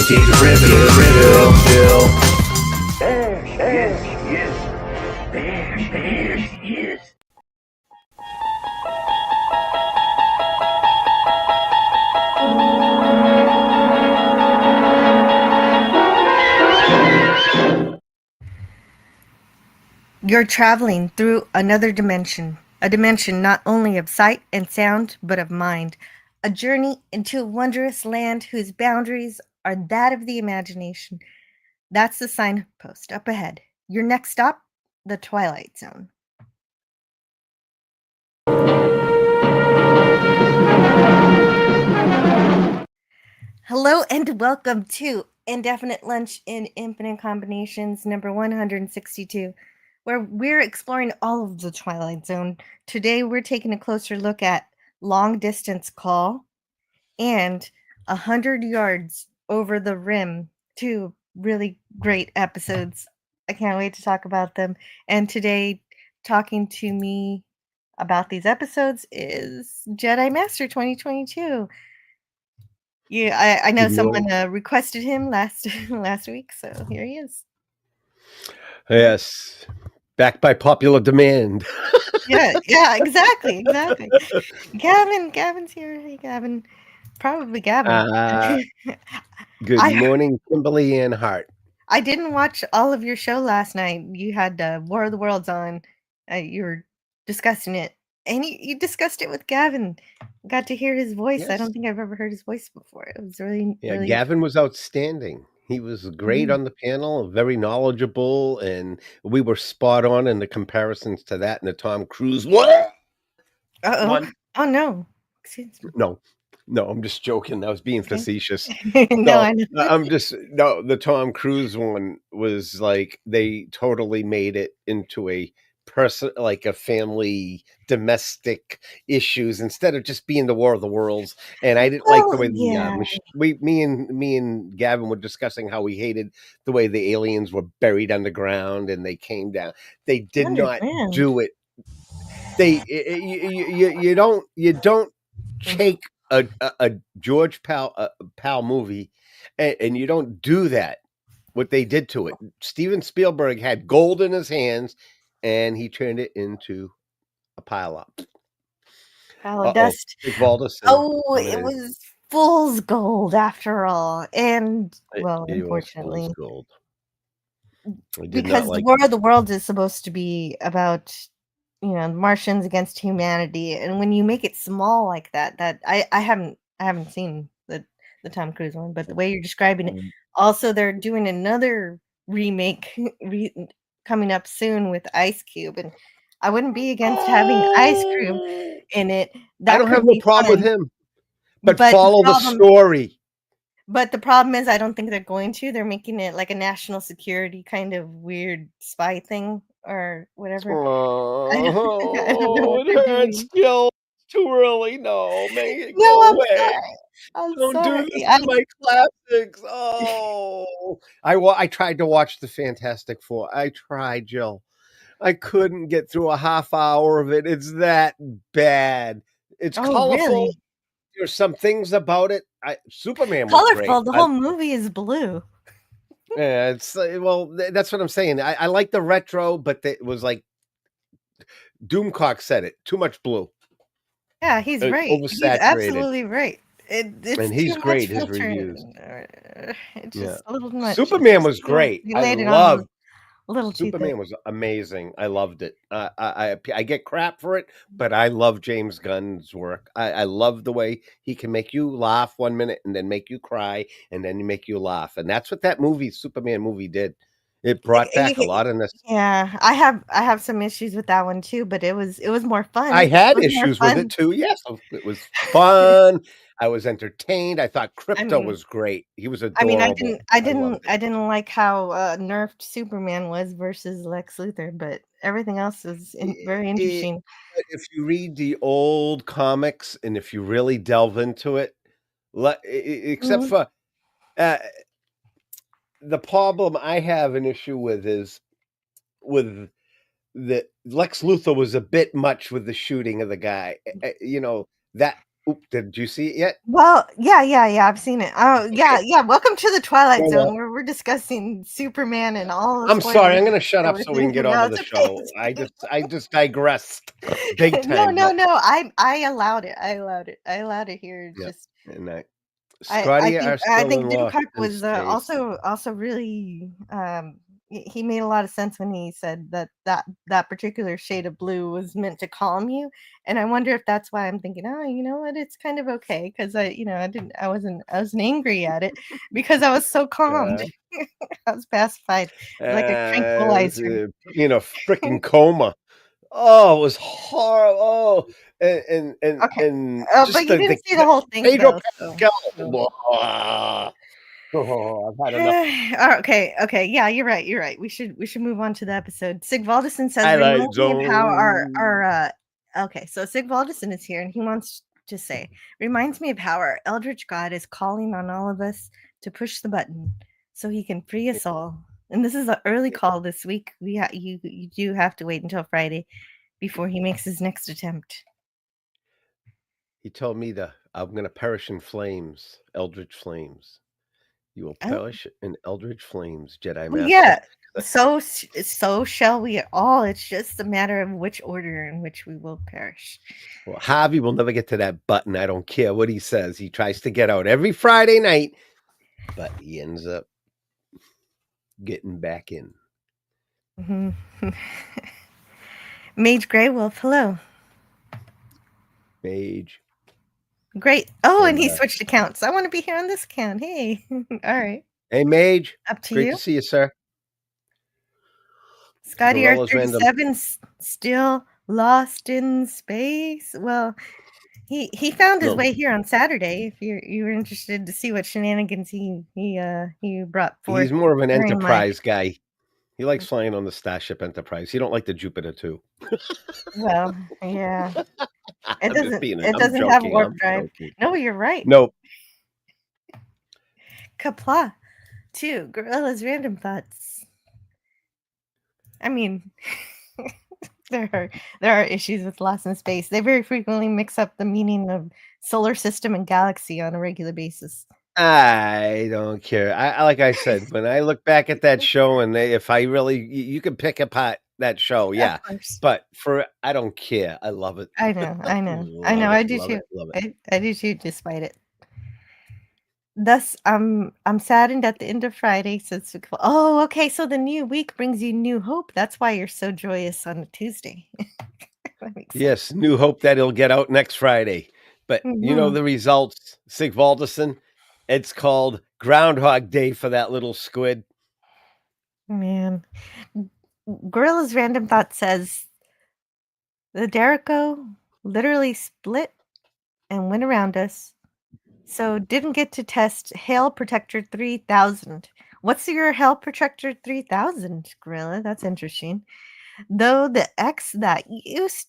Data Riddle. Yes. You're traveling through another dimension, a dimension not only of sight and sound, but of mind. A journey into a wondrous land whose boundaries are that of the imagination. That's the signpost up ahead. Your next stop, the Twilight Zone. Hello and welcome to Indefinite Lunch in Infinite Combinations number 162, where we're exploring all of the Twilight Zone. Today we're taking a closer look at Long Distance Call and 100 Yards Over the Rim. Two really great episodes. I can't wait to talk about them. And today, talking to me about these episodes is Jedi Master 2022. Yeah, I know Good someone morning. requested him last last week, so here he is. Yes, back by popular demand. Yeah, exactly. Gavin's here. Hey, Gavin. Probably Gavin. Uh, Good I morning, Kimberly Ann Hart. I didn't watch all of your show last night. You had War of the Worlds on. You were discussing it, and you discussed it with Gavin. Got to hear his voice. I Yes. don't think I've ever heard his voice before. It was really, Yeah, really. Gavin was outstanding. He was great Mhm. on the panel, very knowledgeable, and we were spot on in the comparisons to that and the Tom Cruise Uh-oh. one. Oh, no. Excuse me. No, no, I'm just joking. I was being Okay. facetious. No, No, I know. I'm just no. The Tom Cruise one was like they totally made it into a person, like a family, domestic issues instead of just being the War of the Worlds. And I didn't like the Well, way the yeah. me and Gavin were discussing how we hated the way the aliens were buried underground and they came down. They did not Underground. do it. You don't take a George Pal movie and you don't do that what they did to it. Steven Spielberg had gold in his hands and he turned it into a pile up. Pile of Uh-oh. dust. Big Balderson Oh, coming it in. was fool's gold after all. And, well, It was fool's unfortunately, gold. I did not because the like War of the Worlds is supposed to be about, Martians against humanity. And when you make it small like that, I haven't seen the Tom Cruise one, but the way you're describing it, it. also they're doing another remake coming up soon with Ice Cube, and I wouldn't be against having Ice Cube in it. I That don't have could no be problem with fun. him, but But the follow the problem story. but the problem is I don't think they're going to. They're making it like a national security kind of weird spy thing or whatever. I don't I don't know Oh, what it they're hurts doing. still. It's too early. No, make it No, go I'm away. sorry. I'm Don't do this sorry. to my classics. Oh, I tried to watch the Fantastic Four. I tried, Jill. I couldn't get through a half hour of it. It's that bad. It's Oh, colorful. really? There's some things about it. Superman was great. Colorful. The whole movie is blue. Yeah, it's well, that's what I'm saying. I like the retro, but it was like Doomcock said it. Too much blue. Yeah, he's It's right. He's oversaturated, absolutely right. It's and too he's much great. His filter. reviews. It's Yeah, just a little much. It's Superman just was a little, great. you I laid it on loved a little too thick. Superman was amazing. I loved it. I get crap for it, but I love James Gunn's work. I love the way he can make you laugh 1 minute and then make you cry and then make you laugh, and that's what that Superman movie did. It brought back a lot of this. Yeah, I have some issues with that one too, but it was more I fun. It had was more issues with it fun. too. Yes, it was fun. I was entertained. I thought I Crypto mean, was great. He was I mean, I adorable. didn't, I I loved didn't, it. I didn't like how nerfed Superman was versus Lex Luthor, but everything else is very I interesting. But if you read the old comics and if you really delve into it, except Mhm. for uh, the problem I have an issue with is with the Lex Luthor was a bit much with the shooting of the guy. That. Oop, did you see it yet? Well, yeah, I've seen it. Oh, yeah. Welcome to the Twilight Well, Zone, where we're discussing Superman and all the I'm sorry. spoilers. I'm going to shut up With so we can get on no, to it's the okay. show. It's I just digressed big okay. time. No. But I allowed it. I allowed it here. yeah, Just and I, I Scotty are I still think in lost Didukak in was space. also really he made a lot of sense when he said that particular shade of blue was meant to calm you, and I wonder if that's why I'm thinking, oh, you know what, it's kind of okay because I wasn't angry at it because I was so calmed. Yeah. I was pacified like a tranquilizer. In a freaking coma. Oh, it was horrible. Oh, Okay, and but just you didn't see the whole thing Pedro though, so. Pascal. Oh, I've had enough. Okay. Yeah, you're right. We should move on to the episode. Sigvaldison says, Twilight reminds me of how Zone. okay, so Sigvaldison is here and he wants to say, reminds me of how our Eldritch God is calling on all of us to push the button so he can free us all. And this is an early call this week. You do have to wait until Friday before he makes his next attempt. He told me I'm going to perish in flames, eldritch flames. You will Oh. perish in eldritch flames, Jedi Well, Master. yeah. So shall we all. It's just a matter of which order in which we will perish. Well, Javi will never get to that button. I don't care what he says. He tries to get out every Friday night, but he ends up getting back in. Mm-hmm. Mage Grey Wolf, hello. Mage. Great. Oh, and he switched accounts. I want to be here on this account. Hey. All right. Hey, Mage. Up to Great you. to see you, sir. Scotty R37 still lost in space. Well, he found his way here on Saturday. If you were interested to see what shenanigans he brought forth. He's more of an Enterprise guy. He likes flying on the Starship Enterprise. He don't like the Jupiter 2. Well, yeah. It I'm doesn't have joking, warp I'm drive. joking. No, you're right. Nope. Kapla, 2. Gorilla's random thoughts. I mean, there are issues with Lost in Space. They very frequently mix up the meaning of solar system and galaxy on a regular basis. I don't care. I like I said, when I look back at that show and if I really, you can pick apart that show, yeah. But I don't care. I love it. I know. I do too. I do too, despite it. Thus, I'm saddened at the end of Friday. Oh, okay. So the new week brings you new hope. That's why you're so joyous on a Tuesday. Yes, new hope that it'll get out next Friday. But you know the results, Sigvaldison. It's called Groundhog Day for that little squid. Man. Gorilla's random thought says the Derico literally split and went around us. So didn't get to test Hail Protector 3000. What's your Hail Protector 3000, Gorilla? That's interesting. Though the X that used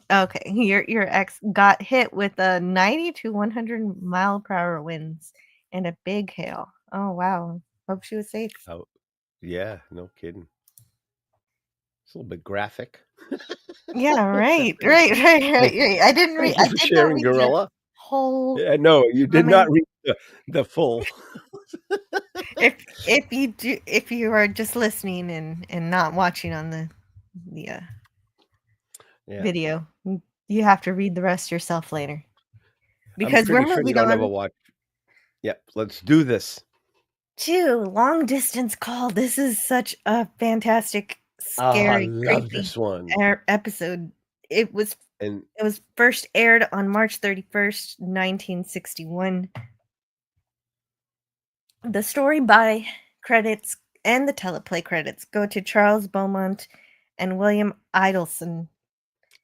okay, your X got hit with a 90 to 100 mile per hour winds and a big hail. Oh wow. Hope she was safe. Oh, yeah, no kidding. It's a little bit graphic. Yeah, right. I didn't read. Thank you for sharing, Gorilla. Whole. Yeah, no, you did not read the full. If you are just listening and not watching on the video, you have to read the rest yourself later. Because we're moving on. Never watch. Yep, let's do this. To long distance call. This is such a fantastic, scary, I love this one episode. It was first aired on March 31st, 1961. The story by credits and the teleplay credits go to Charles Beaumont and William Idelson.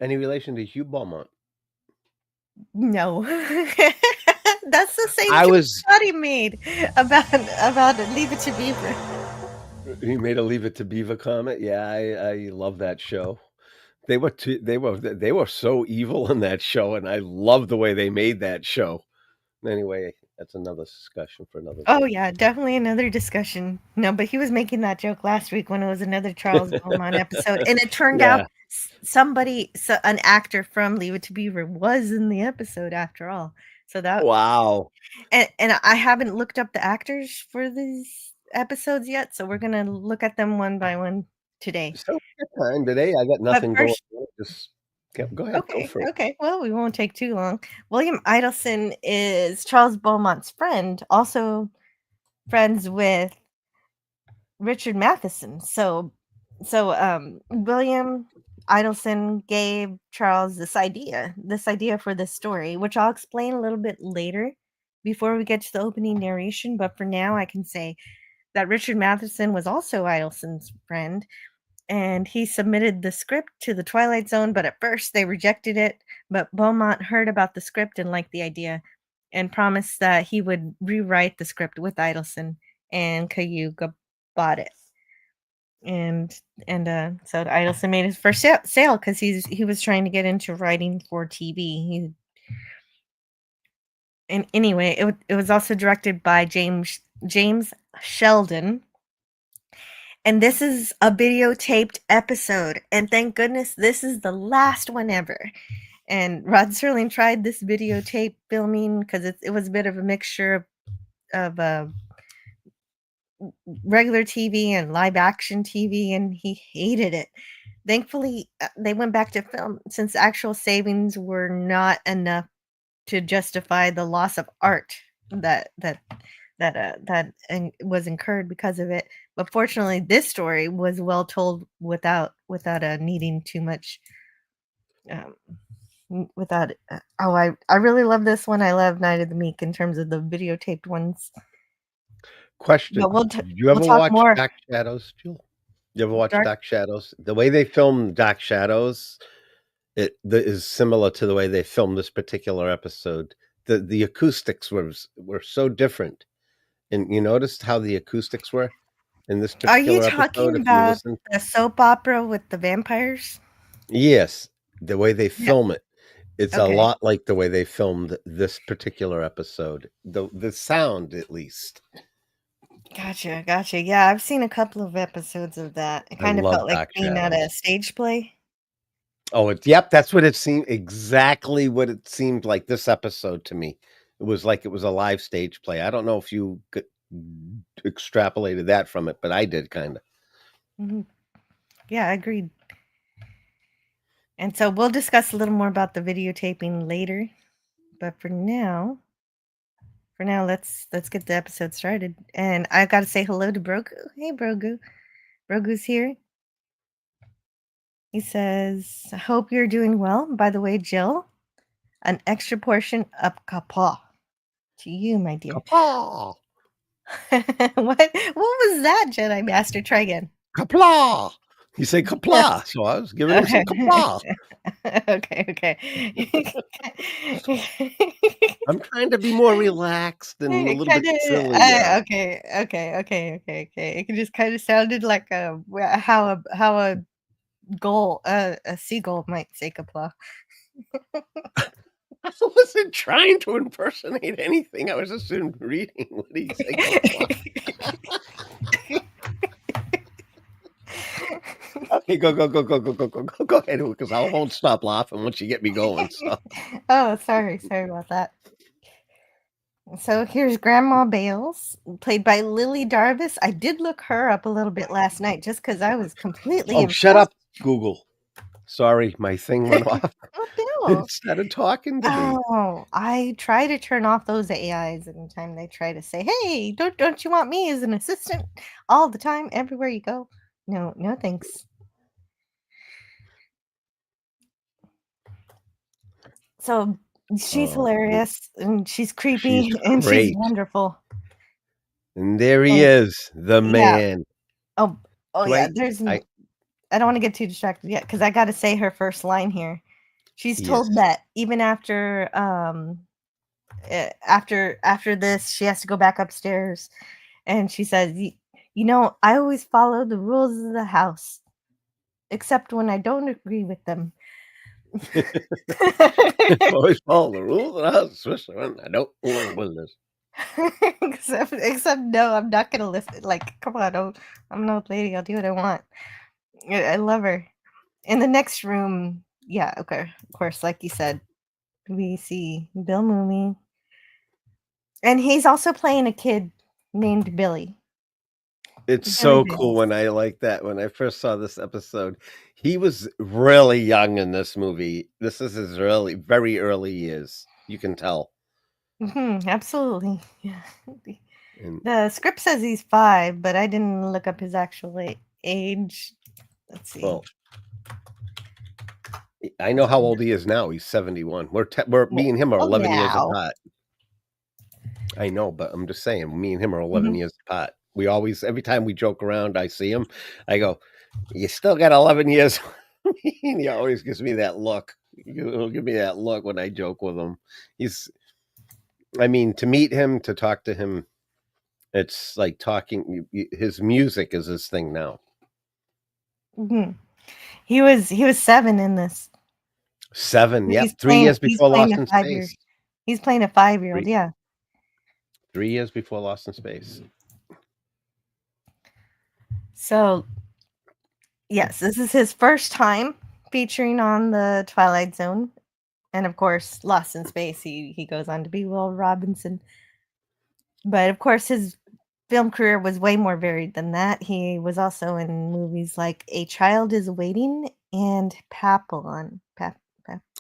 Any relation to Hugh Beaumont? No. That's the same joke Scotty made about Leave It to Beaver. He made a Leave It to Beaver comment. Yeah, I love that show. They were so evil in that show, and I love the way they made that show. Anyway, that's another discussion for another day. Oh yeah, definitely another discussion. No, but he was making that joke last week when it was another Charles Beaumont episode, and it turned out somebody, an actor from Leave It to Beaver was in the episode after all. So that, Wow. and I haven't looked up the actors for these episodes yet, so we're gonna look at them one by one today. So good time today. I got But nothing going first, on. Just go ahead, go for it. okay. Well, we won't take too long. William Idelson is Charles Beaumont's friend, also friends with Richard Matheson. So William Idelson gave Charles this idea for this story, which I'll explain a little bit later before we get to the opening narration. But for now, I can say that Richard Matheson was also Idelson's friend, and he submitted the script to the Twilight Zone, but at first they rejected it. But Beaumont heard about the script and liked the idea and promised that he would rewrite the script with Idelson, and Cayuga bought it. And so Idelson made his first sale because he was trying to get into writing for TV. And anyway, it was also directed by James Sheldon. And this is a videotaped episode. And thank goodness this is the last one ever. And Rod Serling tried this videotape filming because it was a bit of a mixture of regular TV and live action TV, and he hated it. Thankfully, they went back to film since actual savings were not enough to justify the loss of art that was incurred because of it. But fortunately, this story was well told without needing too much. Without I really love this one. I love Night of the Meek in terms of the videotaped ones. Question: But Did you ever we'll talk watch more. Dark Shadows, Jewel? You ever watch Dark- Dark Shadows? The way they film Dark Shadows, is similar to the way they filmed this particular episode. The acoustics were so different, and you noticed how the acoustics were in this Are you particular talking episode. If you about listen, the soap opera with the vampires? yes, the way they Yeah. film it, it's a Okay. lot like the way they filmed this particular episode. The sound, at least. Gotcha. Yeah, I've seen a couple of episodes of that. It I kind of love felt like Dark being at a Shadows. stage play. Oh, yep, that's what it seemed. Exactly what it seemed like this episode to me. It was like it was a live stage play. I don't know if you extrapolated that from it, but I did kind of. Mm-hmm. Yeah, agreed. And so we'll discuss a little more about the videotaping later. But for now, let's get the episode started. And I got to say hello to Brogu. Hey, Brogu. Brogu's here. He says, I hope you're doing well. By the way, Jill, an extra portion of kapah to you, my dear. Kapla! What was that, Jedi Master? Try again. Kapla! You say kapla, so I was giving him some kapla. Okay. I'm trying to be more relaxed and a little bit silly. Okay. It just kind of sounded like how a seagull might say kapla. I wasn't trying to impersonate anything. I was just reading what he said. Okay, go ahead, because I won't stop laughing once you get me going. So. Oh, sorry about that. So here's Grandma Bales, played by Lily Darvis. I did look her up a little bit last night just because I was completely impressed. Shut up, Google. Sorry, my thing went off. Oh, no. It started talking to me. Oh, I try to turn off those AIs anytime they try to say, "Hey, don't you want me as an assistant all the time, everywhere you go?" No, thanks. So she's hilarious and she's creepy and she's great. wonderful. And there he is, the man. Oh yeah. I don't want to get too distracted yet because I got to say her first line here. She's told that even after this, she has to go back upstairs, and she says, "You know, I always follow the rules of the house, except when I don't agree with them." Always follow the rules of the house, especially when I don't agree with this. except no, I'm not gonna listen. Like, come on, I'm an old lady. I'll do what I want. I love her. In the next room, yeah, okay, of course, like you said, we see Bill Mooney, and he's also playing a kid named Billy. It's Billy so cool Bates. when I like that. When I first saw this episode, he was really young in this movie. This is his very early years. You can tell. Absolutely. Yeah. And The script says he's 5, but I didn't look up his actual age. Let's see. well, I know how old he is now. He's 71. We're me and him are Well, 11 years now. apart. I know, but I'm just saying, me and him are 11 Mhm. years apart. We always, every time we joke around, I see him, I go, "You still got 11 years." And he always gives me that look. He'll give me that look when I joke with him. I mean, to meet him, to talk to him, it's like talking. His music is his thing now. Mhm. He was 7 in this. 7, yep, He's 3 years he's before playing Lost a in 5-year. Space. He's playing a 5-year-old, 3, yeah. 3 years before Lost in Space. So, yes, this is his first time featuring on the Twilight Zone, and of course, Lost in Space, he goes on to be Will Robinson. But of course, his film career was way more varied than that. He was also in movies like A Child Is Waiting and Papillon.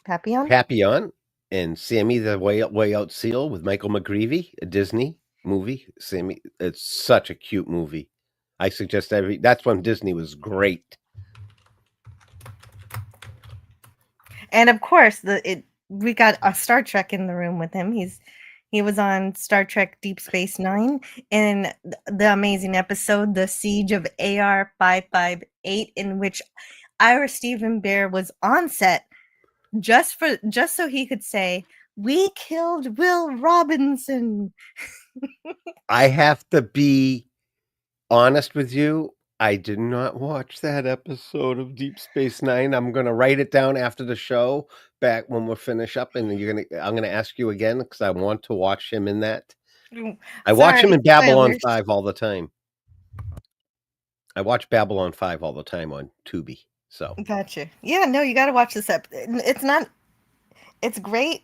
Papillon? Papillon and Sammy the Way Out Seal with Michael McGreevy, a Disney movie. Sammy, it's such a cute movie. I suggest that's when Disney was great. And of course, we got a Star Trek in the room with him. He was on Star Trek Deep Space Nine in the amazing episode The Siege of AR 558, in which Ira Stephen Bear was on set just so he could say, "We killed Will Robinson." I have to be honest with you. I did not watch that episode of Deep Space Nine. I'm gonna write it down after the show, back when we're finish up, and I'm gonna ask you again because I want to watch him in that. I watch him Sorry, in Babylon spoilers. 5 all the time. I watch Babylon 5 all the time on Tubi. So Gotcha. Yeah, no, you got to watch this up. It's great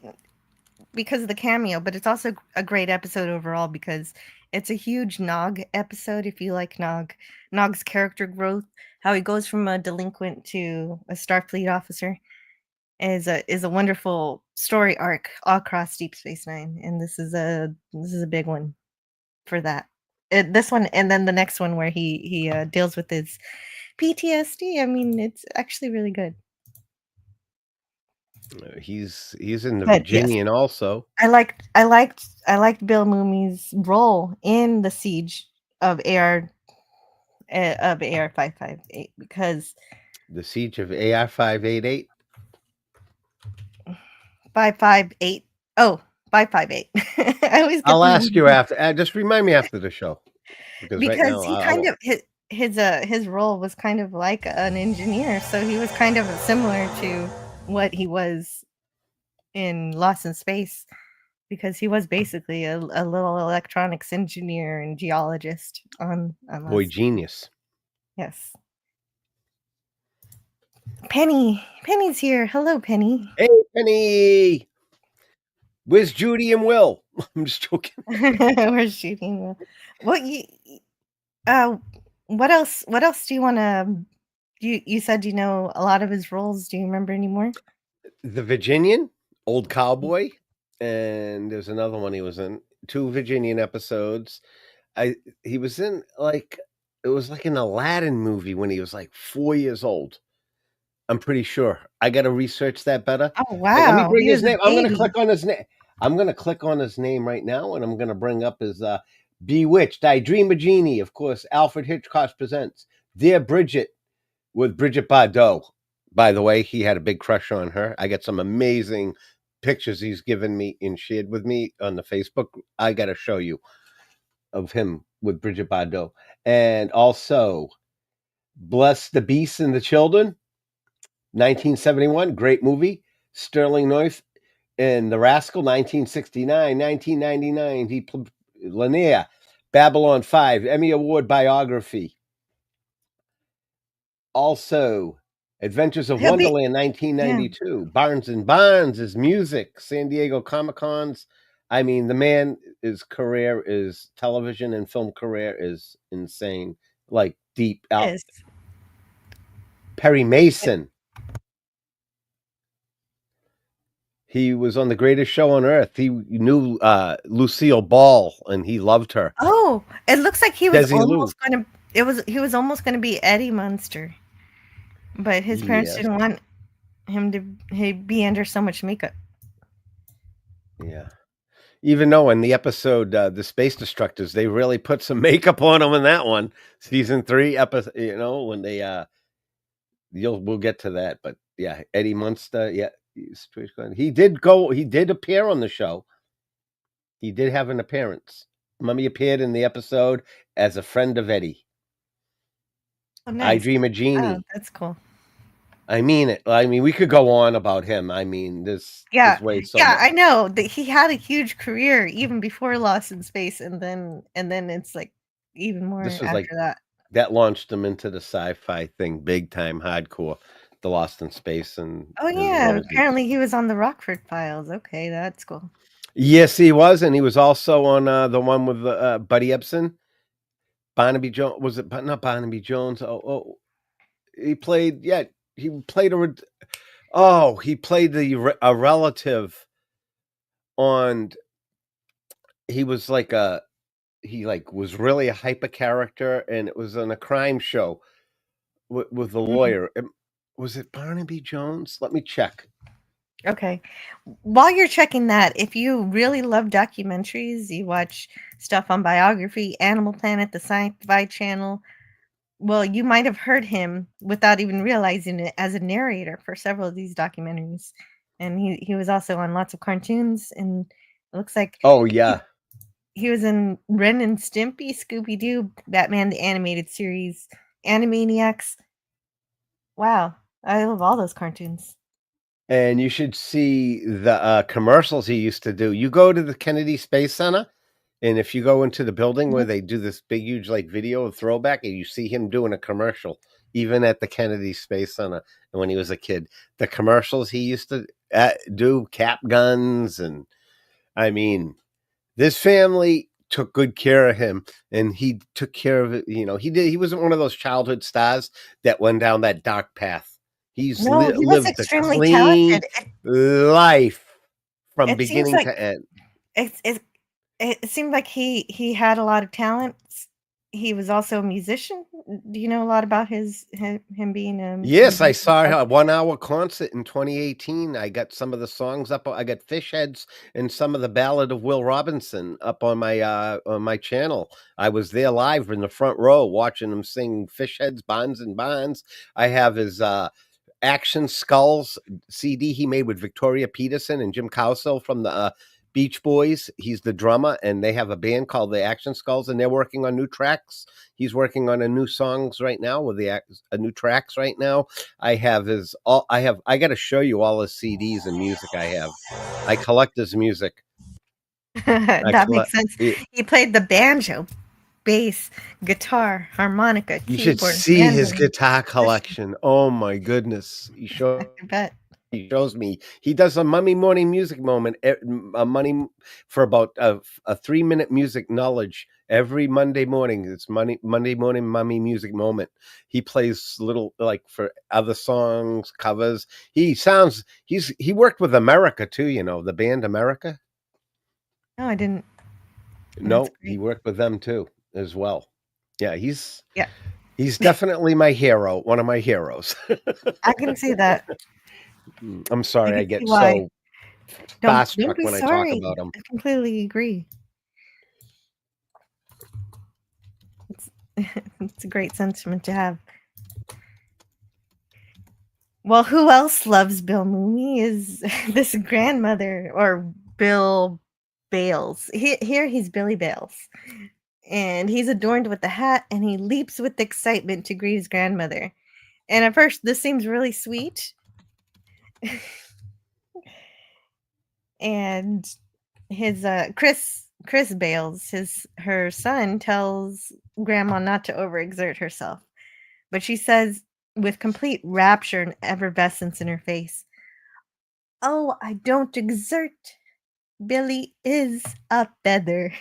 because of the cameo, but it's also a great episode overall because it's a huge Nog episode. If you like Nog's character growth, how he goes from a delinquent to a Starfleet officer is a wonderful story arc all across Deep Space Nine, and this is a big one for that. This one, and then the next one where he deals with his PTSD. I mean, it's actually really good. he's in the But yes, Virginian also. I liked Bill Mooney's role in the siege of AR 558 because The Siege of AR 588. 558 oh 558. I always get I'll the ask you after. Just remind me after the show because right because now he I kind won't. of his role was kind of like an engineer, so he was kind of similar to what he was in Lost in Space because he was basically a little electronics engineer and geologist on Boy Lost. genius. Yes. Penny's here. Hello, Penny. Hey Penny, where's Judy and Will? I'm just joking. We're shooting. What you uh what else do you want to you said you know a lot of his roles. Do you remember any more? The Virginian, old cowboy, and there's another one he was in. 2 Virginian episodes. I He was in it was like an Aladdin movie when he was like 4 years old. I'm pretty sure. I gotta research that better. Oh But let me wow, bring he his was a name. I'm gonna baby. click on his name. I'm gonna click on his name right now, and I'm gonna bring up his Bewitched, I Dream a Genie, of course, Alfred Hitchcock presents Dear Bridget with Bridget Bardot. By the way, he had a big crush on her. I got some amazing pictures he's given me and shared with me on the Facebook. I gotta show you of him with Bridget Bardot. And also Bless the Beasts and the Children, 1971, great movie. Sterling North and The Rascal, 1969, 1999. Linnea, Babylon 5, Emmy Award biography. Also, Adventures of He'll be Wonderland yeah. 1992. Barnes and Barnes is music. San Diego Comic-Cons. I mean, the man, his career is television and film career is insane. Like deep out. Yes. Perry Mason. He was on The Greatest Show on Earth. He knew Lucille Ball and he loved her. Oh, it looks like he was Desi Lou. almost gonna he was almost gonna be Eddie Munster, but his parents Yes. didn't want him to be under so much makeup. Yeah. Even though in the episode The Space Destructors, they really put some makeup on him in that one. Season 3 episode, when they we'll get to that, but yeah, Eddie Munster, yeah, he did appear on the show. He did have an appearance. Mummy appeared in the episode as a friend of Eddie. Oh, I nice. Dream a Oh, Genie. that's cool. I mean it. I mean, we could go on about him. I mean, there's Yeah, way so yeah, much. I know that he had a huge career even before Lost in Space, and then it's like even more This was like after that. that launched him into the sci-fi thing big time, hardcore. The Lost in Space and Oh his yeah, Rosie. apparently he was on the Rockford Files. Okay, that's cool. Yes, he was, and he was also on the one with Buddy Ebsen. Barnaby Jones, was it? But not Barnaby Jones. He played. Yeah, he played he played a relative on. He was like was really a hyper character, and it was on a crime show with the Mm, lawyer. Was it Barnaby Jones? Let me check. okay. While you're checking that, if you really love documentaries, you watch stuff on Biography, Animal Planet, the Sci-Fi Channel. Well, you might have heard him without even realizing it as a narrator for several of these documentaries. And he was also on lots of cartoons, and it looks like Oh he yeah, he was in Ren and Stimpy, Scooby-Doo, Batman the Animated Series, Animaniacs. Wow, I love all those cartoons. and you should see the commercials he used to do. You go to the Kennedy Space Center. And if you go into the building where Mhm. they do this big, huge like video of throwback, and you see him doing a commercial, even at the Kennedy Space Center, and when he was a kid, the commercials he used to do, cap guns, and I mean, this family took good care of him, and he took care of it. He did. He wasn't one of those childhood stars that went down that dark path. He's No, he was lived a extremely clean talented. life from It seems beginning like to end. it's it seemed like he had a lot of talents. He was also a musician. Do you know a lot about him being a Yes, I musician saw himself? a 1-hour concert in 2018. I got some of the songs up. I got Fish Heads and some of the Ballad of Will Robinson up on my channel. I was there live in the front row watching him sing Fish Heads, Bonds and Bonds. I have his Action Skulls CD he made with Victoria Peterson and Jim Cowsill from the Beach Boys. He's the drummer, and they have a band called the Action Skulls, and they're working on new tracks. He's working on a new songs right now with a new tracks right now. I have his all. I got to show you all his CDs and music. I collect his music. I That makes collect. sense. He played the banjo, bass, guitar, harmonica, You should keyboard, see his mandolin, guitar percussion. collection. Oh my goodness! I bet. He shows me. He does a Monday morning music moment, a money for about a 3-minute music knowledge every Monday morning. It's Monday morning mummy music moment. He plays little like for other songs, covers. He worked with America too, the band America. No, I didn't. That's No, he great. worked with them too as well. Yeah, he's Yeah, he's definitely my hero, one of my heroes. I can see that. I'm I sorry can I see get why. so Don't starstruck be when I talk sorry. about him. I completely agree. It's it's a great sentiment to have. Well, who else loves Bill Mooney is this grandmother or Bill Bales. Here he's Billy Bales. And he's adorned with a hat and he leaps with excitement to greet his grandmother. And at first this seems really sweet. And his Chris Bales, her son tells grandma not to overexert herself. But she says with complete rapture and effervescence in her face. Oh, I don't exert. Billy is a feather.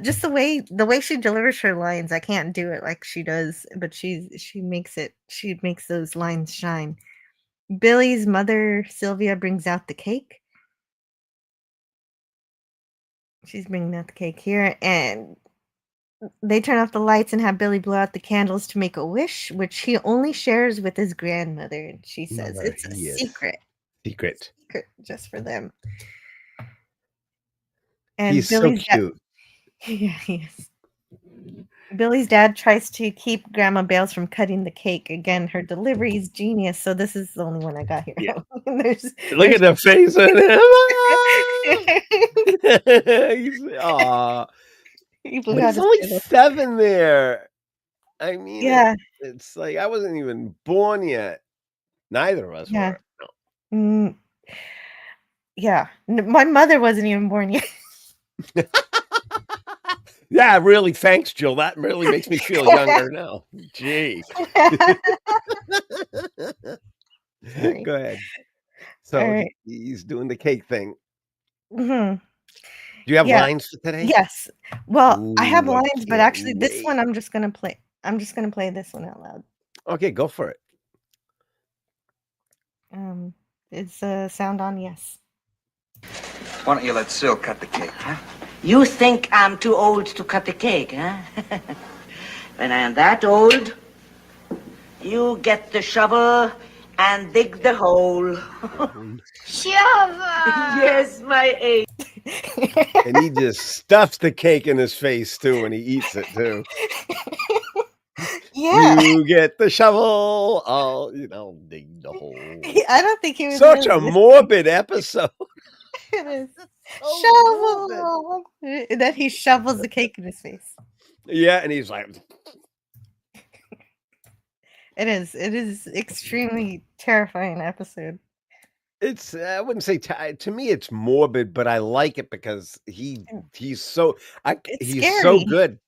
Just the way she delivers her lines, I can't do it like she does, but she makes those lines shine. Billy's mother, Sylvia, brings out the cake. She's bringing out the cake here, and they turn off the lights and have Billy blow out the candles to make a wish, which he only shares with his grandmother. And she says Mother, it's a yes. secret Secret. just for them. And He's so Billy's dad, cute. yeah, yes. Billy's dad tries to keep Grandma Bales from cutting the cake. Again, her delivery is genius. So this is the only one I got here. Yeah. there's, Look at there's the face on him. He's, aw. he blew But out he's his only candle. 7 there. I mean, Yeah, it's like I wasn't even born yet. Neither of us yeah. were. No. Mm, yeah. My mother wasn't even born yet. Yeah, really. Thanks, Jill. That really makes me feel younger now. Gee. Sorry. Go ahead. All So right. he's doing the cake thing. Hmm. Do you have Yeah. lines for today? Yes. Well, I have Ooh, I lines, but can't actually, this one wait. I'm just gonna play. I'm just gonna play this one out loud. Okay, go for it. Um, is sound on? Yes. Why don't you let Sil cut the cake, huh? You think I'm too old to cut the cake, huh? When I am that old, you get the shovel and dig the hole. Yes, my age. And he just stuffs the cake in his face too when he eats it too. Yeah. You get the shovel, I'll dig the hole. I don't think he was Such really a morbid episode. It is. So morbid. Shovel. And then he shovels the cake in his face. Yeah, and he's like, It is extremely terrifying episode. it's I wouldn't say to me it's morbid, but I like it because he's so It's he's scary. so good.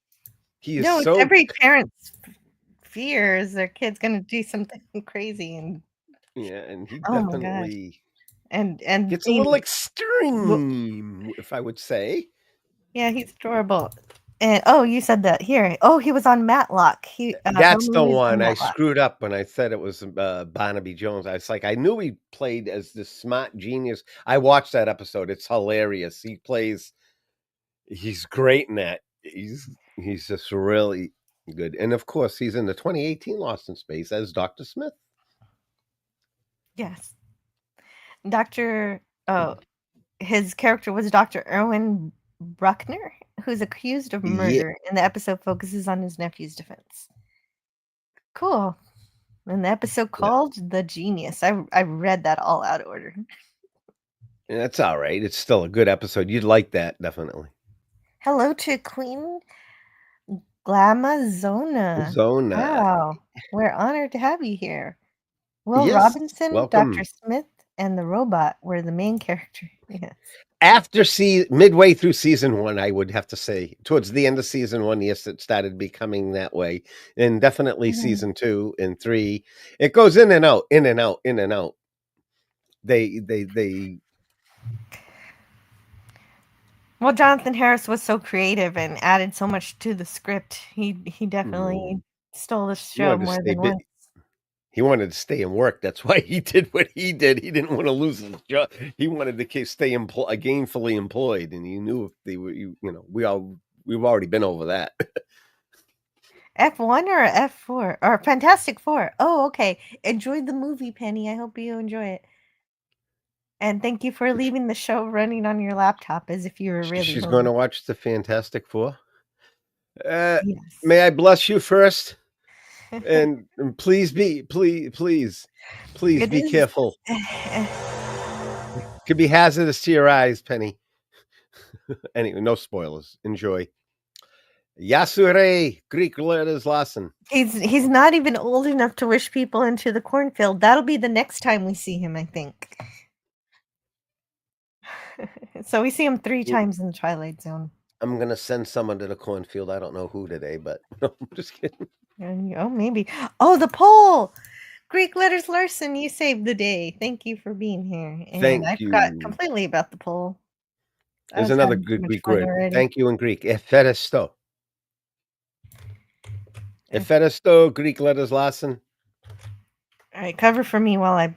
He is No, it's so every parent's fear is their kid's gonna do something crazy, and yeah, and he oh my gosh, definitely and gets a being little well, extreme, if I would say. yeah, he's adorable. And oh, you said that here. Oh, he was on Matlock. That's Roman the was on one. I Matlock. screwed up when I said it was Barnaby Jones. I was like, I knew he played as this smart genius. I watched that episode. It's hilarious. He's great in that. He's just really good. And of course, he's in the 2018 Lost in Space as Dr. Smith. Yes, Doctor. Oh, his character was Dr. Erwin Bruckner, who's accused of Yeah. murder, and the episode focuses on his nephew's defense. Cool. And the episode called The Genius. I read that all out of order. That's all right. It's still a good episode. You'd like that, definitely. Hello to Queen Glamazona. Zona. Wow. We're honored to have you here. Will Yes. Robinson, Welcome. Dr. Smith, and the robot were the main character. Yes. After midway through season 1, I would have to say towards the end of season 1, yes, it started becoming that way, and definitely season 2 and 3, it goes in and out, in and out, in and out. They Well, Jonathan Harris was so creative and added so much to the script. He definitely stole the show wanted to more stay than once. he wanted to stay and work. That's why he did what he did. He didn't want to lose his job. He wanted to stay gainfully employed, and he knew if they were, we've already been over that. F1 or F4 or Fantastic Four. Oh, okay. Enjoyed the movie, Penny. I hope you enjoy it. And thank you for leaving the show running on your laptop as if you were really. She's going to watch the Fantastic Four. Yes. May I bless you first? And please be careful. Could be hazardous to your eyes, Penny. Anyway, no spoilers. Enjoy. Yasure, Greek letters lesson. He's not even old enough to wish people into the cornfield. That'll be the next time we see him, I think. So we see him 3 times in the Twilight Zone. I'm gonna send someone to the cornfield. I don't know who today, but no, I'm just kidding. Maybe. Oh, the poll. Greek letters Larson, you saved the day. Thank you for being here. And I Thank forgot you. completely about the poll. I There's was another having too good much Greek fun word. already. Thank you in Greek. Eferisto. Okay. Eferisto, Greek letters Larson. All right, cover for me while I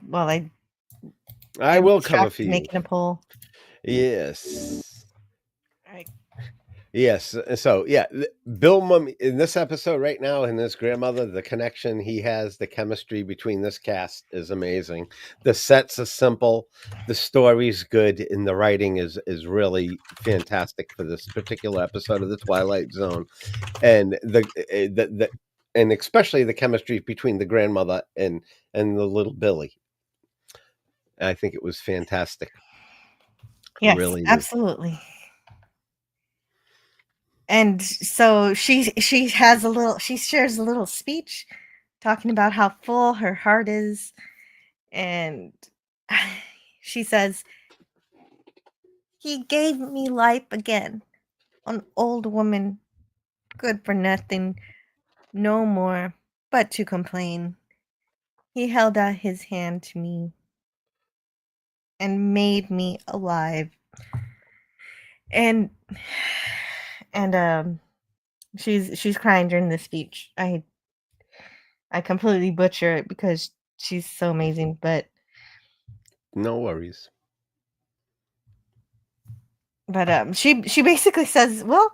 I am will cover for distracted you. making a poll. Yes. All right. Yes. So yeah, Bill Mummy in this episode right now, and his grandmother, the connection he has, the chemistry between this cast is amazing. The sets are simple, the story's good, and the writing is really fantastic for this particular episode of the Twilight Zone, and and especially the chemistry between the grandmother and the little Billy. I think it was fantastic. Yes, Really do. absolutely. And so she shares a little speech talking about how full her heart is, and she says, "He gave me life again, an old woman, good for nothing, no more but to complain. He held out his hand to me and made me alive." And she's crying during the speech. I completely butcher it because she's so amazing, but No worries. she basically says, "Well,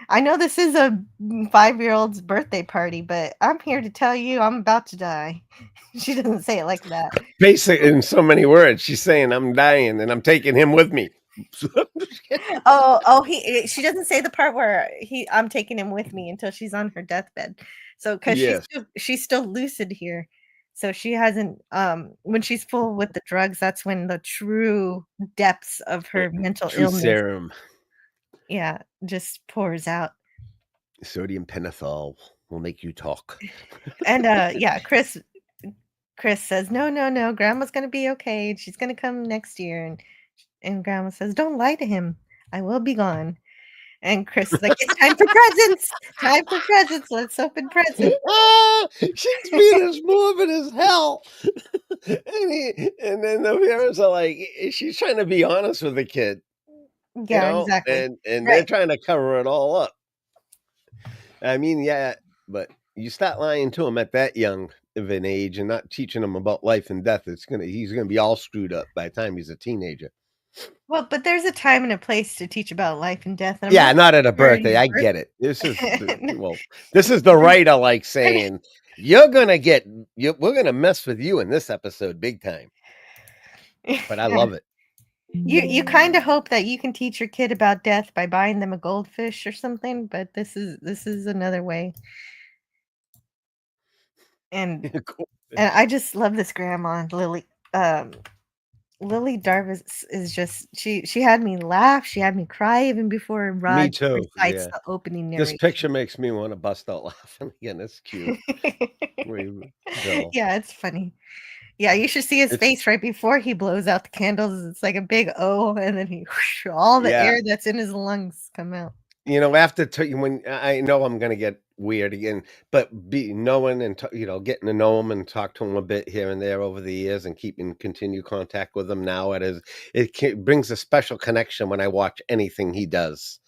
I know this is a 5-year-old's birthday party, but I'm here to tell you I'm about to die." She doesn't say it like that. Basic in so many words. She's saying, "I'm dying, and I'm taking him with me." She doesn't say the part where I'm taking him with me until she's on her deathbed. So because Yes. she's still lucid here. So she hasn't when she's full with the drugs, that's when the true depths of her mental True illness, serum, just pours out. sodium pentothal will make you talk. And Chris says, "No, no, no, grandma's gonna be okay. She's gonna come next year." And grandma says, "Don't lie to him. I will be gone." And Chris is like, "It's time for presents. Time for presents. Let's open presents." She's being as morbid as hell. And then the parents are like, she's trying to be honest with the kid, Yeah, exactly. and they're Right. trying to cover it all up. I mean, yeah, but you start lying to him at that young of an age and not teaching him about life and death, he's gonna be all screwed up by the time he's a teenager. Well, but there's a time and a place to teach about life and death, and I'm Yeah, not not at a during birthday. your I birth get it. This is this is the writer like saying, we're gonna mess with you in this episode big time. But I love it. You kinda hope that you can teach your kid about death by buying them a goldfish or something, but this is another way. And I just love this grandma, Lily. Lily Darvis is just she had me laugh, she had me cry even before Me Rod too. recites Yeah. the opening This narration. picture makes me want to bust out laughing again. It's cute. Bill. Yeah, it's funny. Yeah, you should see his It's face right before he blows out the candles. It's like a big O, and then all the yeah. air that's in his lungs come out. After when I know I'm gonna get weird again, but knowing and getting to know him and talk to him a bit here and there over the years and keeping continue contact with him now, brings a special connection when I watch anything he does,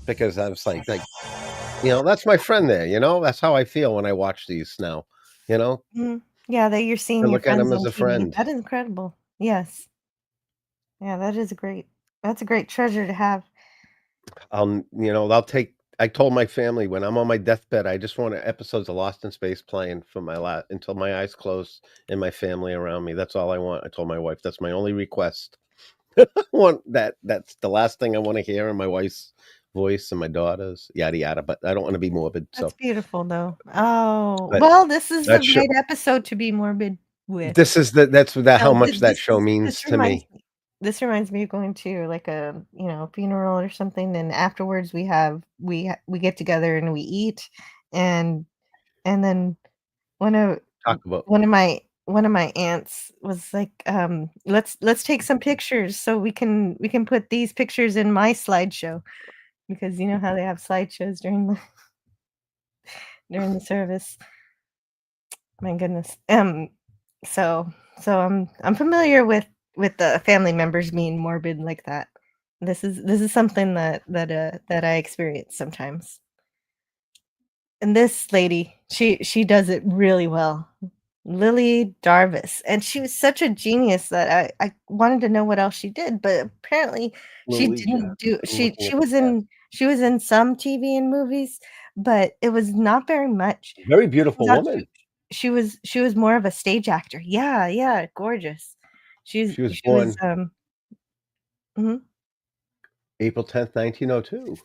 because I was like that's my friend there. That's how I feel when I watch these now. Yeah, that you're I seeing your look at friends him on as a TV. friend. That is incredible. Yes. Yeah, that's a great treasure to have. I told my family when I'm on my deathbed, I just want episodes of Lost in Space playing for until my eyes close and my family around me. That's all I want. I told my wife that's my only request. I want that. That's the last thing I want to hear in my wife's voice and my daughter's, yada yada. But I don't want to be morbid. That's So, beautiful, though. Oh, but well, this is the that show. right episode to be morbid with. That's how So much that show means to me. This reminds me of going to like a funeral or something, and afterwards we get together and we eat, and then one of Talk about. one of my aunts was like, let's take some pictures so we can put these pictures in my slideshow, because you know how they have slideshows during during the service. My goodness. So I'm familiar with the family members being morbid like that. This is something that I experience sometimes. And this lady, she does it really well. Lily Darvis, and she was such a genius that I wanted to know what else she did, but apparently she Lily didn't Jackson. do I'm looking at she was in some TV and movies, but it was not very much. very She was beautiful actually woman. she was more of a stage actor. Yeah, yeah, gorgeous. She was She was, born mhm. April 10th, 1902.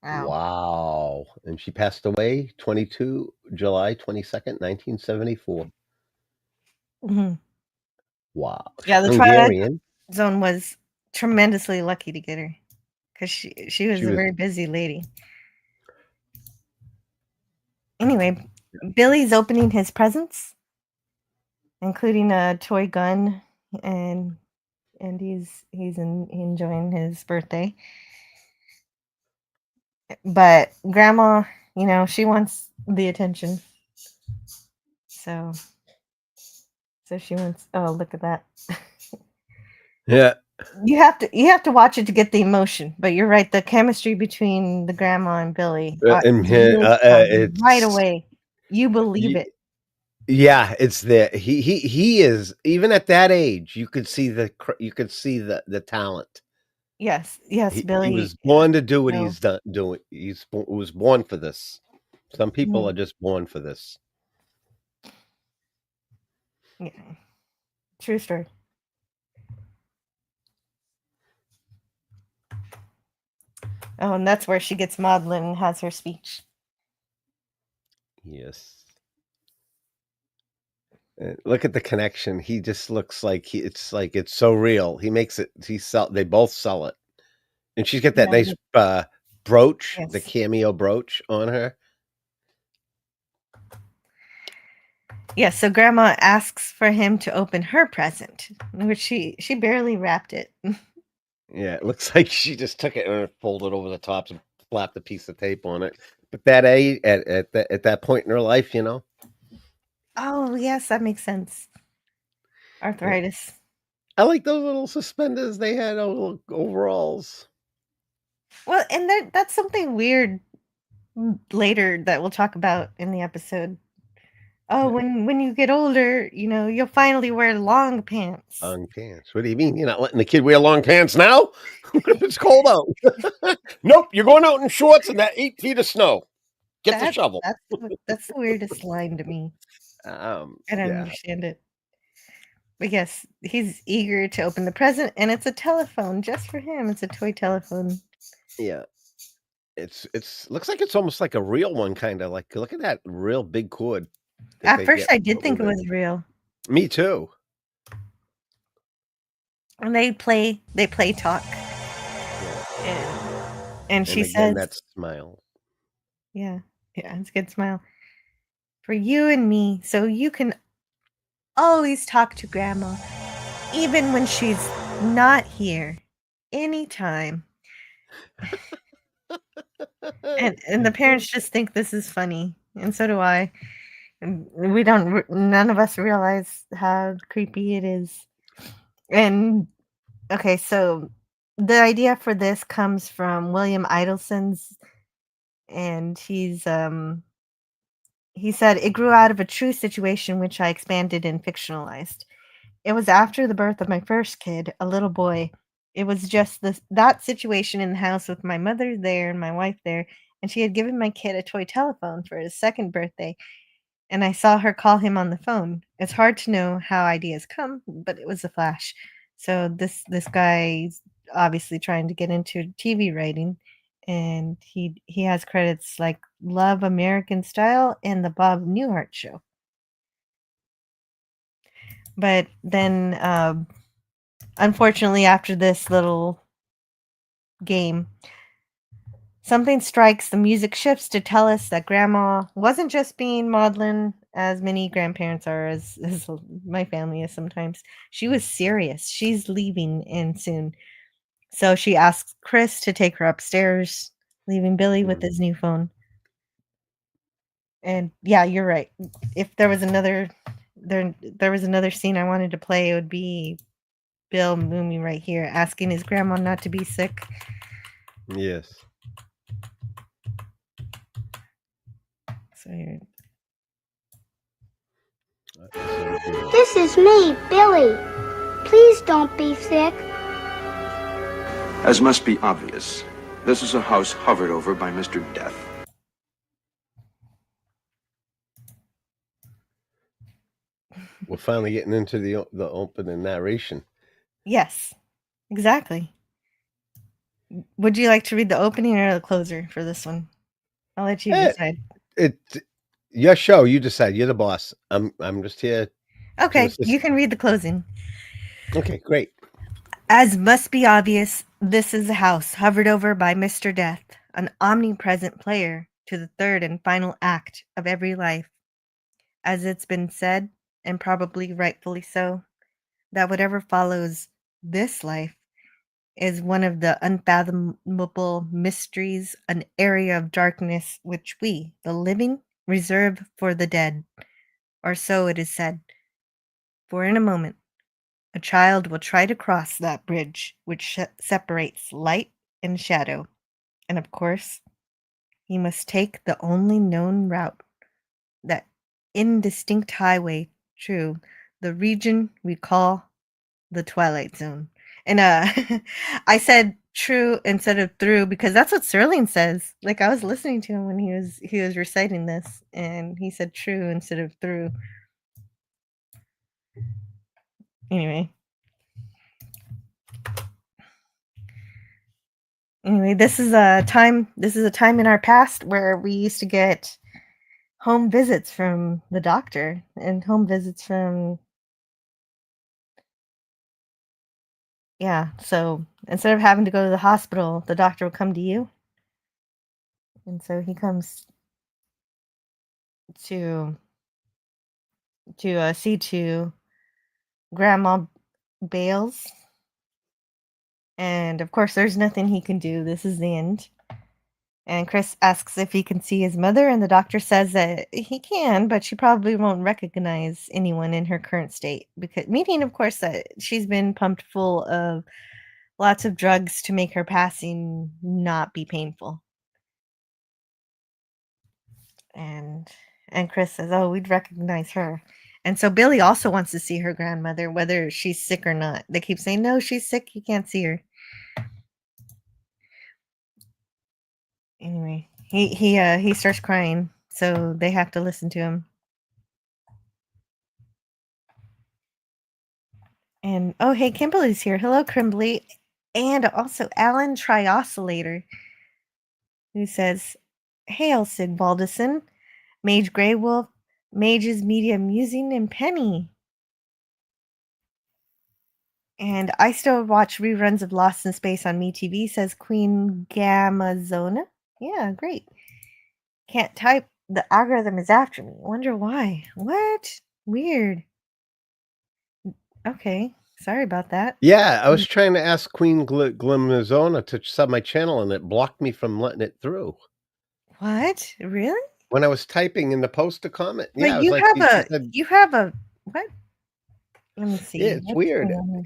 Wow. Wow. And she passed away July 22nd, 1974. Mhm. Wow. Yeah, the Twilight Hungarian. Zone was tremendously lucky to get her 'cause she was She a was very busy lady. Anyway, Billy's opening his presents, including a toy gun, and he's enjoying his birthday. But grandma, she wants the attention. So she wants, oh, look at that. Yeah. You have to watch it to get the emotion, but you're right, the chemistry between the grandma and Billy And is really strong right it's away. You believe y- it. yeah, it's there. He is even at that age. You could see the talent. Yes, yes, He Billy. was born to do what So, he's done doing. Was born for this. Some people mhm, are just born for this. yeah, true story. Oh, and that's where she gets maudlin and has her speech. Yes. Look at the connection. He just looks like it's like it's so real. He makes it. They both sell it, and she's got that Yeah, nice brooch, the yes. cameo brooch on her. Yes, so grandma asks for him to open her present, which she barely wrapped it. Yeah, it looks like she just took it and folded over the top and slapped a piece of tape on it. But that at that point in her life, Oh, yes, that makes sense. yeah. Arthritis. I like those little suspenders they had over overalls. Well, and that's something weird later that we'll talk about in the episode. Oh, Yeah, when you get older, you'll finally wear long pants. long pants. What do you mean? You're not letting the kid wear long pants now? What if it's cold out? Nope, you're going out in shorts and that 8 feet of snow. Get the That shovel. that's the weirdest line to me. I don't Yeah, understand it. But yes, he's eager to open the present, and it's a telephone just for him. It's a toy telephone. yeah. It's looks like it's almost like a real one, kind of like look at that real big cord that At they first, get I did think with it it. was real. Me too. And they play talk, Yeah. and And she again, says, that smile. "Yeah, yeah, it's a good smile for you and me, so you can always talk to grandma, even when she's not here, anytime." And the parents just think this is funny, and so do I. And we don't. None of us realize how creepy it is. And okay, so the idea for this comes from William Idleson's, and he said it grew out of a true situation which I expanded and fictionalized. It was after the birth of my first kid, a little boy. It was just that situation in the house with my mother there and my wife there, and she had given my kid a toy telephone for his second birthday, and I saw her call him on the phone. It's hard to know how ideas come, but it was a flash. So this guy's obviously trying to get into TV writing, and he has credits like Love American Style and The Bob Newhart Show. But then, unfortunately, after this little game, something strikes, the music shifts to tell us that grandma wasn't just being maudlin, as many grandparents are, as my family is sometimes. She was serious. She's leaving and soon. So she asks Chris to take her upstairs, leaving Billy with his new phone. And yeah, you're right. If there was another scene I wanted to play, it would be Bill Mooney right here asking his grandma not to be sick. Yes. So here. This is me, Billy. Please don't be sick. As must be obvious, this is a house hovered over by Mr. Death. We're finally getting into the opening narration. Yes, exactly. Would you like to read the opening or the closer for this one? I'll let you decide. It's your show. You decide. You're the boss. I'm just here. Okay, you can read the closing. Okay, great. As must be obvious, this is a house hovered over by Mr. Death, an omnipresent player to the third and final act of every life. As it's been said, and probably rightfully so, that whatever follows this life is one of the unfathomable mysteries, an area of darkness which we, the living, reserve for the dead, or so it is said. For in a moment, a child will try to cross that bridge which separates light and shadow, and of course, he must take the only known route, that indistinct highway through the region we call the Twilight Zone. And I said true instead of through because that's what Serling says. Like I was listening to him when he was reciting this, and he said true instead of through. Anyway, this is a time in our past where we used to get home visits from the doctor and home visits from so instead of having to go to the hospital, the doctor will come to you. And so he comes to see to Grandma Bales. And of course, there's nothing he can do. This is the end. And Chris asks if he can see his mother, and the doctor says that he can, but she probably won't recognize anyone in her current state. Meaning, of course, that she's been pumped full of lots of drugs to make her passing not be painful. And Chris says, "Oh, we'd recognize her." And so Billy also wants to see her grandmother, whether she's sick or not. They keep saying, "No, she's sick. You can't see her." Anyway, he starts crying, so they have to listen to him. And oh, hey, Kimberly's here. Hello, Kimberly, and also Alan Trioscillator, who says, "Hail, Sid Baldison, Mage Grey Wolf, Mage's Media Musing, and Penny." And I still watch reruns of Lost in Space on MeTV, says Queen Gamazona. Yeah, great. Can't type. The algorithm is after me. Wonder why. What? Weird. Okay. Sorry about that. Yeah, I was trying to ask Queen Glimazona to sub my channel, and it blocked me from letting it through. What? Really? When I was typing in the post a comment. But Yeah, you have a what? Let me see. Yeah, it's What's weird. going on here?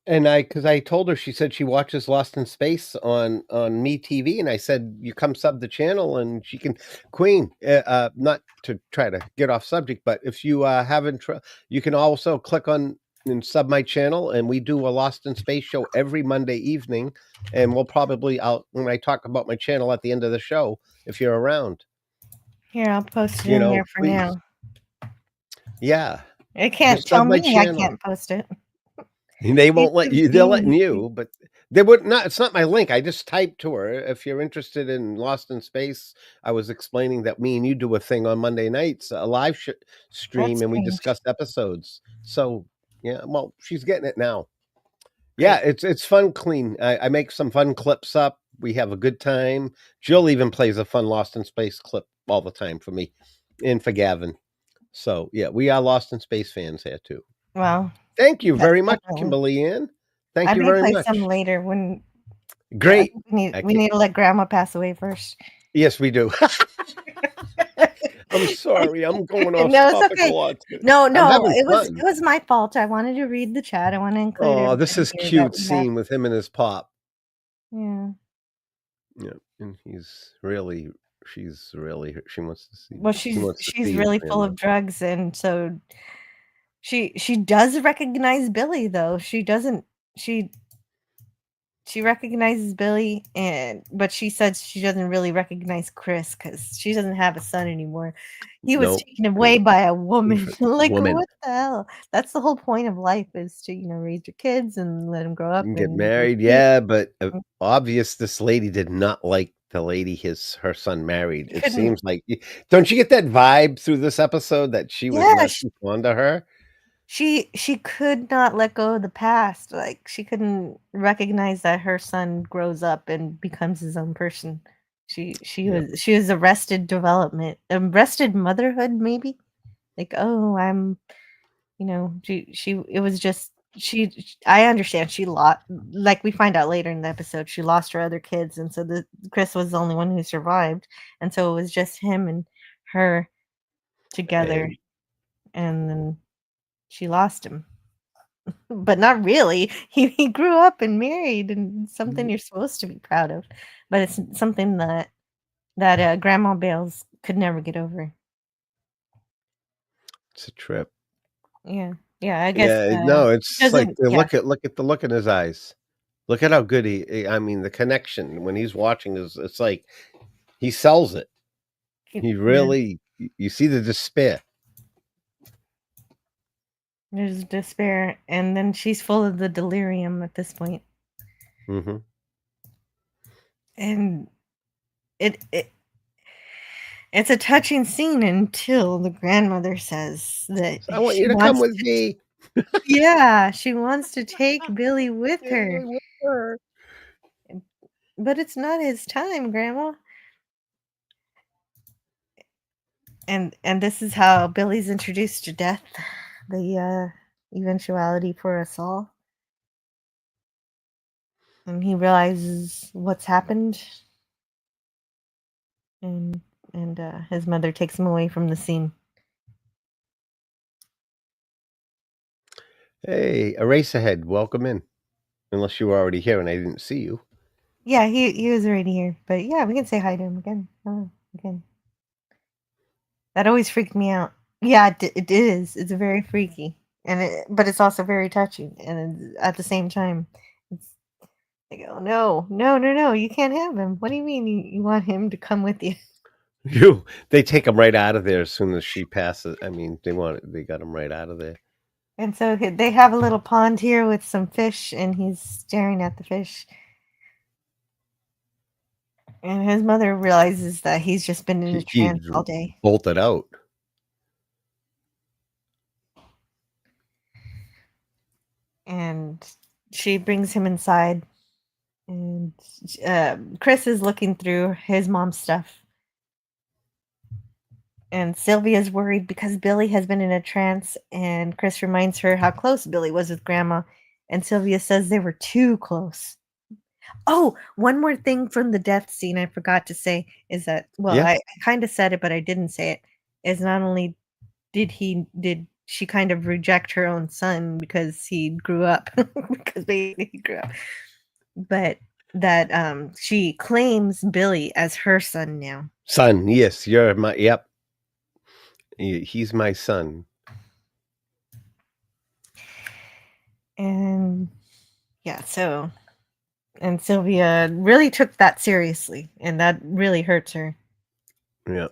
And because I told her, she said she watches Lost in Space on MeTV, and I said, you come sub the channel, and she can. Queen, not to try to get off subject, but if you haven't, you can also click on and sub my channel, and we do a Lost in Space show every Monday evening, and we'll probably when I talk about my channel at the end of the show, if you're around. Here, I'll post it in there for please. now. Yeah. It can't tell me I can't post it. They won't let you. They're letting you, but they would not. It's not my link. I just typed to her. If you're interested in Lost in Space, I was explaining that me and you do a thing on Monday nights, a live stream, and we discuss episodes. So yeah, well, she's getting it now. Yeah, it's fun, clean. I make some fun clips up. We have a good time. Jill even plays a fun Lost in Space clip all the time for me and for Gavin. So yeah, we are Lost in Space fans here too. Wow. Thank you very much, Kimberly Ann. Thank you very much. I may play some later when. Great. We need to let Grandma pass away first. Yes, we do. I'm sorry. I'm going off No, it's topic a okay. lot today. No, I'm no, having it fun. was my fault. I wanted to read the chat. I want to include Oh, this everybody is here that cute we have. scene with him and his pop. Yeah. Yeah, and she wants to see Well, she wants to she's see his really full of grandma. drugs, and so she does recognize Billy, though. She she recognizes Billy, but she says she doesn't really recognize Chris because she doesn't have a son anymore. He was No, taken away by a woman. Like, woman. what the hell? That's the whole point of life, is to, raise your kids and let them grow up And get and married, be yeah, but obvious this lady did not like the lady her son married. It couldn't seems like don't you get that vibe through this episode that she was yeah, not too fond of her? she could not let go of the past. Like, she couldn't recognize that her son grows up and becomes his own person. Yeah. She was arrested motherhood, maybe. Like, oh, I'm, she it was just I understand she lost, like we find out later in the episode, she lost her other kids, and so Chris was the only one who survived, and so it was just him and her together, And and then she lost him. But not really. He grew up and married, and something you're supposed to be proud of, but it's something that Grandma Bales could never get over. it's a trip. Yeah, yeah. I guess Yeah, no, it's like doesn't. Yeah, look at the look in his eyes. Look at how good I mean, the connection when he's watching is it's like he sells it. He yeah. really you see the despair. There's despair, and then she's full of the delirium at this point, Mhm. and it it's a touching scene until the grandmother says that I want you she to come wants with to. me. Yeah, she wants to take Billy with her, With her. but it's not his time, Grandma. And this is how Billy's introduced to death, the eventuality for us all, and he realizes what's happened, and his mother takes him away from the scene. Hey, Eraserhead, welcome in. Unless you were already here and I didn't see you. Yeah, he was already here, but yeah, we can say hi to him again. Oh, again. That always freaked me out. Yeah, it is. It's very freaky, but it's also very touching, and at the same time, it's like, oh no, no, no, no, you can't have him. What do you mean you want him to come with you? They take him right out of there as soon as she passes. I mean, they got him right out of there. And so they have a little pond here with some fish, and he's staring at the fish. And his mother realizes that he's just been in a He's trance all day. bolted out. And she brings him inside. And Chris is looking through his mom's stuff. And Sylvia's worried because Billy has been in a trance, and Chris reminds her how close Billy was with Grandma. And Sylvia says they were too close. Oh, one more thing from the death scene I forgot to say is that, well, Yeah. I kind of said it, but I didn't say it, is not only did she kind of reject her own son because he grew up, because basically he grew up, but that she claims Billy as her son now. Son, yes, you're my, yep. He's my son. And yeah, so, and Sylvia really took that seriously, and that really hurts her. Yeah.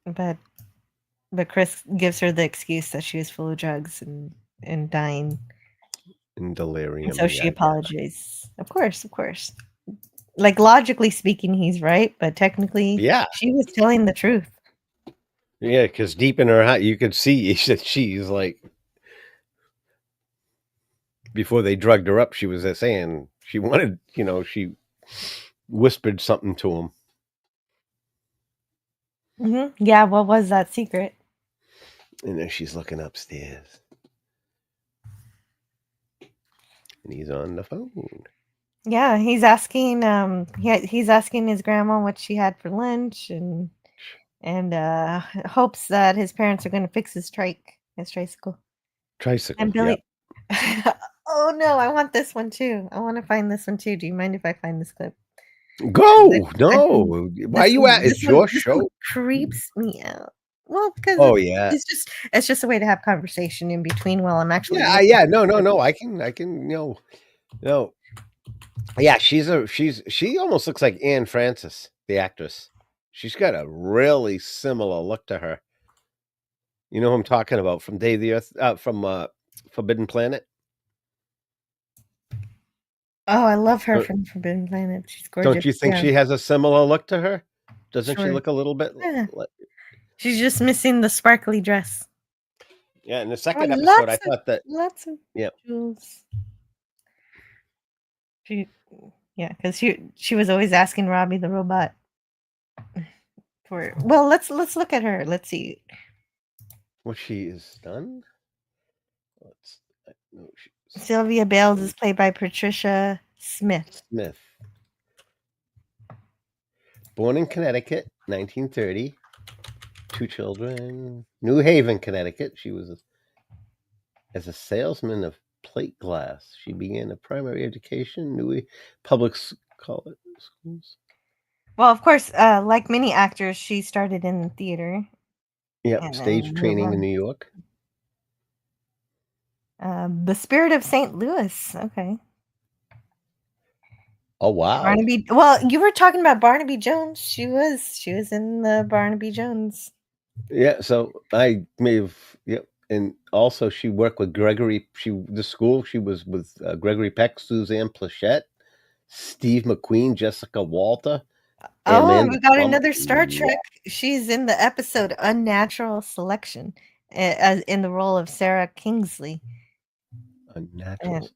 But Chris gives her the excuse that she was full of drugs and dying. In delirium. And so she yeah. apologizes. Of course, of course. Like, logically speaking, he's right, but technically, Yeah. she was telling the truth. Yeah, because deep in her heart, you could see that she's like, before they drugged her up, she was saying she wanted, she whispered something to him. Mm-hmm. Yeah, what was that secret? And then she's looking upstairs. And he's on the phone. Yeah, he's asking he's asking his grandma what she had for lunch, and and hopes that his parents are going to fix his tricycle. Tricycle. And Billy, oh no, I want this one too. I want to find this one too. Do you mind if I find this clip? Go. No. Why are you at? It's your This show. one creeps me out. Well, because Oh yeah. it's just a way to have conversation in between while I'm actually Yeah. No. I can. No. Yeah. She almost looks like Anne Francis, the actress. She's got a really similar look to her. You know who I'm talking about from Day of the Earth, from Forbidden Planet. Oh, I love her from Forbidden Planet. She's gorgeous. Don't you think she has a similar look to her? Doesn't she Sure. look a little bit? Yeah. She's just missing the sparkly dress. Yeah, in the second episode, I thought that lots of jewels. Because she was always asking Robbie the robot for. Well, let's look at her. Let's see what she is done. Sylvia Bales is played by Patricia Smith. Born in Connecticut, 1930. 2 children. New Haven, Connecticut. She was as a salesman of plate glass. She began a primary education, New public college schools. Well, of course, like many actors, she started in the theater. Yep, stage training in New York. The Spirit of St. Louis. Okay. Oh wow. Barnaby. Well, you were talking about Barnaby Jones. She was in the Barnaby Jones. Yeah, so I may have. Yep, and also she worked with Gregory. She was with Gregory Peck, Suzanne Plachette, Steve McQueen, Jessica Walter. Oh, we got another Star Trek. She's in the episode Unnatural Selection, as in the role of Sarah Kingsley. Unnatural.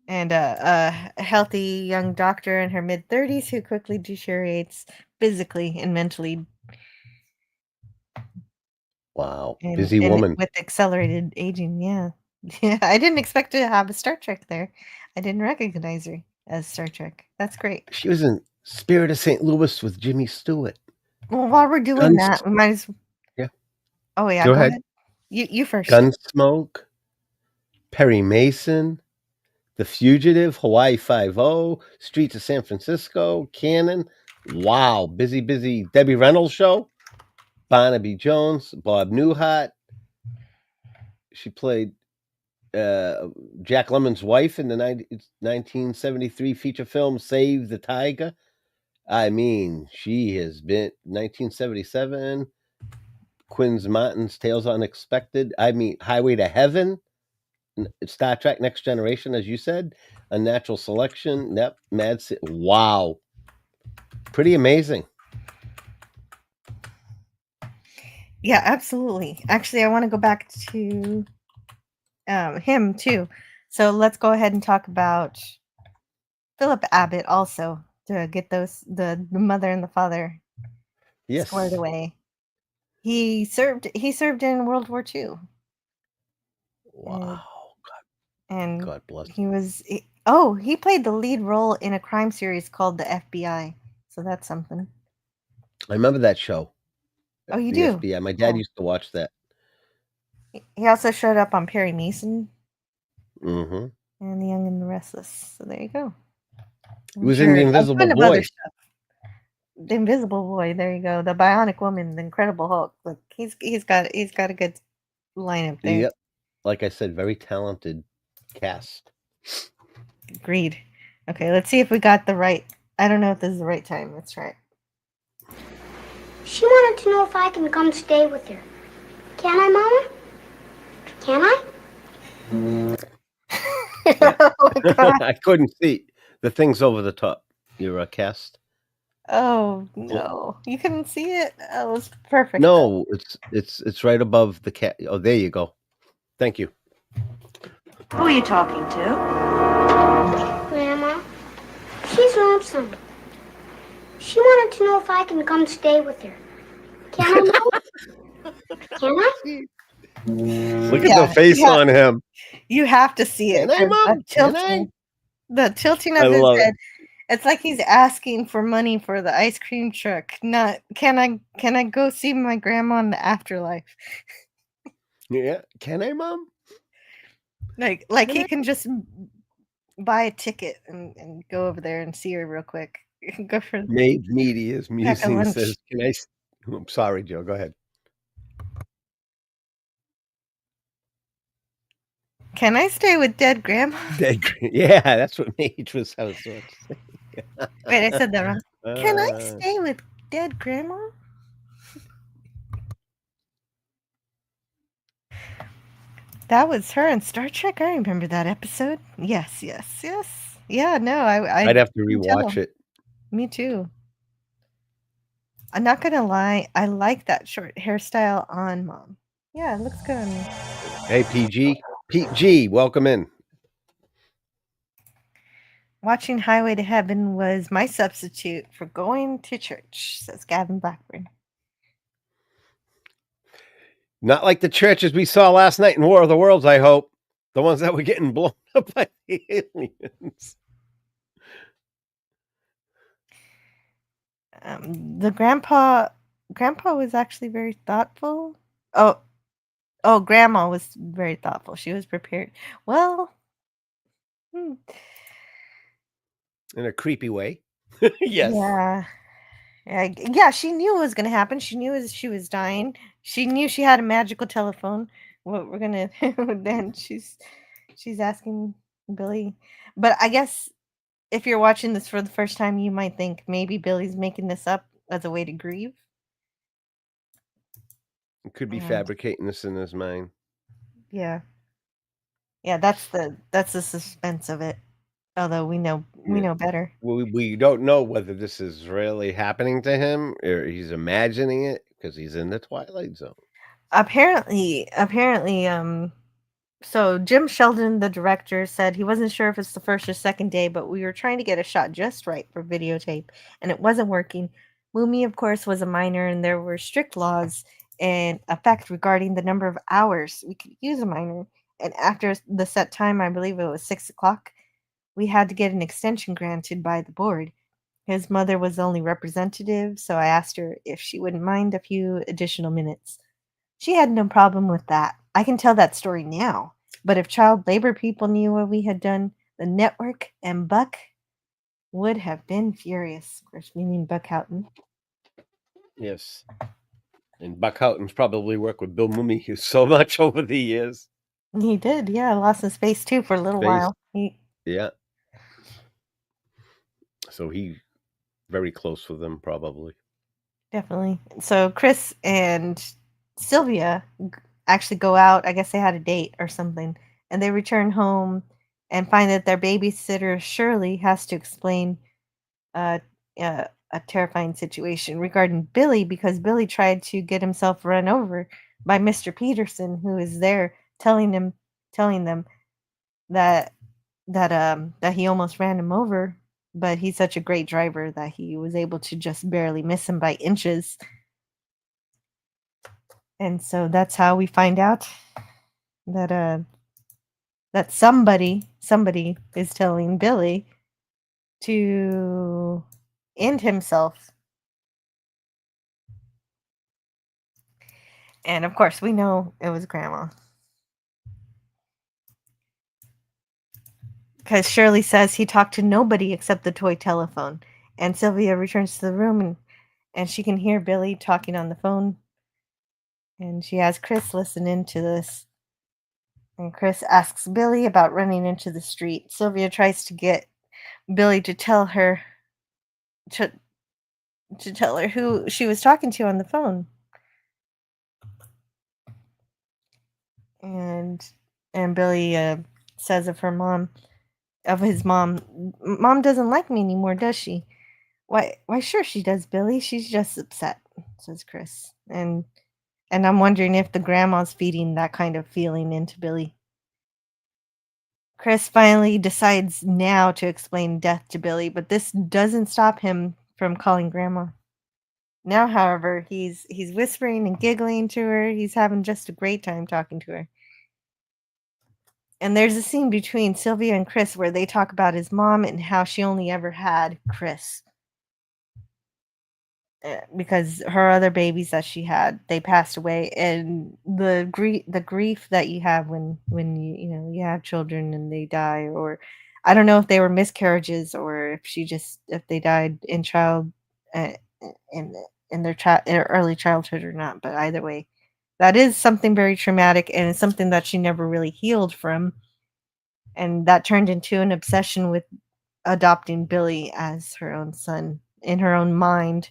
And a healthy young doctor in her mid-30s who quickly deteriorates physically and mentally. Wow, busy woman with accelerated aging. Yeah, I didn't expect to have a Star Trek there. I didn't recognize her as Star Trek. That's great. She was in Spirit of St. Louis with Jimmy Stewart. Well, while we're doing that, we might as well. Yeah. Oh yeah, go ahead. You first. Gunsmoke, Perry Mason, The Fugitive, Hawaii Five-0, Streets of San Francisco, Cannon. Wow, busy Debbie Reynolds show. Barnaby Jones, Bob Newhart. She played Jack Lemmon's wife in the 1973 feature film Save the Tiger. I mean, she has been 1977. Quinn's Martin's Tales Unexpected. I mean, Highway to Heaven. Star Trek Next Generation, as you said. Unnatural Selection. Yep. Mad City. Wow. Pretty amazing. Yeah, absolutely. Actually, I want to go back to him too. So let's go ahead and talk about Philip Abbott also to get the mother and the father squared away. He served in World War II. Wow. And God bless. He played the lead role in a crime series called The FBI. So that's something. I remember that show. Oh, you do? FBI. My dad used to watch that. He also showed up on Perry Mason. Mm-hmm. And The Young and the Restless. So there you go. He was in The Invisible Boy. The Invisible Boy. There you go. The Bionic Woman. The Incredible Hulk. Look, he's got a good lineup there. Yep. Like I said, very talented cast. Agreed. Okay, let's see if we got the right. I don't know if this is the right time. Let's try it. She wanted to know if I can come stay with her. Can I, Mama? Can I? Oh my God. I couldn't see. The thing's over the top. Your cast. Oh no, you couldn't see it. That was perfect. No, it's right above the cat. Oh, there you go. Thank you. Who are you talking to? Grandma. She's lonesome. She wanted to know if I can come stay with her. Can I, Mama? Can I? Look at the face on him. You have to see it. Can I, Mom? The tilting of his head. It's like he's asking for money for the ice cream truck. Not can I go see my grandma in the afterlife? Yeah. Can I, Mom? Like Can he I? can just buy a ticket and go over there and see her real quick. Go for Made Media's pack a musing lunch. says, "Can I?" I'm sorry, Joe. Go ahead. Can I stay with dead grandma? Yeah, that's what Mage was. I was about to say. Wait, I said that wrong. Can I Uh, stay with dead grandma? That was her in Star Trek. I remember that episode. Yes. Yeah, no, I I'd have to can rewatch tell. it. Me too. I'm not gonna lie, I like that short hairstyle on Mom. Yeah, it looks good on me. Hey, PG. Pete G, welcome in. Watching Highway to Heaven was my substitute for going to church, says Gavin Blackburn. Not like the churches we saw last night in War of the Worlds, I hope. The ones that were getting blown up by the aliens. The grandpa was actually very thoughtful. Oh, grandma was very thoughtful. She was prepared. Well, hmm, In a creepy way. Yes. yeah, she knew it was gonna happen. She knew she was dying. She knew she had a magical telephone. What we're gonna then she's asking Billy. But I guess if you're watching this for the first time, you might think maybe Billy's making this up as a way to grieve. Could be And fabricating this in his mind. yeah. Yeah, that's the suspense of it. Although we Yeah. know better. We don't know whether this is really happening to him or he's imagining it because he's in the Twilight Zone. Apparently, so Jim Sheldon, the director, said he wasn't sure if it's the first or second day, but we were trying to get a shot just right for videotape, and it wasn't working. Mumi, of course, was a minor, and there were strict laws in effect regarding the number of hours we could use a minor. And after the set time, I believe it was 6 o'clock, we had to get an extension granted by the board. His mother was the only representative, so I asked her if she wouldn't mind a few additional minutes. She had no problem with that. I can tell that story now. But if child labor people knew what we had done, the network and Buck would have been furious. Of course, meaning Buck Houghton. Yes. And Buck Houghton's probably worked with Bill Mumy so much over the years. He did, yeah. Lost in Space too for a little while. Yeah. So he very close with them, probably. Definitely. So Chris and Sylvia actually go out. I guess they had a date or something. And they return home and find that their babysitter, Shirley, has to explain uh, a terrifying situation regarding Billy because Billy tried to get himself run over by Mr. Peterson, who is there telling them that that he almost ran him over, but he's such a great driver that he was able to just barely miss him by inches. And so that's how we find out that that somebody is telling Billy to end himself. And of course, we know it was Grandma. Because Shirley says he talked to nobody except the toy telephone. And Sylvia returns to the room and she can hear Billy talking on the phone. And she has Chris listen into this. And Chris asks Billy about running into the street. Sylvia tries to get Billy to tell her to tell her who she was talking to on the phone. And Billy says of his mom, Mom doesn't like me anymore, does she? Why sure she does, Billy. She's just upset, says Chris. And I'm wondering if the grandma's feeding that kind of feeling into Billy. Chris finally decides now to explain death to Billy, but this doesn't stop him from calling Grandma. Now, however, he's whispering and giggling to her. He's having just a great time talking to her. And there's a scene between Sylvia and Chris where they talk about his mom and how she only ever had Chris. Because her other babies that she had, they passed away, and the grief that you have when you have children and they die, or I don't know if they were miscarriages or if they died in uh, in their early childhood or not, but either way, that is something very traumatic, and it's something that she never really healed from, and that turned into an obsession with adopting Billy as her own son in her own mind,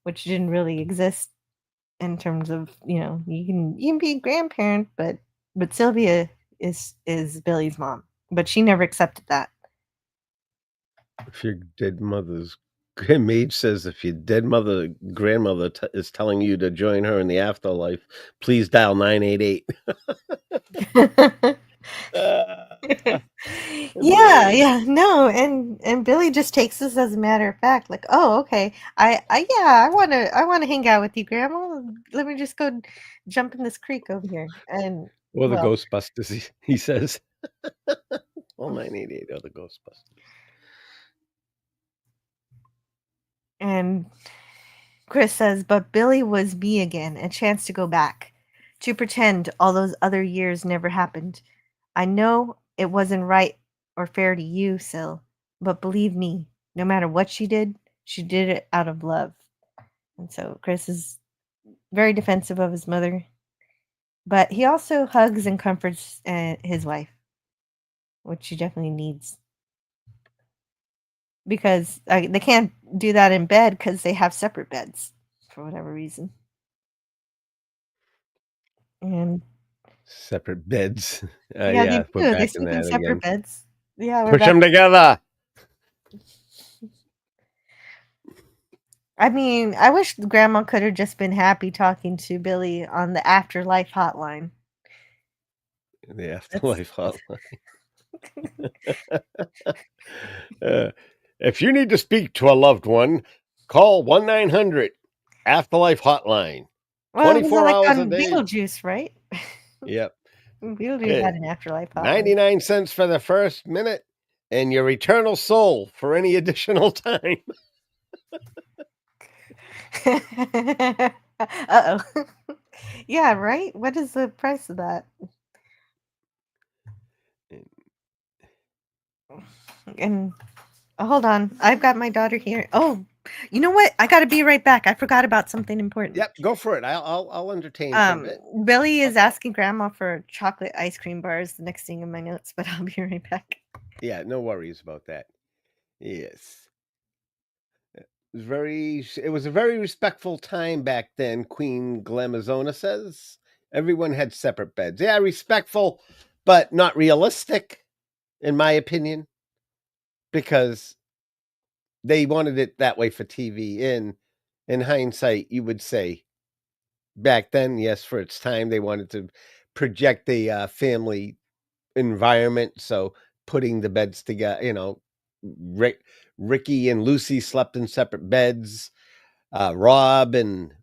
which didn't really exist in terms of, you can be a grandparent, but Sylvia is Billy's mom, but she never accepted that. If your dead mother's Mage says if your dead grandmother is telling you to join her in the afterlife, please dial 988. Yeah, no, and Billy just takes this as a matter of fact, like, oh, okay, I want to hang out with you, Grandma. Let me just go jump in this creek over here, and Or the well, Ghostbusters, he says. Well, 988 or the Ghostbusters. and Chris says, but Billy was me again, a chance to go back, to pretend all those other years never happened. I know it wasn't right or fair to you, Syl, but believe me, no matter what she did it out of love. And so Chris is very defensive of his mother, but he also hugs and comforts his wife, which she definitely needs. Because they can't do that in bed because they have separate beds for whatever reason. And Separate beds. yeah, they we're do. They back in sleep in that separate again. beds. Yeah, we're Push back. them together. I mean, I wish Grandma could have just been happy talking to Billy on the afterlife hotline. The afterlife hotline. If you need to speak to a loved one, call 1-900 Afterlife Hotline. Well, it was 24 like hours a on day. Beetlejuice, right? Yep. Beetlejuice had an afterlife hotline. 99 cents for the first minute and your eternal soul for any additional time. Uh-oh. Yeah, right? What is the price of that? And hold on. I've got my daughter here. Oh, you know what? I got to be right back. I forgot about something important. Yep, go for it. I'll entertain for a bit. Billy is asking Grandma for chocolate ice cream bars, the next thing in my notes, but I'll be right back. Yeah, no worries about that. Yes. It was a very respectful time back then, Queen Glamazona says. Everyone had separate beds. Yeah, respectful, but not realistic, in my opinion, because they wanted it that way for TV. In hindsight, you would say back then, yes, for its time, they wanted to project a family environment. So putting the beds together, Ricky and Lucy slept in separate beds. Rob and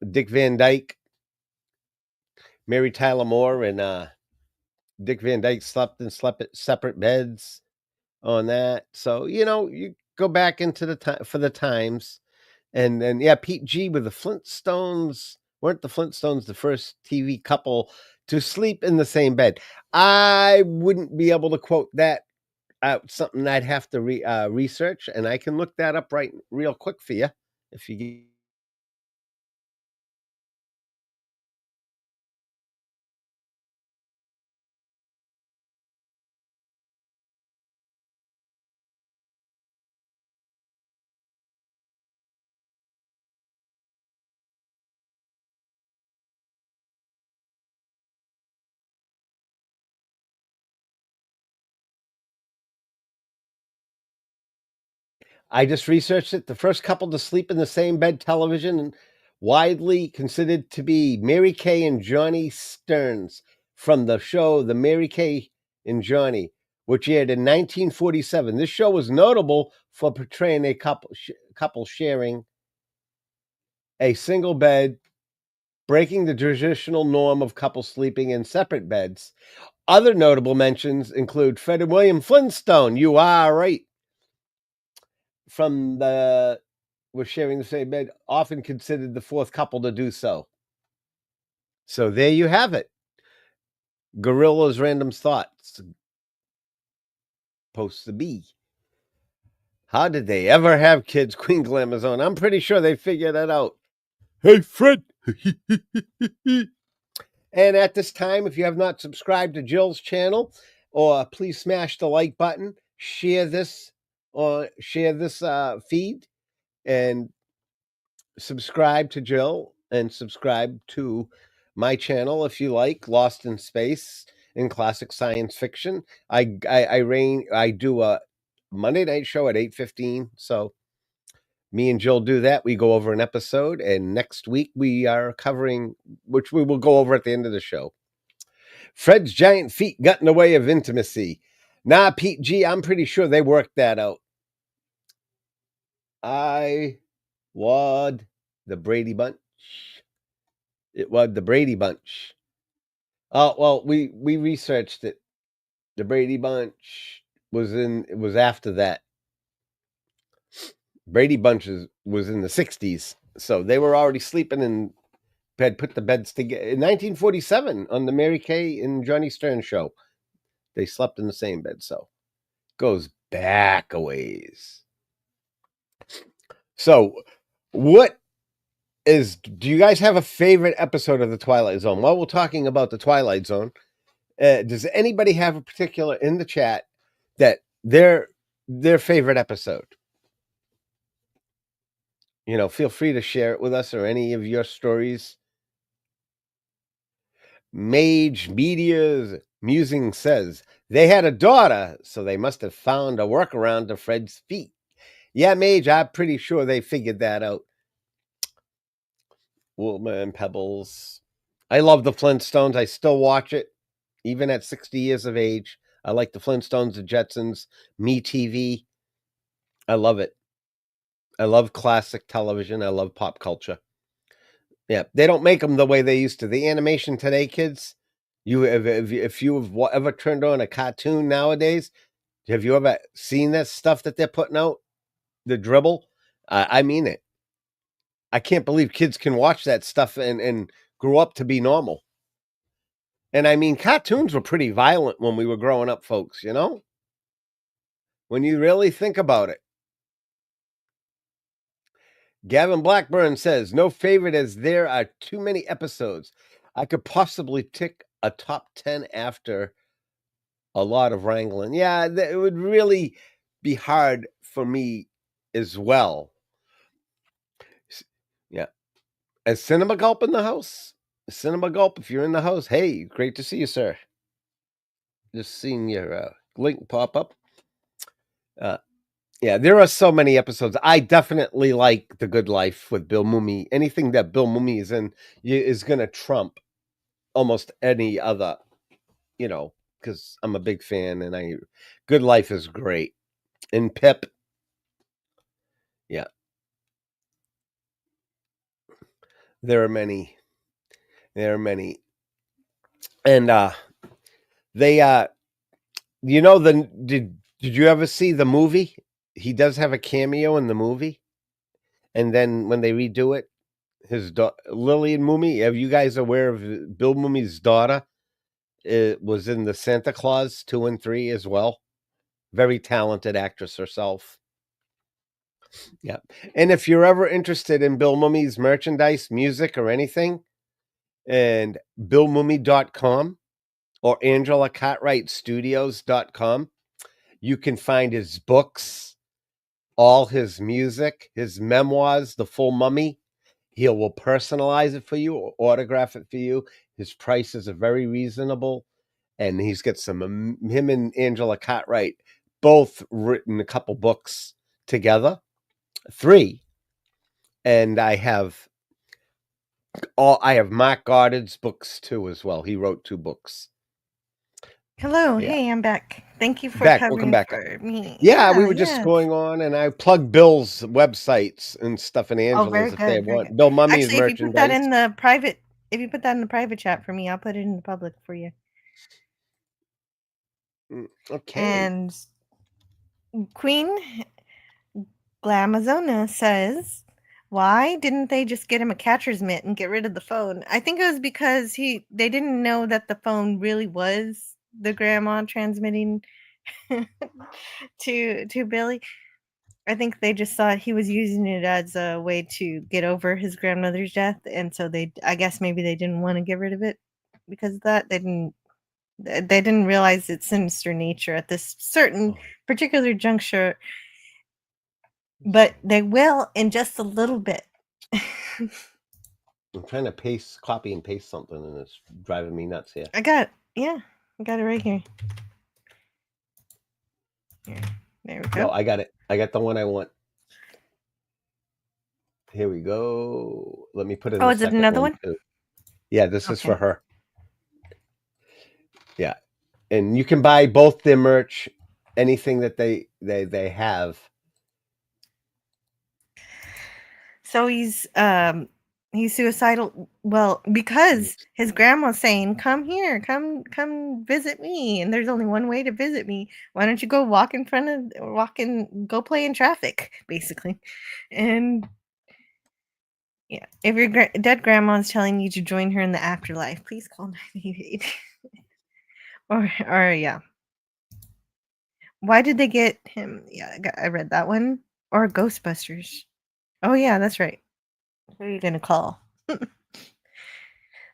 Dick Van Dyke, Mary Tyler Moore, and Dick Van Dyke slept at separate beds on that. So you go back into the time for the times, and then Pete G with the Flintstones. Weren't the Flintstones the first TV couple to sleep in the same bed? I wouldn't be able to quote that out. Something I'd have to research, and I can look that up real quick for you if you. I just researched it. The first couple to sleep in the same bed, television, widely considered to be Mary Kay and Johnny Stearns from the show The Mary Kay and Johnny, which aired in 1947. This show was notable for portraying a couple sharing a single bed breaking the traditional norm of couples sleeping in separate beds. Other notable mentions include Fred and William Flintstone. You are right. From the We're sharing the same bed, often considered the fourth couple to do so. So there you have it. Gorilla's Random Thoughts. Post the B. How did they ever have kids? Queen Glamazon. I'm pretty sure they figured that out. Hey, Fred. And at this time, if you have not subscribed to Jill's channel, or please smash the like button, share this feed, and subscribe to Jill, and subscribe to my channel if you like Lost in Space and classic science fiction. I do a Monday night show at 8:15, so me and Jill do that. We go over an episode, and next week we are covering, which we will go over at the end of the show. Fred's giant feet got in the way of intimacy. Nah, Pete G, I'm pretty sure they worked that out. I wad the Brady Bunch. It was the Brady Bunch. Oh, well, we researched it. The Brady Bunch was after that. Brady Bunch was in the 60s. So they were already sleeping in bed, put the beds together. In 1947, on the Mary Kay and Johnny Stern show, they slept in the same bed. So goes back a ways. So do you guys have a favorite episode of the Twilight Zone? While we're talking about the Twilight Zone, does anybody have a particular in the chat that their favorite episode? Feel free to share it with us, or any of your stories. Mage Media's Musing says they had a daughter, so they must have found a workaround to Fred's feet. Yeah, Mage, I'm pretty sure they figured that out. Woolman Pebbles. I love the Flintstones. I still watch it, even at 60 years of age. I like the Flintstones, the Jetsons, Me TV. I love it. I love classic television. I love pop culture. Yeah, they don't make them the way they used to. The animation today, kids, if you have ever turned on a cartoon nowadays, have you ever seen that stuff that they're putting out? The dribble? I mean it. I can't believe kids can watch that stuff and grow up to be normal. And I mean, cartoons were pretty violent when we were growing up, folks, when you really think about it. Gavin Blackburn says, no favorite as there are too many episodes. I could possibly tick a top 10 after a lot of wrangling. Yeah, it would really be hard for me as well. Yeah. A Cinema Gulp in the house? Cinema Gulp, if you're in the house, hey, great to see you, sir. Just seeing your link pop up. Yeah, there are so many episodes. I definitely like The Good Life with Bill Mumy. Anything that Bill Mumy is in is going to trump almost any other, because I'm a big fan, and Good Life is great. And Pip. Yeah. There are many. And they did you ever see the movie? He does have a cameo in the movie. And then when they redo it, his daughter, Lillian Mumy, are you guys aware of Bill Mumy's daughter? It was in the Santa Claus 2 and 3 as well. Very talented actress herself. Yeah. And if you're ever interested in Bill Mumy's merchandise, music, or anything, and BillMumy.com or AngelaCartwrightStudios.com, you can find his books, all his music, his memoirs, The Full Mummy. He will personalize it for you or autograph it for you. His prices are very reasonable. And he's got him and Angela Cartwright both written a couple books together. 3. And I have Mark Goddard's books too as well. He wrote 2 books. Hello. Yeah. Hey, I'm back. Thank you for Welcome covering back. for me. Yeah, we were just going on, and I plugged Bill's websites and stuff, and Angela's very if they good, very want. good. Bill Mummy's Actually, if you put that merchandise. in the private If you put that in the private chat for me, I'll put it in the public for you. Okay. And Queen Glamazona says, why didn't they just get him a catcher's mitt and get rid of the phone? I think it was because they didn't know that the phone really was the grandma transmitting to Billy. I think they just thought he was using it as a way to get over his grandmother's death, and so I guess maybe they didn't want to get rid of it because of that. They didn't realize its sinister nature at this certain particular juncture, but they will in just a little bit. I'm trying to copy and paste something, and it's driving me nuts here. I got it right here. Here, there we go. No, I got it. I got the one I want. Here we go. Let me put in. Oh, is it another one? Too. Yeah, this is for Okay. her. Yeah, and you can buy both their merch, anything that they have. So he's suicidal. Well, because his grandma's saying, "Come here, come visit me." And there's only one way to visit me. Why don't you go go play in traffic, basically? And yeah, if your dead grandma's telling you to join her in the afterlife, please call 988. or yeah. Why did they get him? Yeah, I read that one. Or Ghostbusters. Oh yeah, that's right. Who are you gonna call?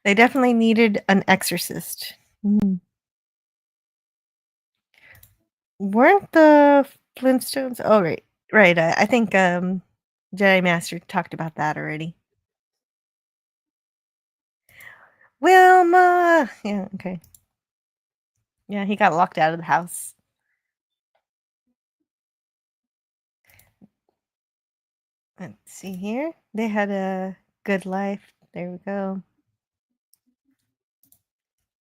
They definitely needed an exorcist. Weren't the Flintstones? Oh right. I think Jedi Master talked about that already. Wilma. Yeah. Okay. Yeah, he got locked out of the house. Let's see here. They had a good life. There we go.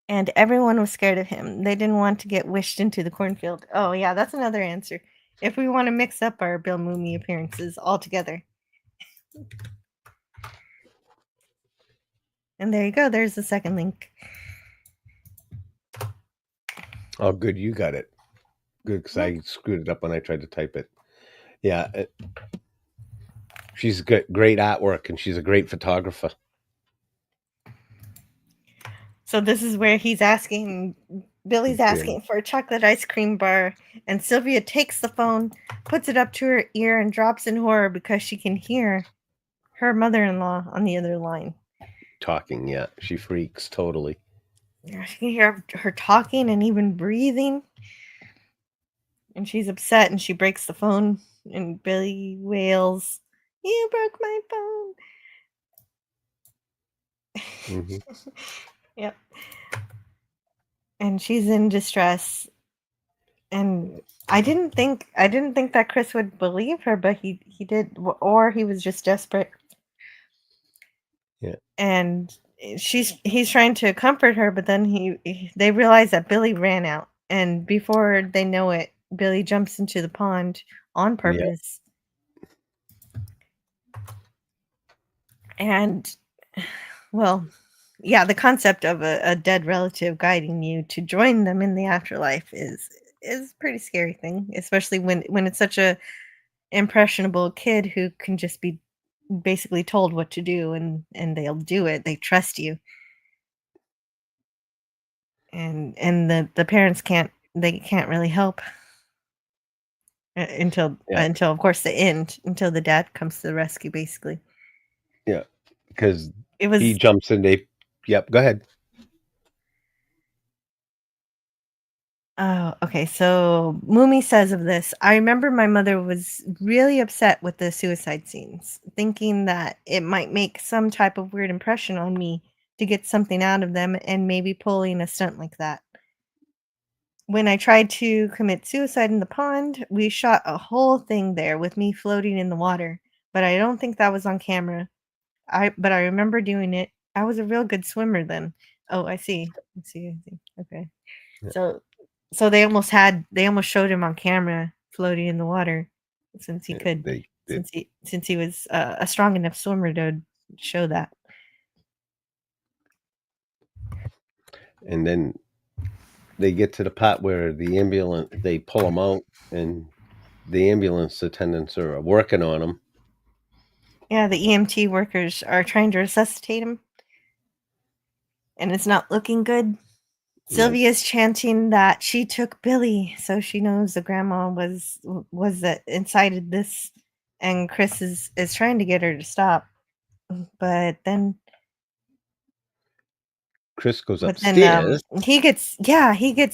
And everyone was scared of him. They didn't want to get wished into the cornfield. Oh, yeah, that's another answer. If we want to mix up our Bill Mooney appearances altogether. And there you go. There's the second link. Oh, good. You got it. Good, because I screwed it up when I tried to type it. Yeah. She's got great artwork, and she's a great photographer. So this is where Billy's asking for a chocolate ice cream bar, and Sylvia takes the phone, puts it up to her ear, and drops in horror because she can hear her mother-in-law on the other line. Talking, yeah. She freaks totally. Yeah, she can hear her talking and even breathing. And she's upset, and she breaks the phone, and Billy wails, "You broke my phone." Mm-hmm. Yep. And she's in distress. And I didn't think that Chris would believe her, but he did, or he was just desperate. Yeah. And he's trying to comfort her, but then they realize that Billy ran out, and before they know it, Billy jumps into the pond on purpose. Yep. And well, yeah, the concept of a dead relative guiding you to join them in the afterlife is a pretty scary thing, especially when it's such a impressionable kid who can just be basically told what to do, and they'll do it. They trust you. And the parents can't really help until of course the end, until the dad comes to the rescue, basically. Yeah, because he jumps in. Yep, go ahead. Oh, okay. So Mumi says of this, I remember my mother was really upset with the suicide scenes, thinking that it might make some type of weird impression on me to get something out of them, and maybe pulling a stunt like that. When I tried to commit suicide in the pond, we shot a whole thing there with me floating in the water, but I don't think that was on camera. But I remember doing it. I was a real good swimmer then. Oh, I see. Okay. Yeah. So they almost showed him on camera floating in the water, since he could, since he was a strong enough swimmer to show that. And then they get to the part where they pull him out, and the ambulance attendants are working on him. Yeah, the EMT workers are trying to resuscitate him, and it's not looking good. Sylvia's chanting that she took Billy, so she knows the grandma was incited this, and Chris is trying to get her to stop, but then Chris goes upstairs. he gets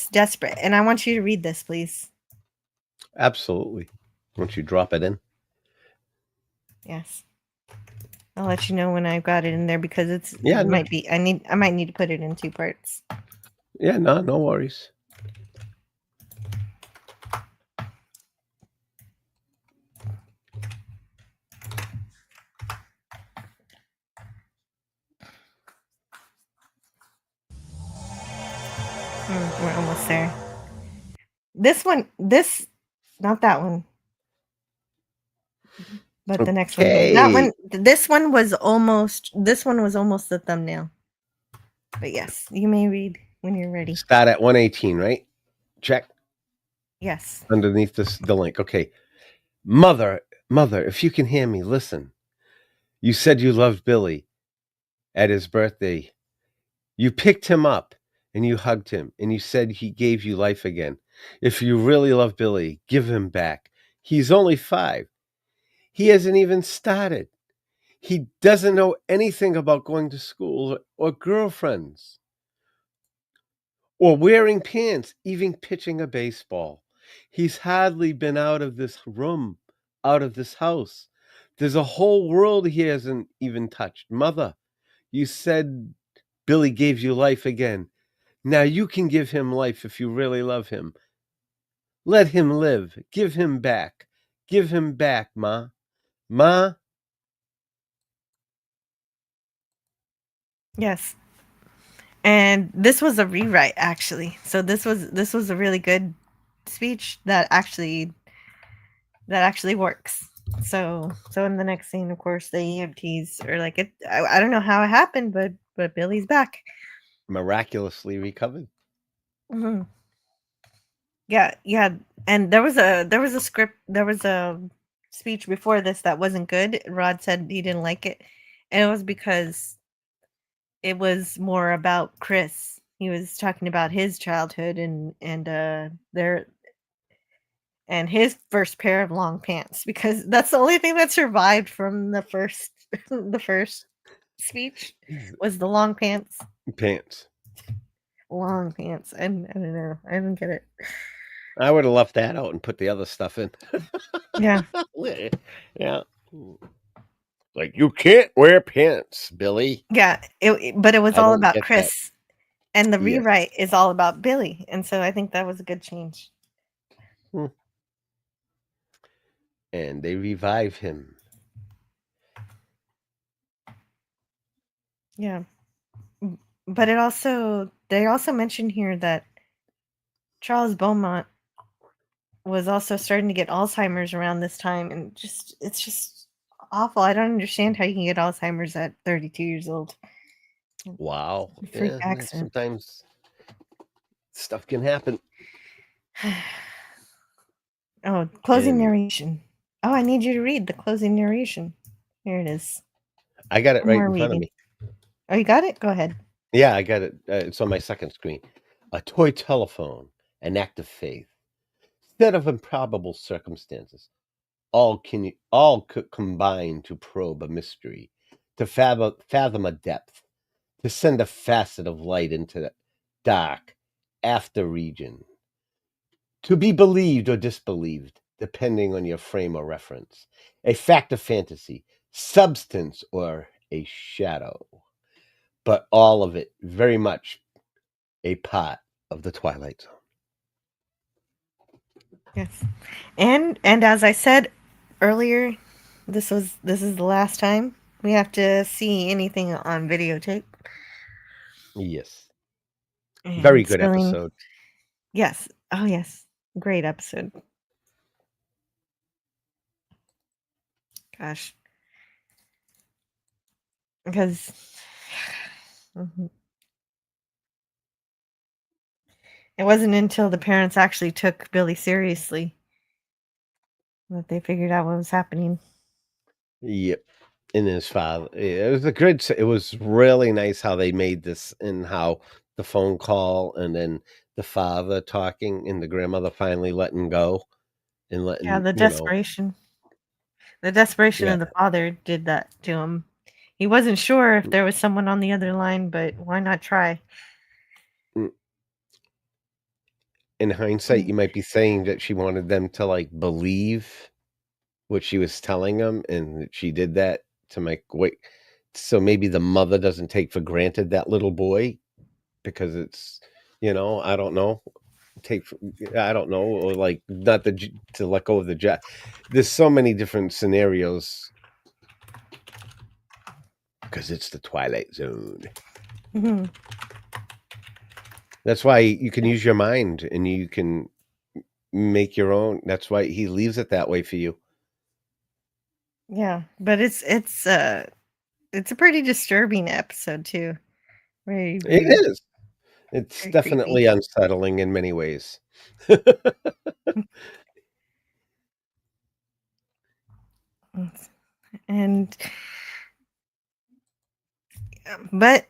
desperate, and I want you to read this, please. Absolutely. Once you drop it in. Yes. I'll let you know when I've got it in there because it no. might be I might need to put it in 2 parts. Yeah, no worries. We're almost there. Not that one. But the next one. This one was almost the thumbnail. But yes, you may read when you're ready. Start at 118, right? Check. Yes. Underneath the link. Okay. Mother, if you can hear me, listen. You said you loved Billy at his birthday. You picked him up and you hugged him and you said he gave you life again. If you really love Billy, give him back. He's only 5. He hasn't even started. He doesn't know anything about going to school or girlfriends or wearing pants, even pitching a baseball. He's hardly been out of this room, out of this house. There's a whole world he hasn't even touched. Mother, you said Billy gave you life again. Now you can give him life if you really love him. Let him live. Give him back. Give him back, Ma. Ma? Yes. And this was a rewrite, actually. So this was a really good speech that actually works. So in the next scene, of course, the EMTs are like, I don't know how it happened, but Billy's back. Miraculously recovered. Mm-hmm. Yeah. And there was a speech before this that wasn't good. Rod said he didn't like it, and it was because it was more about Chris. He was talking about his childhood and his first pair of long pants, because that's the only thing that survived from the first the first speech was the long pants. Long pants. And I don't know. I didn't get it. I would have left that out and put the other stuff in. Yeah. Yeah. Like, you can't wear pants, Billy. Yeah, but it was all about Chris. That. And the rewrite is all about Billy. And so I think that was a good change. And they revive him. Yeah. But they also mention here that Charles Beaumont was also starting to get Alzheimer's around this time, and it's just awful. I don't understand how you can get Alzheimer's at 32 years old. Wow. Freak accident. Sometimes stuff can happen. Oh, closing narration. Oh, I need you to read the closing narration. Here it is. I got it right in front of me. Oh, you got it? Go ahead. Yeah, I got it. It's on my second screen. A toy telephone, an act of faith. Set of improbable circumstances. All could combine to probe a mystery, to fathom a depth, to send a facet of light into the dark after region. To be believed or disbelieved, depending on your frame of reference. A fact of fantasy, substance, or a shadow. But all of it very much a part of the Twilight Zone. Yes. And as I said earlier, this is the last time we have to see anything on videotape. Yes. And very good episode. Yes. Oh yes. Great episode. Gosh. Because It wasn't until the parents actually took Billy seriously that they figured out what was happening. Yep. And his father. It was a good. It was really nice how they made this and how the phone call and then the father talking and the grandmother finally letting go and Yeah, letting the desperation. The desperation yeah. of the father did that to him. He wasn't sure if there was someone on the other line, but why not try? In hindsight, you might be saying that she wanted them to like believe what she was telling them, and that she did that to make wait. So maybe the mother doesn't take for granted that little boy because it's, I don't know. I don't know, or like not to let go of the jet. There's so many different scenarios because it's the Twilight Zone. Mhm. That's why you can use your mind and you can make your own. That's why he leaves it that way for you. Yeah, but it's a pretty disturbing episode too. Very, It very, is. It's very creepy. definitely unsettling in many ways. And but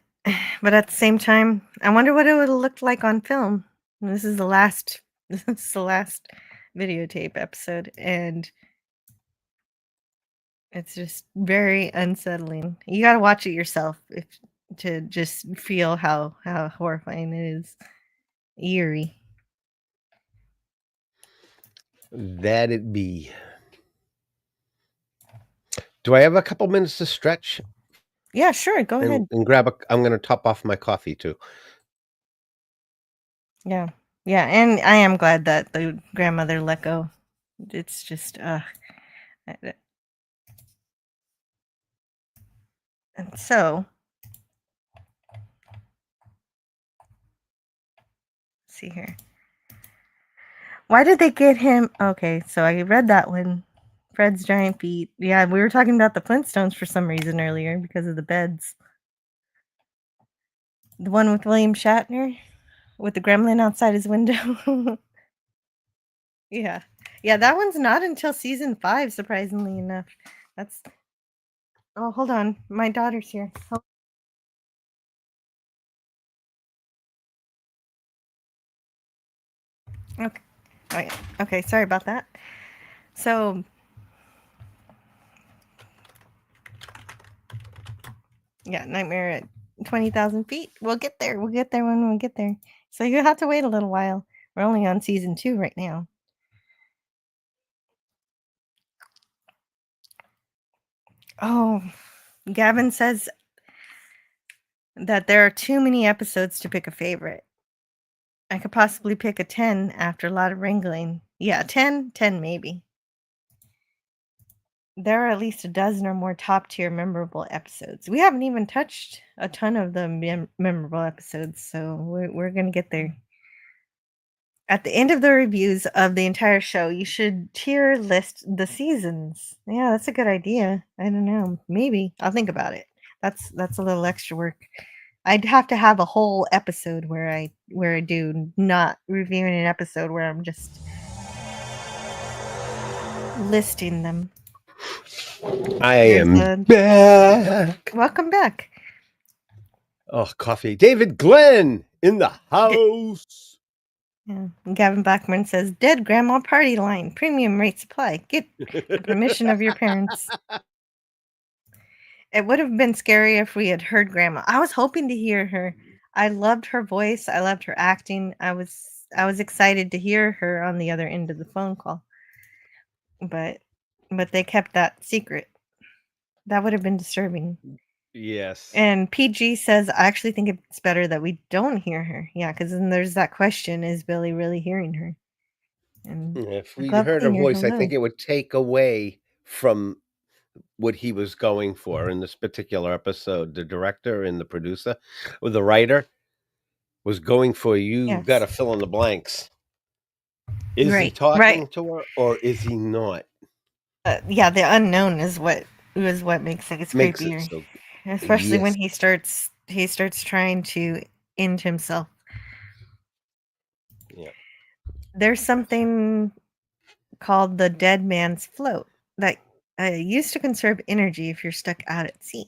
at the same time, I wonder what it would have looked like on film. This is the last this is the last videotape episode, and it's just very unsettling. You gotta watch it yourself if to just feel how horrifying it is. Eerie. That it be. Do I have a couple minutes to stretch Yeah, sure, go ahead. and grab a? I'm going to top off my coffee too. Yeah. Yeah, and I am glad that the grandmother let go. It's just I- and so let's see here. Why did they get him? Okay, so I read that one. Fred's giant feet. Yeah, we were talking about the Flintstones for some reason earlier because of the beds. The one with William Shatner with the gremlin outside his window. Yeah. Yeah, that one's not until season 5, surprisingly enough. That's Oh, hold on. My daughter's here. Okay. Oh, yeah. Okay, sorry about that. So, yeah, Nightmare at 20,000 feet. We'll get there. We'll get there when we get there. So you have to wait a little while. We're only on season 2 right now. Oh, Gavin says that there are too many episodes to pick a favorite. I could possibly pick a 10 after a lot of wrangling. Yeah, 10 maybe. There are at least a dozen or more top tier memorable episodes. We haven't even touched a ton of the memorable episodes, so we're going to get there. At the end of the reviews of the entire show, you should tier list the seasons. Yeah, that's a good idea. I don't know. Maybe. I'll think about it. That's a little extra work. I'd have to have a whole episode where I do not reviewing an episode where I'm just listing them. I There's am back. Welcome back. Oh, coffee. David Glenn in the house. Yeah. Gavin Blackburn says, "Dead grandma party line, premium rate supply. Get the permission of your parents." It would have been scary if we had heard grandma. I was hoping to hear her. I loved her voice. I loved her acting. I was excited to hear her on the other end of the phone call. But they kept that secret. That would have been disturbing. Yes. And PG says, "I actually think it's better that we don't hear her." Yeah, because then there's that question: is Billy really hearing her? And If I'd we'd love heard to her hear voice, I hello. think it would take away from what he was going for in this particular episode. The director and the producer, or the writer, was going for you got to Yes. fill in the blanks. Is he Right. talking to her or is he not? Yeah, the unknown is what makes things Makes it creepier, so. especially when Yes. he starts trying to end himself. there's something called the dead man's float that used to conserve energy if you're stuck out at sea.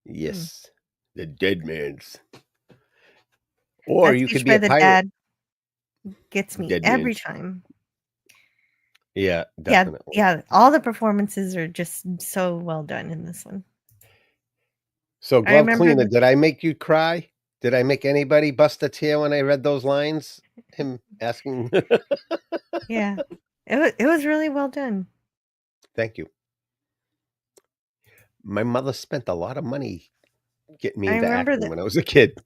Yes, the dead man's. Or That you speech could be by a the pirate. dad gets me Dead every man's. time. Yeah, Yeah, definitely. yeah. All the performances are just so well done in this one. So, I Glove remember Cleaner, the did I make you cry? Did I make anybody bust a tear when I read those lines? Him asking. yeah. It was really well done. Thank you. My mother spent a lot of money getting me I into remember acting that. when I was a kid.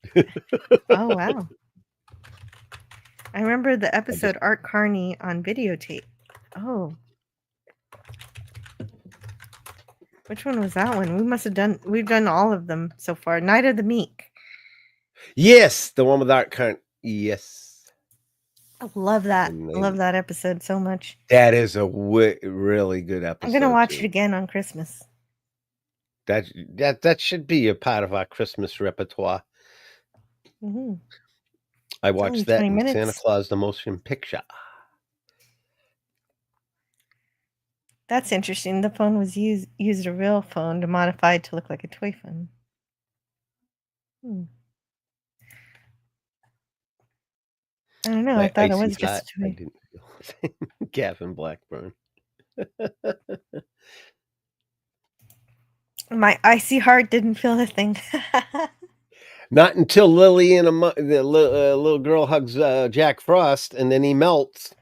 Oh wow. I remember the I just episode Art Carney on videotape. Oh, which one was that one? We've done all of them so far. Night of the Meek. Yes, the one with Art Current. Yes. I love that. And I love that episode so much. that is a really good I'm gonna episode watch it too. again on Christmas. That should be a part of our Christmas repertoire. hmm I It's only watched that 20 in Santa minutes. Claus the Motion Picture. That's interesting. The phone was used a real phone to modify it to look like a toy phone. Hmm. I don't know. I My thought it icy was hot. just a I toy. didn't feel. Gavin Blackburn. My icy heart didn't feel a thing. Not until Lily and the little girl hugs Jack Frost, and then he melts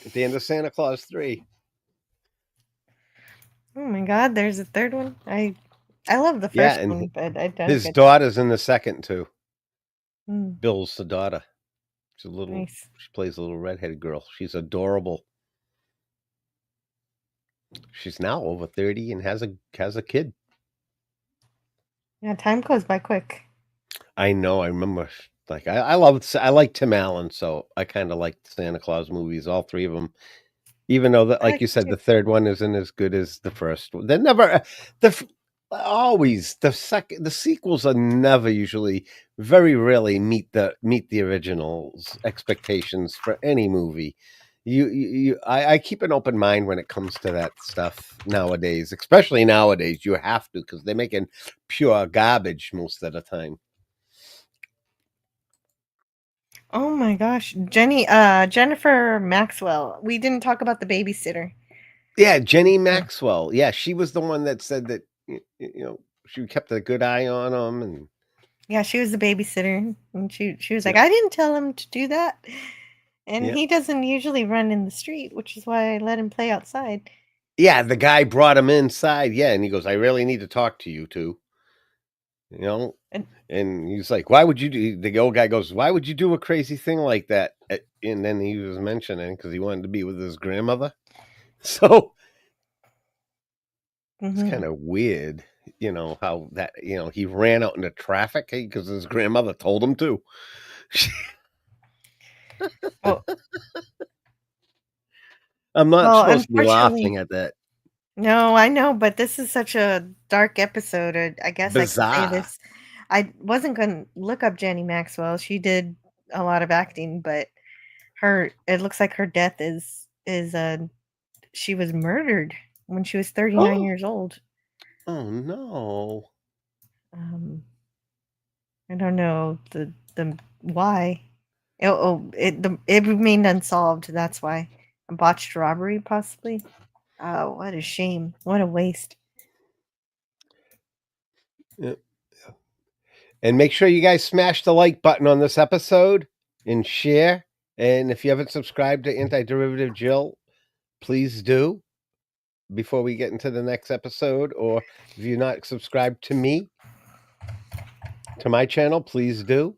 at the end of Santa Claus 3. Oh my God! There's a third one. I love the Yeah, first and one, but I don't his get. daughter's in the second too. Mm, Bill's the daughter. She's nice. She plays a little redheaded girl. She's adorable. She's now over 30 and has a kid. Yeah, time goes by quick. I know. I remember. Like I like Tim Allen, so I kind of liked Santa Claus movies, all three of them. Even though, I like like you it said, too. the third one isn't as good as the first one. They're never always the sequels are never usually very rarely meet the original's expectations for any movie. I keep an open mind when it comes to that stuff nowadays, especially nowadays. You have to, because they're making pure garbage most of the time. Oh my gosh, Jennifer Maxwell. We didn't talk about the babysitter. Yeah, Jenny Maxwell. Yeah, she was the one that said that she kept a good eye on him, and Yeah, she was the babysitter, and she was like, yeah, I didn't tell him to do that, and yeah. he doesn't usually run in the street, which is why I let him play outside. Yeah, the guy brought him inside. Yeah, and he goes, "I really need to talk to you two." You know, And and he's like, "Why would you do?" The old guy goes, "Why would you do a crazy thing like that?" And then he was mentioning because he wanted to be with his grandmother. So it's mhm. kind of weird, how that he ran out into traffic because his grandmother told him to. Well, I'm not well, supposed to be unfortunately, laughing at that. no, I know, but this is such a dark episode. I guess I can say Bizarre. this. I wasn't going to look up Jenny Maxwell. She did a lot of acting, but it looks like her death is she was murdered when she was 39 years old. Oh no. Um, I don't know the why. It remained unsolved. That's why. A botched robbery, possibly. Oh, what a shame! What a waste. Yep. And make sure you guys smash the like button on this episode and share. And if you haven't subscribed to Anti-Derivative Jill, please do before we get into the next episode. Or if you're not subscribed to me, to my channel, please do.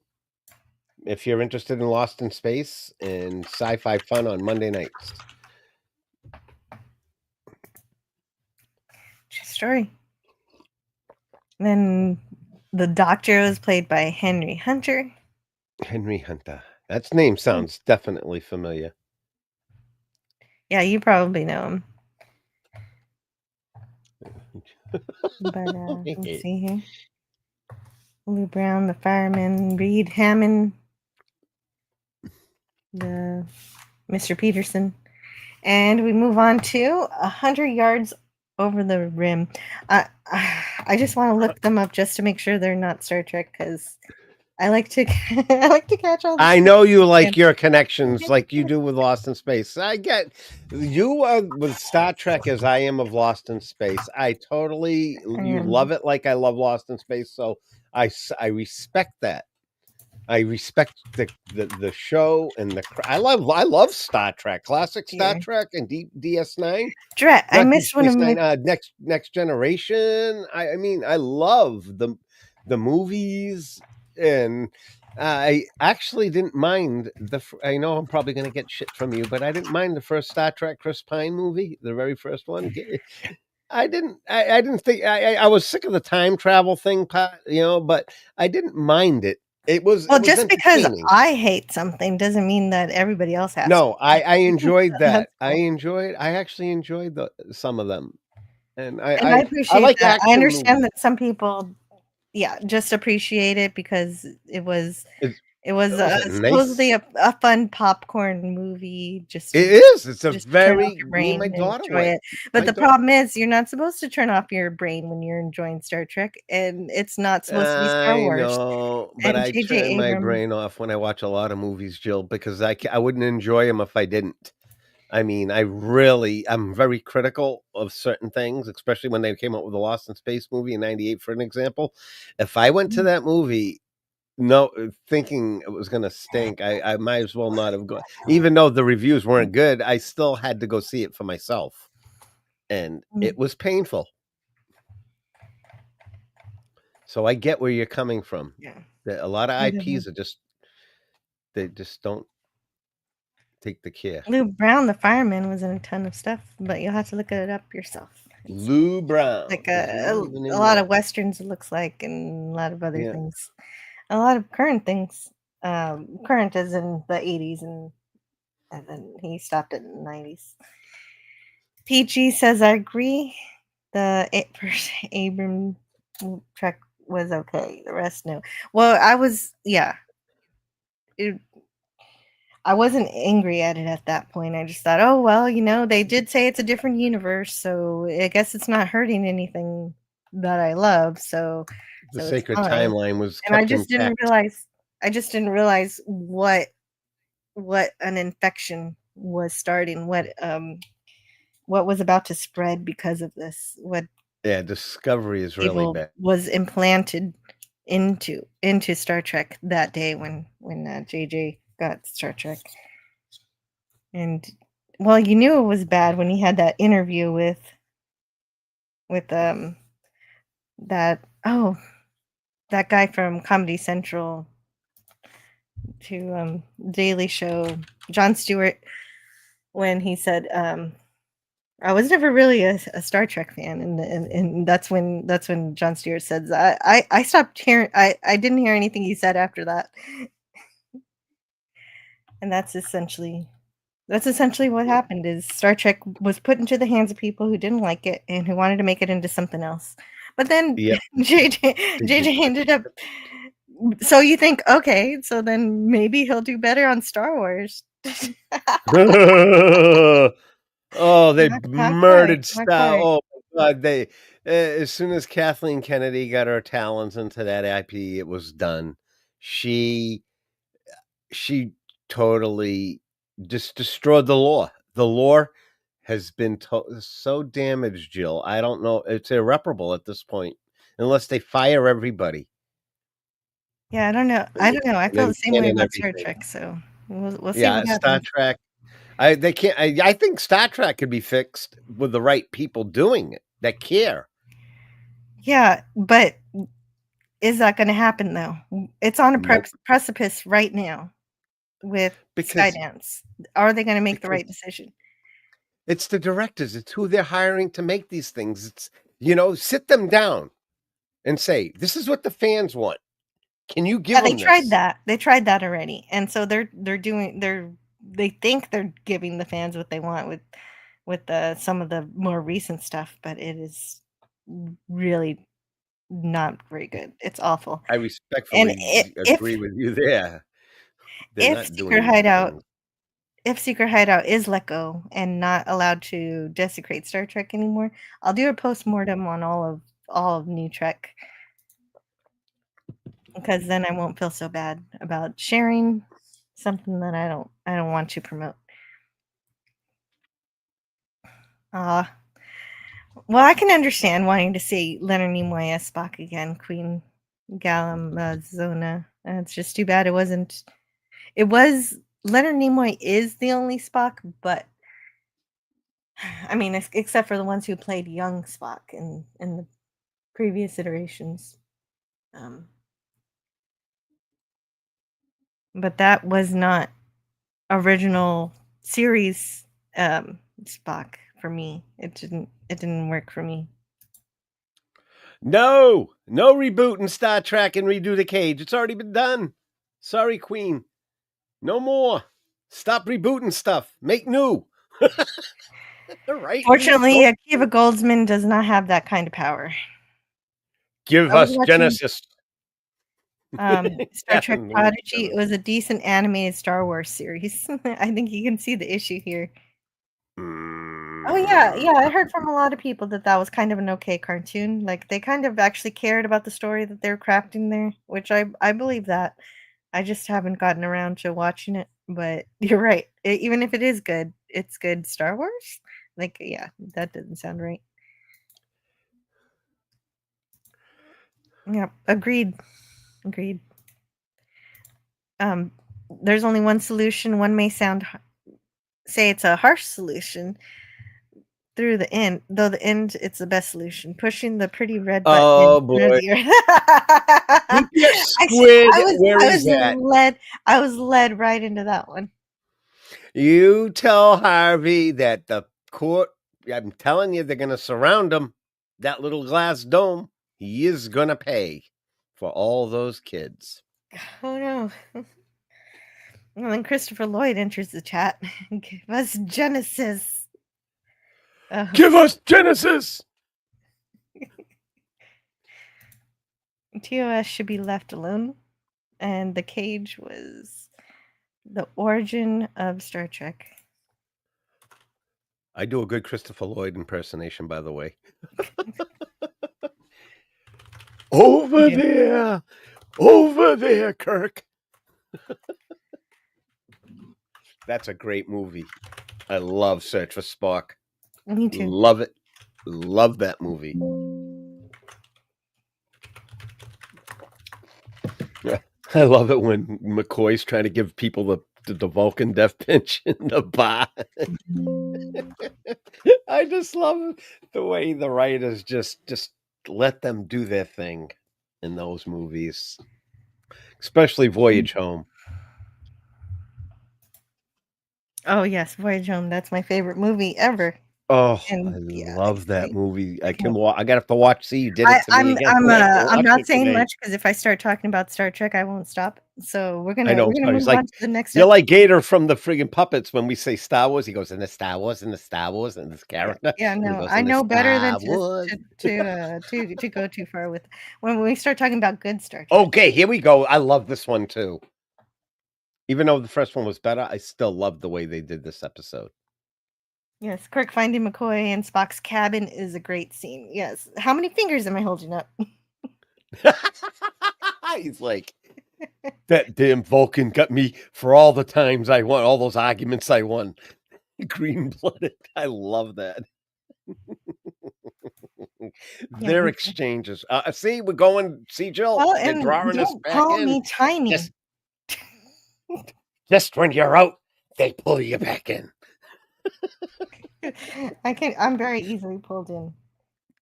If you're interested in Lost in Space and sci-fi fun on Monday nights. True story. Then the doctor was played by Henry Hunter. Henry Hunter. That name sounds definitely familiar. Yeah, you probably know him. But let's see here. Lou Brown, the fireman, Reed Hammond. the Mr. Peterson. And we move on to 100 yards over the rim. I just want to look them up just to make sure they're not Star Trek because I like to I like to catch all the I know you like your connections like you do with Lost in Space. I get you are with Star Trek as I am of Lost in Space. I totally you love it like I love Lost in Space, so I respect that. I respect the show and I love Star Trek, classic Star Yeah. Trek and DS9. Drat, I Not Deep missed one Space of my Nine, Next Generation. I mean, I love the movies, and I actually didn't mind I know I'm probably going to get shit from you, but I didn't mind the first Star Trek Chris Pine movie, the very first one. I didn't think I was sick of the time travel thing, but I didn't mind it. It was just because entertaining. I hate something doesn't mean that everybody else has. No, I enjoyed that. That's cool. I actually enjoyed some of them, and And I I appreciate like that. I action understand movies. that some people, just appreciate it because it was Was it supposedly nice? a fun popcorn movie. Just It is. It's a just to turn off very your me and brain my and daughter enjoy went. it. But My the daughter. problem is, you're not supposed to turn off your brain when you're enjoying Star Trek, and it's not supposed to be Star I Wars. know, but And I J.J. turn my Abrams, brain off when I watch a lot of movies, Jill, because I wouldn't enjoy them if I didn't. I mean, I'm very critical of certain things, especially when they came out with the Lost in Space movie in '98, for an example. If I went to that movie, thinking it was going to stink, I might as well not have gone. Even though the reviews weren't good, I still had to go see it for myself. And it was painful. So I get where you're coming from. yeah. A lot of IPs they just don't take the care. Lou Brown, the fireman, was in a ton of stuff, but you'll have to look it up yourself. It's Lou Brown like is not even a in lot there. of westerns, it looks like, and a lot of other Yeah. things. A lot of current things. Current as in the 80s, and then he stopped it in the 90s. PG says, I agree. The first Abram track was okay. The rest, no. Well, I wasn't angry at it at that point. I just thought, oh, well, they did say it's a different universe, so I guess it's not hurting anything that I love, so The it's sacred fine. timeline was And I kept just didn't intact. realize what an infection was starting, what was about to spread because of this, what Yeah, Discovery is really evil bad. was implanted into Star Trek that day when JJ got Star Trek. And well, you knew it was bad when he had that interview with that that guy from Comedy Central to Daily Show, Jon Stewart, when he said I was never really a Star Trek fan, and that's when Jon Stewart says I stopped hearing, I didn't hear anything he said after that, and that's essentially what happened. Is Star Trek was put into the hands of people who didn't like it and who wanted to make it into something else, but then Yep. JJ ended up. So you think, okay, so then maybe he'll do better on Star Wars. Oh, they Not murdered quite. Star. Oh my God, they as soon as Kathleen Kennedy got her talons into that IP, it was done. She totally just destroyed the lore. The lore has been so damaged, Jill. I don't know. It's irreparable at this point, unless they fire everybody. Yeah, I don't know. I feel the same way about Star Everything. Trek, so we'll see Yeah, what Star happens. Trek. They can't. I think Star Trek could be fixed with the right people doing it that care. Yeah, but is that going to happen though? It's on a Nope. precipice right now with Skydance. Are they going to make the right decision? It's the directors. It's who they're hiring to make these things. It's sit them down and say, "This is what the fans want. Can you give them they tried this?" that. They tried that already, and so they think they're giving the fans what they want with some of the more recent stuff, but it is really not very good. It's awful. I And respectfully agree with you there. They're if not Secret doing these Hideout things. if Secret Hideout is let go and not allowed to desecrate Star Trek anymore, I'll do a post-mortem on all of New Trek, because then I won't feel so bad about sharing something that I don't want to promote. Well, I can understand wanting to see Leonard Nimoy as Spock again, Queen Galamazona. It's just too bad it wasn't. It was Leonard Nimoy is the only Spock, but I mean, except for the ones who played young Spock in the previous iterations. But that was not original series Spock for me. It didn't work for me. No reboot in Star Trek and redo the cage. It's already been done. Sorry, Queen. No more. Stop rebooting stuff. Make new. Right. Fortunately, Akiva Goldsman does not have that kind of power. Give us Genesis. Star Trek Prodigy. It was a decent animated Star Wars series. I think you can see the issue here. Oh yeah, I heard from a lot of people that was kind of an okay cartoon. Like they kind of actually cared about the story that they're crafting there, which I believe that. I just haven't gotten around to watching it. But you're right. Even if it is good, it's good Star Wars. Like yeah, that doesn't sound right. Yeah, agreed. There's only one solution. One may say it's a harsh solution through the end, though the end it's the best solution. Pushing the pretty red button. Oh boy! Squid. Where is that? I was led right into that one. You tell Harvey that the court. I'm telling you, they're going to surround him. That little glass dome. He is going to pay for all those kids. Oh no. And then Christopher Lloyd enters the chat. Give us Genesis. Give us Genesis! TOS should be left alone. And the cage was the origin of Star Trek. I do a good Christopher Lloyd impersonation, by the way. Over there, Kirk. That's a great movie. I love Search for Spock. Me too. Love it. Love that movie. I love it when McCoy's trying to give people the Vulcan death pinch in the bar. I just love the way the writers just let them do their thing in those movies, especially Voyage Home. Oh yes, Voyage Home. That's my favorite movie ever. Oh, I love that movie. I got to watch. See, you did it to me again. I'm not saying much because if I start talking about Star Trek, I won't stop. So we're gonna move on to the next. You're like Gator from the friggin' Puppets. When we say Star Wars, he goes in the Star Wars and this character. Yeah, no, I know better than to go too far with when we start talking about good Star Trek. Okay, here we go. I love this one too. Even though the first one was better, I still love the way they did this episode. Yes, Kirk finding McCoy in Spock's cabin is a great scene. Yes. How many fingers am I holding up? He's like, that damn Vulcan got me for all the times I won, all those arguments I won. Green-blooded. I love that. Their exchanges. See, we're going. See, Jill, they're drawing us back in. Call me tiny. Just when you're out, they pull you back in. I'm very easily pulled in.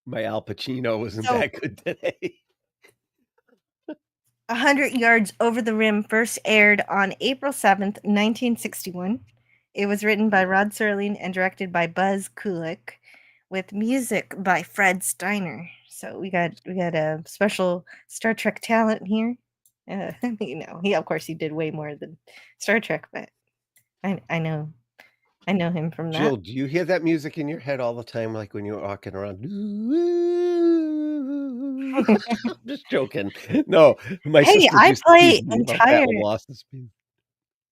My Al Pacino wasn't that good today. 100 Yards Over the Rim first aired on April 7th, 1961. It was written by Rod Serling and directed by Buzz Kulik, with music by Fred Steiner. So we got a special Star Trek talent here. He of course he did way more than Star Trek, but I know him from that. Jill, do you hear that music in your head all the time, like when you're walking around? I'm just joking. No, my sister I used to play tease me about entire. that Lost in Space.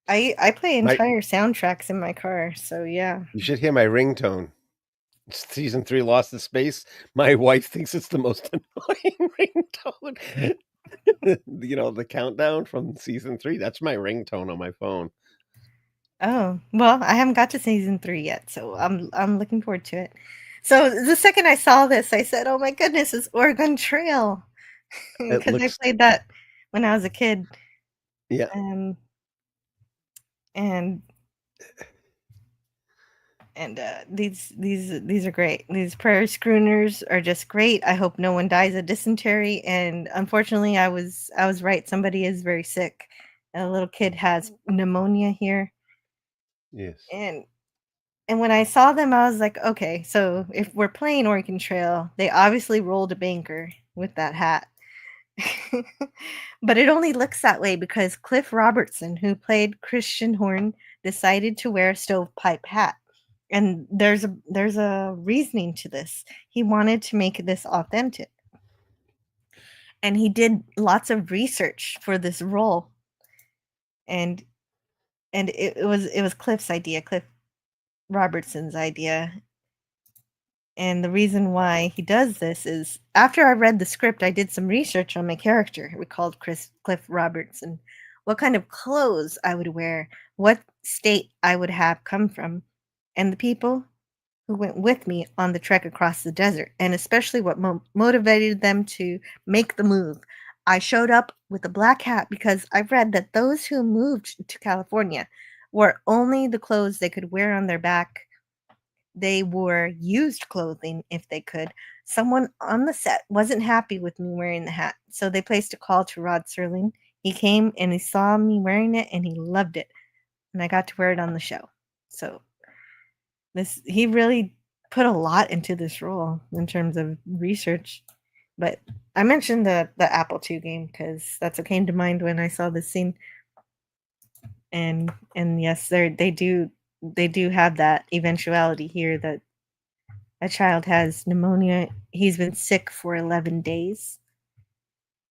I play My- entire soundtracks in my car, so yeah. You should hear my ringtone. Season 3 Lost in Space. My wife thinks it's the most annoying ringtone. The countdown from season 3. That's my ringtone on my phone. Oh, well, I haven't got to season 3 yet, so I'm looking forward to it. So the second I saw this, I said, "Oh my goodness, it's Oregon Trail," It because I looks, played that when I was a kid, yeah. and these are great. These prairie schooners are just great. I hope no one dies of dysentery. And unfortunately, I was right. Somebody is very sick. A little kid has pneumonia here, Yes. and when I saw them, I was like, okay, so if we're playing Oregon Trail, they obviously rolled a banker with that hat. But it only looks that way because Cliff Robertson, who played Christian Horn, decided to wear a stovepipe hat. And there's a reasoning to this. He wanted to make this authentic. And he did lots of research for this role. And it was Cliff Robertson's idea. And the reason why he does this is after I read the script, I did some research on my character. We called Cliff Robertson, what kind of clothes I would wear, what state I would have come from, and the people who went with me on the trek across the desert, and especially what motivated them to make the move. I showed up with a black hat because I read that those who moved to California wore only the clothes they could wear on their back. They wore used clothing if they could. Someone on the set wasn't happy with me wearing the hat, so they placed a call to Rod Serling. He came and he saw me wearing it and he loved it. And I got to wear it on the show. So he really put a lot into this role in terms of research. But I mentioned the Apple II game because that's what came to mind when I saw this scene. And yes, they do have that eventuality here that a child has pneumonia. He's been sick for 11 days.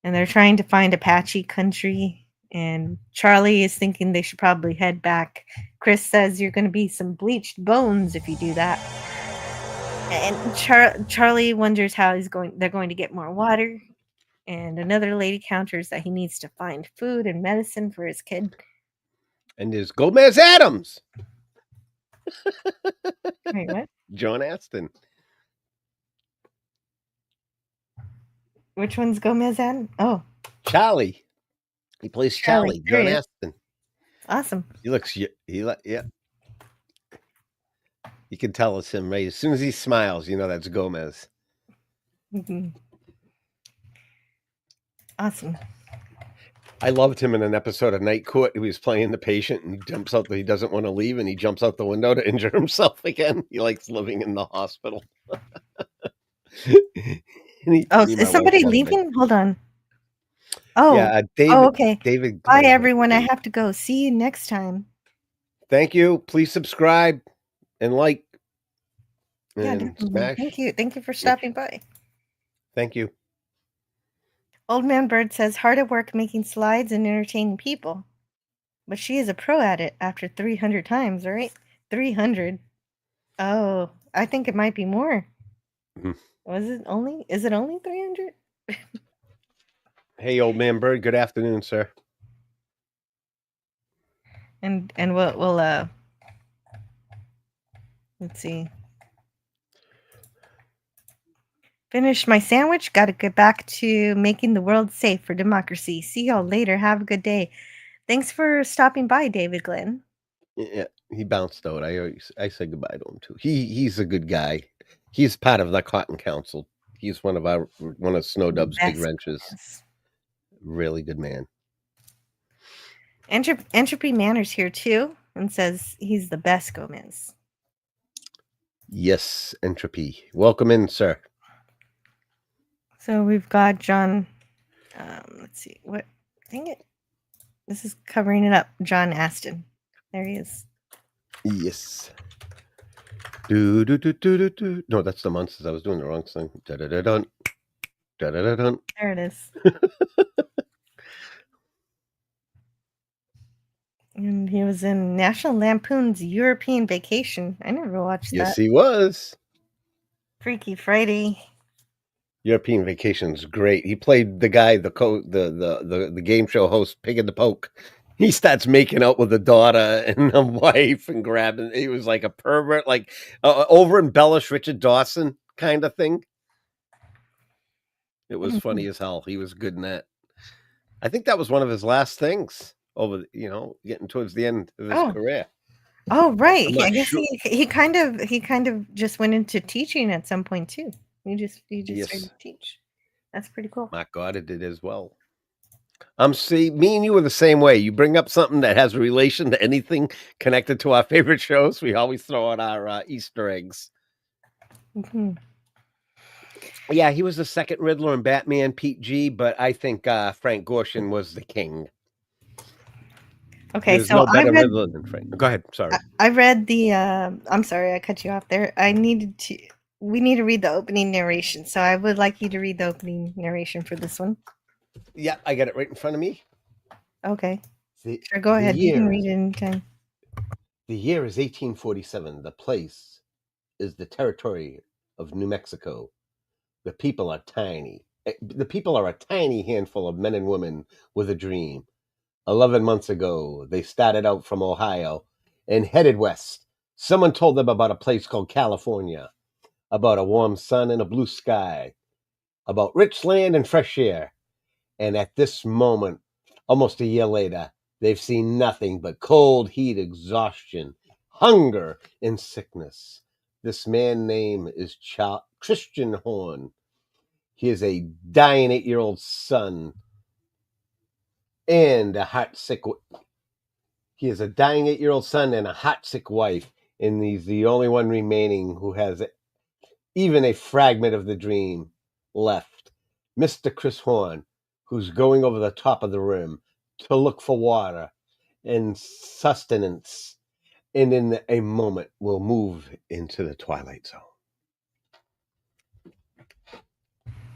And they're trying to find Apache country. And Charlie is thinking they should probably head back. Chris says you're going to be some bleached bones if you do that. And Charlie wonders how they're going to get more water. And another lady counters that he needs to find food and medicine for his kid. And there's Gomez Adams. Wait, what? John Aston. Which one's Gomez Adams? Oh, Charlie. He plays Charlie. There John he is. Aston. Awesome. He looks. Yeah. You can tell it's him, right? As soon as he smiles, you know that's Gomez. Mm-hmm. Awesome. I loved him in an episode of Night Court. He was playing the patient and he jumps out. He doesn't want to leave and he jumps out the window to injure himself again. He likes living in the hospital. Is somebody leaving? Hold on. Oh, yeah, David. Oh, okay. David. Bye, everyone. I have to go. See you next time. Thank you. Please subscribe and like. Yeah, And smash. Thank you. Thank you for stopping by. Thank you. Old Man Bird says, hard at work making slides and entertaining people. But she is a pro at it after 300 times, right? 300. Oh, I think it might be more. Mm-hmm. Is it only 300? Hey, Old Man Bird. Good afternoon, sir. And we'll let's see. Finish my sandwich. Got to get back to making the world safe for democracy. See y'all later. Have a good day. Thanks for stopping by, David Glenn. Yeah, he bounced out. I said goodbye to him too. He's a good guy. He's part of the Cotton Council. He's one of Snow Dub's big wrenches. Yes. Really good man. Entropy Manor's here too and says he's the best Gomez. Yes, Entropy. Welcome in, sir. So we've got John. Let's see. What? Dang it. This is covering it up. John Aston. There he is. Yes. Do. No, that's the Monsters. I was doing the wrong thing. Da-da-da-dun. Da-da-da-dun. There it is. And he was in National Lampoon's European Vacation. I never watched Yes, that. he was. Freaky Friday. European Vacation's great. He played the guy, the game show host, Pig in the Poke. He starts making out with the daughter and the wife and grabbing. He was like a pervert, like over embellished Richard Dawson kind of thing. It was funny as hell. He was good in that. I think that was one of his last things getting towards the end of his career. Oh, right. I'm not I guess sure. he kind of just went into teaching at some point too. He just Yes. started to teach. That's pretty cool. Mark Goddard did as well. See, me and you are the same way. You bring up something that has a relation to anything connected to our favorite shows, we always throw out our Easter eggs. Mhm. Yeah, he was the second Riddler in Batman, Pete G, but I think Frank Gorshin was the king. Okay, There's so no I better read Riddler than Frank. Go ahead. Sorry. I read the I'm sorry I cut you off there. We need to read the opening narration. So I would like you to read the opening narration for this one. Yeah, I got it right in front of me. Okay. Sure, go the ahead. You can year- read it anytime. The year is 1847. The place is the territory of New Mexico. The people are tiny. The people are a tiny handful of men and women with a dream. 11 months ago, they started out from Ohio and headed west. Someone told them about a place called California, about a warm sun and a blue sky, about rich land and fresh air. And at this moment, almost a year later, they've seen nothing but cold, heat, exhaustion, hunger, and sickness. This man's name is Christian Horn. He is a dying 8-year-old son and a heartsick. He is a dying 8-year-old son and a heartsick wife, and he's the only one remaining who has even a fragment of the dream left. Mr. Chris Horn, who's going over the top of the rim to look for water and sustenance, and in a moment will move into the Twilight Zone.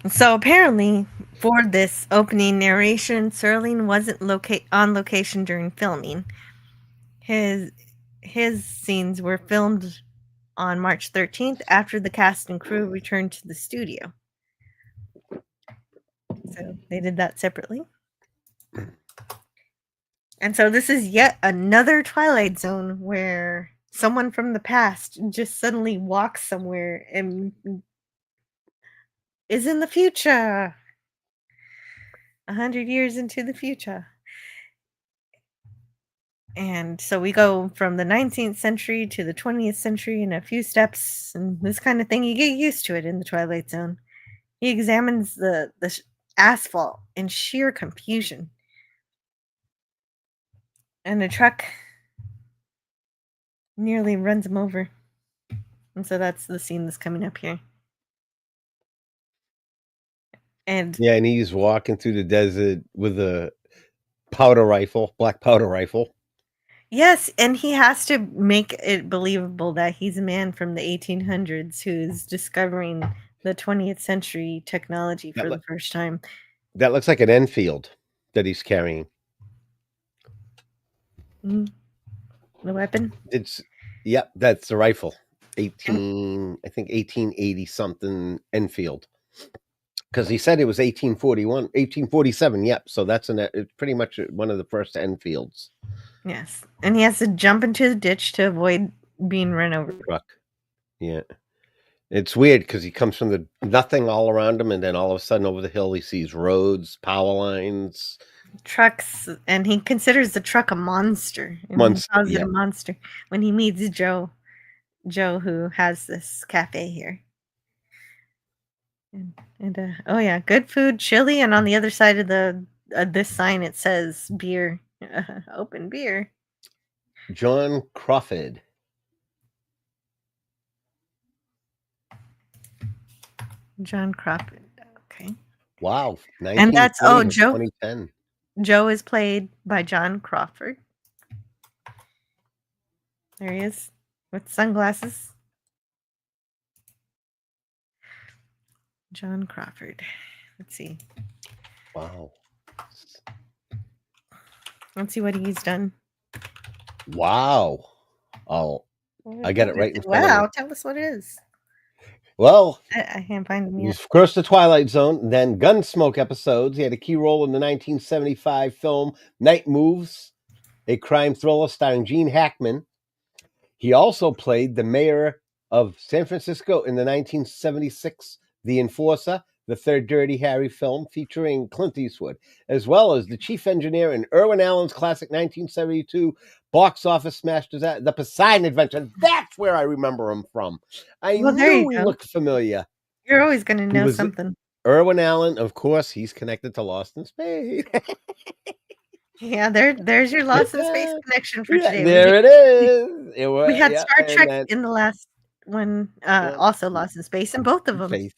So apparently, for this opening narration, Serling wasn't on location during filming. His scenes were filmed on March 13th after the cast and crew returned to the studio. So they did that separately. And so this is yet another Twilight Zone where someone from the past just suddenly walks somewhere and is in the future. 100 years into the future. And so we go from the 19th century to the 20th century in a few steps, and this kind of thing, you get used to it in the Twilight Zone. He examines the asphalt in sheer confusion. And the truck nearly runs him over. And so that's the scene that's coming up here. And Yeah, and he's walking through the desert with a powder rifle, black powder rifle. yes, and he has to make it believable that he's a man from the 1800s who's discovering the 20th century technology for the first time. That looks like an Enfield that he's carrying. The weapon? Yep, that's the rifle. 1880 something Enfield. Because he said it was 1847. Yep. So it's pretty much one of the first Enfields. Yes. And he has to jump into the ditch to avoid being run over. Truck. Yeah. It's weird because he comes from the nothing all around him, and then all of a sudden over the hill he sees roads, power lines, trucks, and he considers the truck a monster. He calls it a monster when he meets Joe, who has this cafe here. And oh yeah, good food, chili, and on the other side of the this sign it says beer, open beer. John Crawford. John Crawford. Okay. Wow. And that's Joe. 2010. Joe is played by John Crawford. There he is with sunglasses. John Crawford. Let's see. Wow. Let's see what he's done. Wow. Oh, I got it What is right in front of Wow, me. tell us what it is. Well, I can't find them he yet. was first the Twilight Zone, then Gunsmoke episodes. He had a key role in the 1975 film Night Moves, a crime thriller starring Gene Hackman. He also played the mayor of San Francisco in the 1976 The Enforcer, the third Dirty Harry film featuring Clint Eastwood, as well as the chief engineer in Irwin Allen's classic 1972 box office smash disaster, The Poseidon Adventure. That's where I remember him from. I Well, there you knew he go. looked familiar. You're always going to He know was something. Irwin Allen, of course. He's connected to Lost in Space. Yeah, there's your Lost in Space connection for Yeah, today. there it is. It We was, had yeah, Star and Trek then in the last one, yeah, also Lost in Space, and both of them. Space.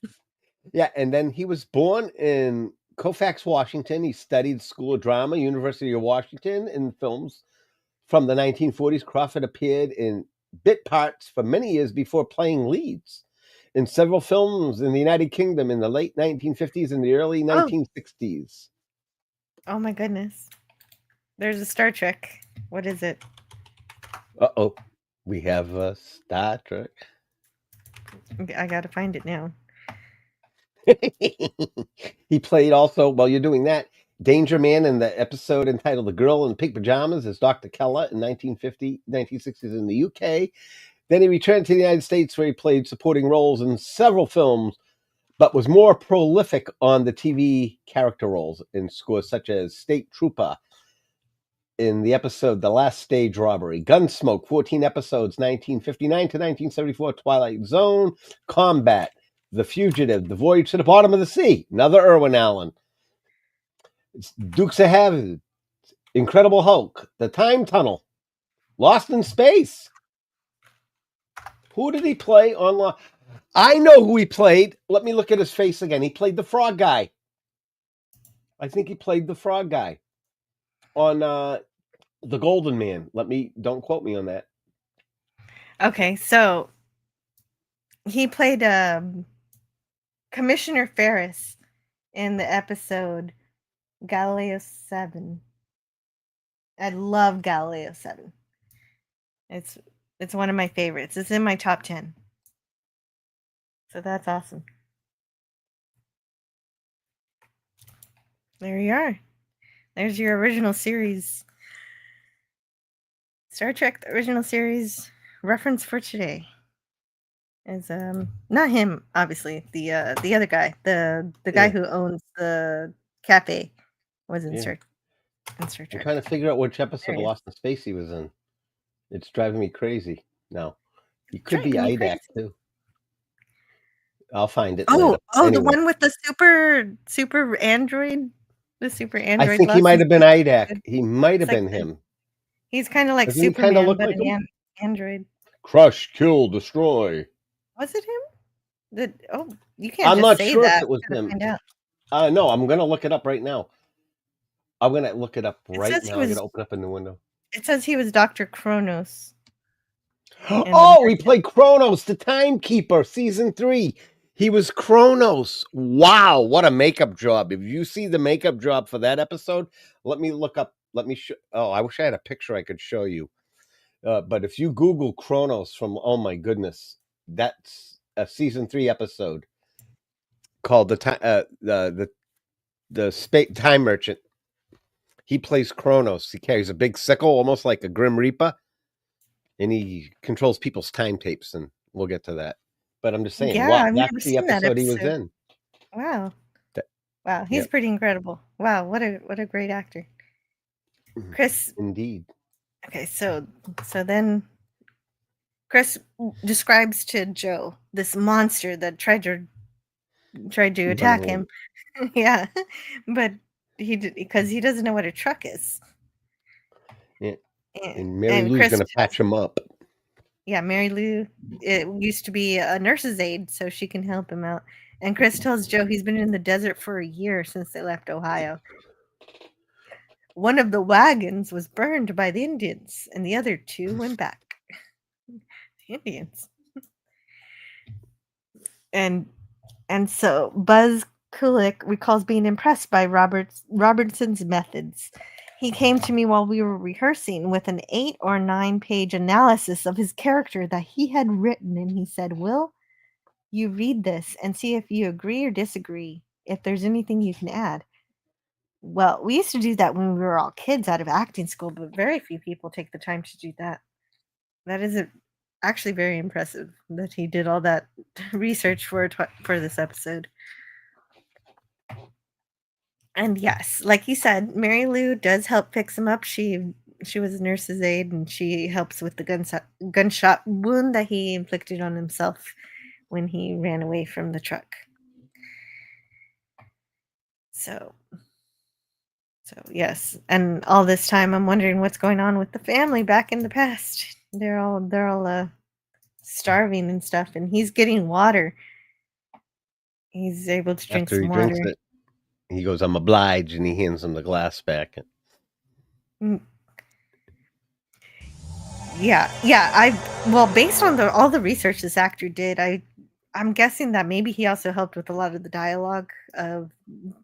Yeah, and then he was born in Colfax, Washington. He studied School of Drama, University of Washington, in films from the 1940s. Crawford appeared in bit parts for many years before playing leads in several films in the United Kingdom in the late 1950s and the early 1960s. Oh my goodness. There's a Star Trek. What is it? Uh-oh. We have a Star Trek. I got to find it now. He played also, while you're doing that, Danger Man in the episode entitled The Girl in Pink Pajamas as Dr. Keller in 1960s in the UK. Then he returned to the United States where he played supporting roles in several films, but was more prolific on the TV character roles in scores such as State Trooper in the episode The Last Stage Robbery, Gunsmoke, 14 episodes, 1959 to 1974, Twilight Zone, Combat, The Fugitive, The Voyage to the Bottom of the Sea, another Irwin Allen, Dukes of Hazzard, Incredible Hulk, The Time Tunnel, Lost in Space. Who did he play on I know who he played. Let me look at his face again. He played the frog guy. I think he played the frog guy on The Golden Man. Don't quote me on that. Okay, so he played Commissioner Ferris in the episode Galileo 7. I love Galileo 7. It's one of my favorites. It's in my top 10. So that's awesome. There you are. There's your original series. Star Trek, the original series reference for today is not him, obviously. The other guy, the guy who owns the cafe, was in Star Trek. I'm trying to figure out which episode of Lost in Space he was in. It's driving me crazy now. He could be IDAC too. I'll find it. Oh, later. anyway. The Anyway. one with the super android. The super android. I think he might have been IDAC. He might have been him. He's kind of like Doesn't he Superman, kinda look but like an him? android. Crush, kill, destroy. Was it him? You can't I'm just not say sure that. if it was You gotta him. find out. No, I'm gonna look it up right now. I'm gonna look it up right says he now. I'm was- gonna open up a new window. It says he was Dr. Kronos. Oh, he played Kronos, the Timekeeper, season 3. He was Kronos. Wow, what a makeup job. If you see the makeup job for that episode, let me look up. Let me show. Oh, I wish I had a picture I could show you. But if you Google Kronos oh my goodness, that's a season 3 episode called the Time Merchant. He plays Kronos. He carries a big sickle, almost like a Grim Reaper, and he controls people's time tapes. And we'll get to that. But I'm just saying, I've that's never the seen that episode he was in. Wow. Wow, he's pretty incredible. Wow, what a great actor. Chris. Indeed. Okay, so then Chris describes to Joe this monster that tried to attack him. Yeah, but he did, because he doesn't know what a truck is. Yeah. And Mary Lou's going to patch him up. Yeah, Mary Lou, it used to be a nurse's aide, so she can help him out. And Chris tells Joe he's been in the desert for a year since they left Ohio. One of the wagons was burned by the Indians, and the other 2 went back. The Indians. And so Buzz Kulick recalls being impressed by Robertson's methods. he came to me while we were rehearsing with an 8 or 9 page analysis of his character that he had written. And he said, Will, you read this and see if you agree or disagree, if there's anything you can add. Well, we used to do that when we were all kids out of acting school, but very few people take the time to do that. That is actually very impressive that he did all that research for this episode. And yes, like you said, Mary Lou does help fix him up. She was a nurse's aide, and she helps with the gunshot wound that he inflicted on himself when he ran away from the truck. So yes, and all this time I'm wondering what's going on with the family back in the past. They're all starving and stuff, and he's getting water. He's able to drink After some he water. drinks it, he goes, "I'm obliged," and he hands him the glass back. Yeah. Well, based on all the research this actor did, I'm guessing that maybe he also helped with a lot of the dialogue of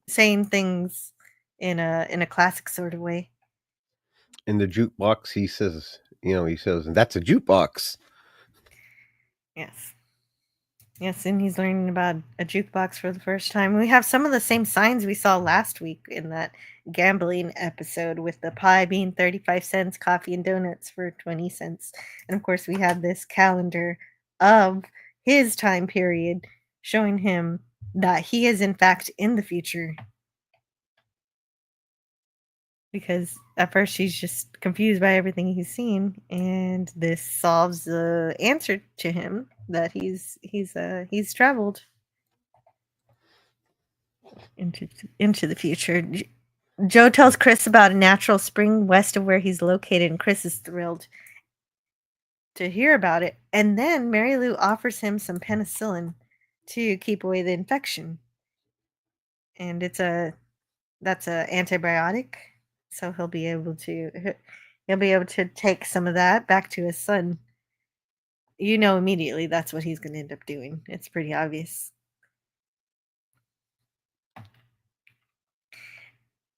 saying things in a classic sort of way. In the jukebox, he says, and that's a jukebox. Yes, and he's learning about a jukebox for the first time. We have some of the same signs we saw last week in that gambling episode, with the pie being 35 cents, coffee and donuts for 20 cents. And of course, we have this calendar of his time period showing him that he is in fact in the future. Because at first he's just confused by everything he's seen, and this solves the answer to him that he's traveled into the future. Joe tells Chris about a natural spring west of where he's located, and Chris is thrilled to hear about it. And then Mary Lou offers him some penicillin to keep away the infection, and that's a antibiotic, so he'll be able to take some of that back to his son. Immediately that's what he's going to end up doing. It's pretty obvious.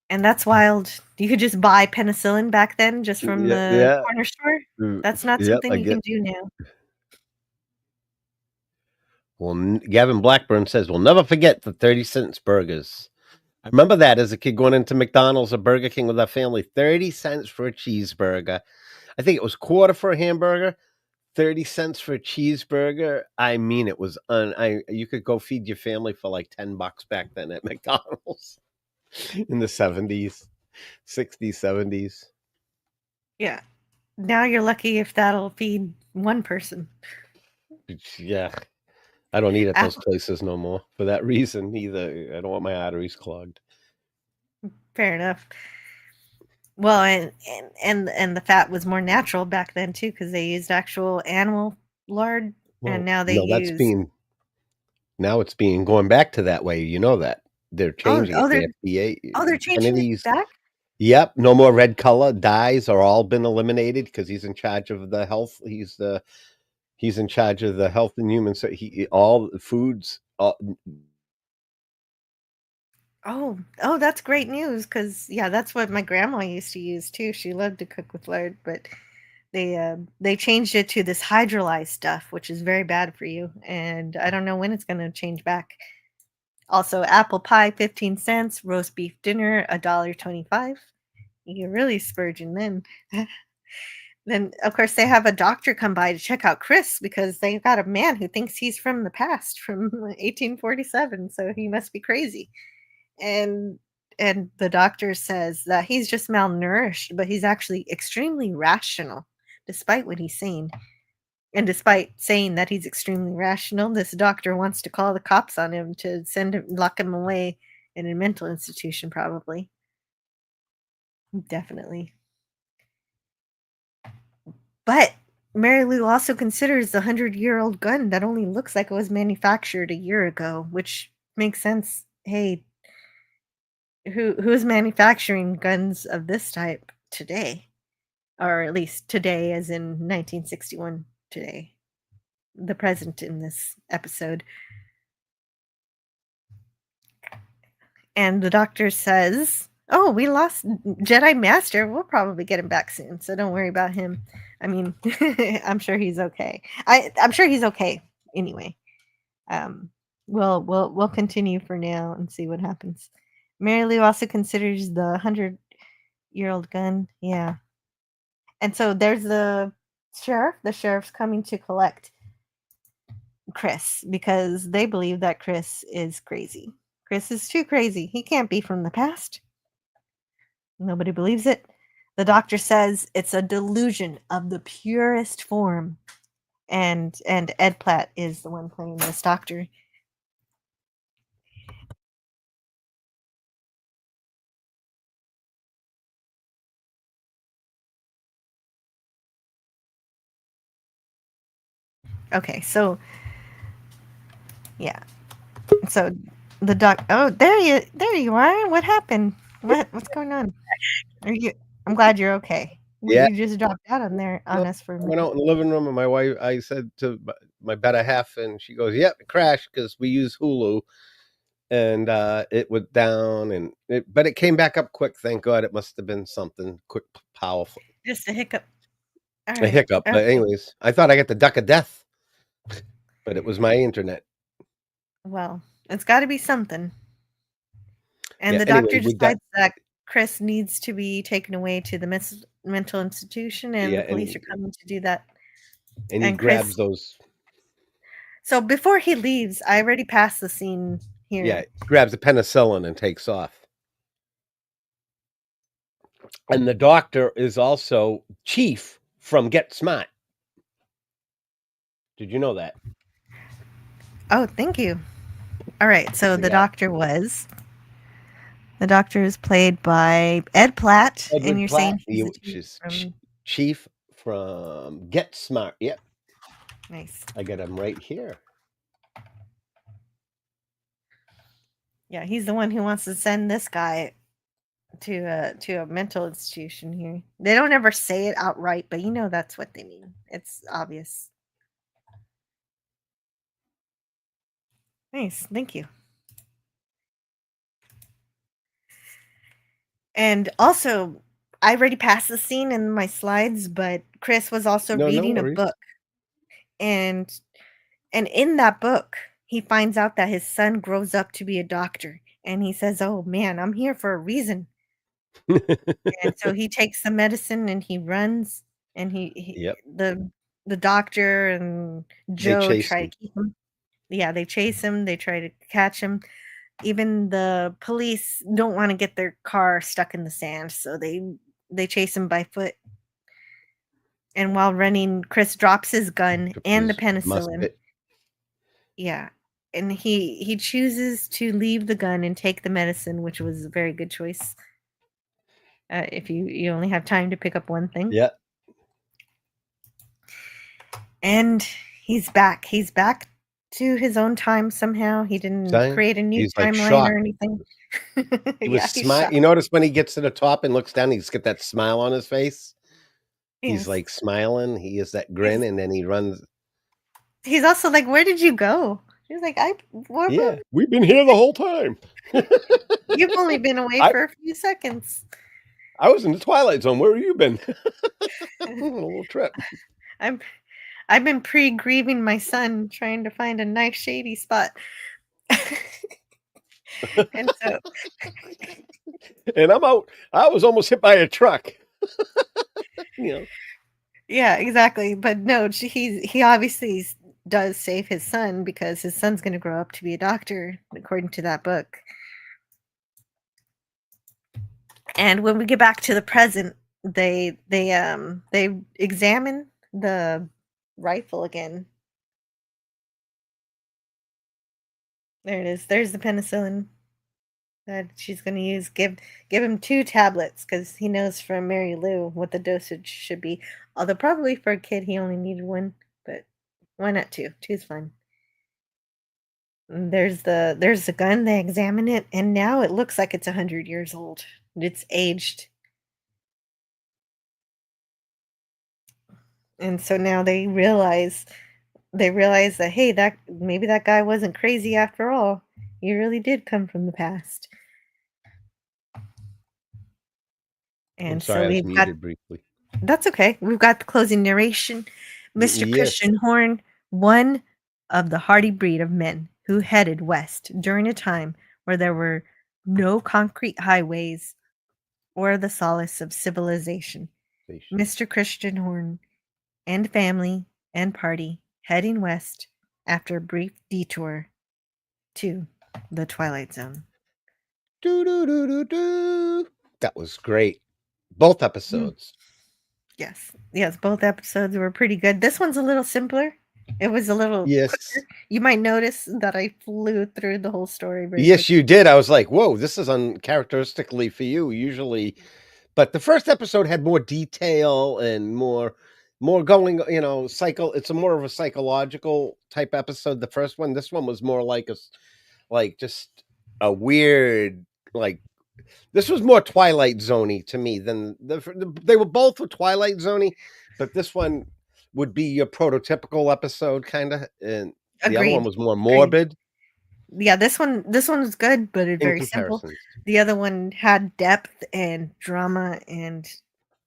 And that's wild. You could just buy penicillin back then just from the corner store. That's not something you can do now. Well, Gavin Blackburn says, "We'll never forget the 30-cent burgers." I remember that as a kid going into McDonald's or Burger King with our family. 30 cents for a cheeseburger. I think it was quarter for a hamburger, 30 cents for a cheeseburger. I mean, it was you could go feed your family for like $10 back then at McDonald's in the 70s, 60s, 70s. Yeah. Now you're lucky if that'll feed one person. Yeah. I don't eat at those places no more for that reason either. I don't want my arteries clogged. Fair enough. Well, and the fat was more natural back then too, because they used actual animal lard, and now they use. Now it's being going back to that way. You know that they're changing it. The FDA. They're changing it back. Yep, no more red color. Dyes are all been eliminated because he's in charge of the health. He's in charge of the health and human. So all foods. Oh, that's great news, because that's what my grandma used to use too. She loved to cook with lard, but they changed it to this hydrolyzed stuff, which is very bad for you, and I don't know when it's going to change back. Also, apple pie 15 cents, roast beef dinner $1.25. You're really spurging then. Then of course they have a doctor come by to check out Chris, because they've got a man who thinks he's from the past, from 1847, so he must be crazy. And the doctor says that he's just malnourished, but he's actually extremely rational, despite what he's saying. And despite saying that he's extremely rational, this doctor wants to call the cops on him to lock him away in a mental institution, probably. Definitely. But Mary Lou also considers the 100-year-old gun that only looks like it was manufactured a year ago, which makes sense. Hey, who's manufacturing guns of this type today? Or at least today, as in 1961 today. The present in this episode. And the doctor says Oh, we lost Jedi Master. We'll probably get him back soon, so don't worry about him. I mean, I'm sure he's okay. I'm sure he's okay anyway. Um, we'll continue for now and see what happens. Mary Lou also considers the 100-year-old gun. Yeah. And so there's the sheriff. The sheriff's coming to collect Chris because they believe that Chris is crazy. Chris is too crazy. He can't be from the past. Nobody believes it. The doctor says it's a delusion of the purest form. And Ed Platt is the one playing this doctor. Okay, so yeah. So the doc oh there you are. What happened? What's going on? Are you I'm glad you're okay. Yeah. You just dropped out on us for a I went minute. out in the living room and my wife, I said to my better half, and she goes, "Yep, it crashed because we use Hulu." And it went down, but it came back up quick. Thank God. It must have been something quick, powerful. Just a hiccup. All A right. hiccup. But Okay. anyways, I thought I got the duck of death, but it was my internet. Well, it's got to be something. And Yeah. the Anyway, doctor we got decides that Chris needs to be taken away to the mental institution, and the police are coming to do that. and he And grabs Chris. those. So before he leaves, I already passed the scene here. Yeah, grabs the penicillin and takes off. And the doctor is also Chief from Get Smart. Did you know that? Oh, thank you. All right. So the Yeah. doctor is played by Ed Platt, and Edward you're Platt, saying he's which is from Chief from Get Smart. Yep, nice. I got him right here. Yeah, he's the one who wants to send this guy to a mental institution here. They don't ever say it outright, but you know that's what they mean. It's obvious. Nice, thank you. And also, I already passed the scene in my slides, but Chris was also No reading a worries. book, and in that book, he finds out that his son grows up to be a doctor, and he says, "Oh man, I'm here for a reason." And so he takes the medicine and he runs, and he Yep, the doctor and they Joe chased try him. to keep him. Yeah, they chase him, they try to catch him. Even the police don't wanna get their car stuck in the sand, so they chase him by foot. And while running, Chris drops his gun and the His penicillin. musket. Yeah, and he chooses to leave the gun and take the medicine, which was a very good choice. If you only have time to pick up one thing. Yeah, And he's back. He's back to his own time somehow. He didn't Zion, create a new he's like timeline shocked. or anything. He was Yeah, he's smile. shocked. You notice when he gets to the top and looks down, he's got that smile on his face. He's Yes. like smiling. He has that grin, and then he runs. He's also like, "Where did you go?" She's like, what, Yeah, we've been here the whole time. you've only been away I- for a few seconds." I was in the Twilight Zone. Where have you been? A little trip. I've been pre-grieving my son, trying to find a nice shady spot. And so And I'm out. I was almost hit by a truck. You know. yeah, exactly. But no, he obviously does save his son because his son's going to grow up to be a doctor, according to that book. And when we get back to the present, they examine the rifle again. There it is. There's the penicillin that she's going to use. Give him 2 tablets because he knows from Mary Lou what the dosage should be. Although probably for a kid he only needed 1, but why not 2? 2's fine. And there's the gun. They examine it, and now it looks like it's 100 years old. It's aged. And so now they realize that, hey, that maybe that guy wasn't crazy after all. He really did come from the past. I'm And sorry, so I was we've got muted briefly. that's okay. We've got the closing narration. Mr. Yes. Christian Horn, one of the hardy breed of men who headed west during a time where there were no concrete highways or the solace of civilization. Mr. Christian Horn and family and party heading west after a brief detour to the Twilight Zone. That was great. Both episodes. Yes, both episodes were pretty good. This one's a little simpler. It was a little Yes. quicker. You might notice that I flew through the whole story very Yes, quickly. you did. I was like, whoa, this is uncharacteristically for you. Usually, but the first episode had more detail and more going, cycle. It's a more of a psychological type episode. The first one, this one was more like just a weird, like, this was more Twilight Zone-y to me than they were both Twilight Zone-y, but this one would be your prototypical episode kind of, and the other one Agreed. was more Agreed. morbid Yeah, this one was good, but it's in very simple. comparisons. The other one had depth and drama and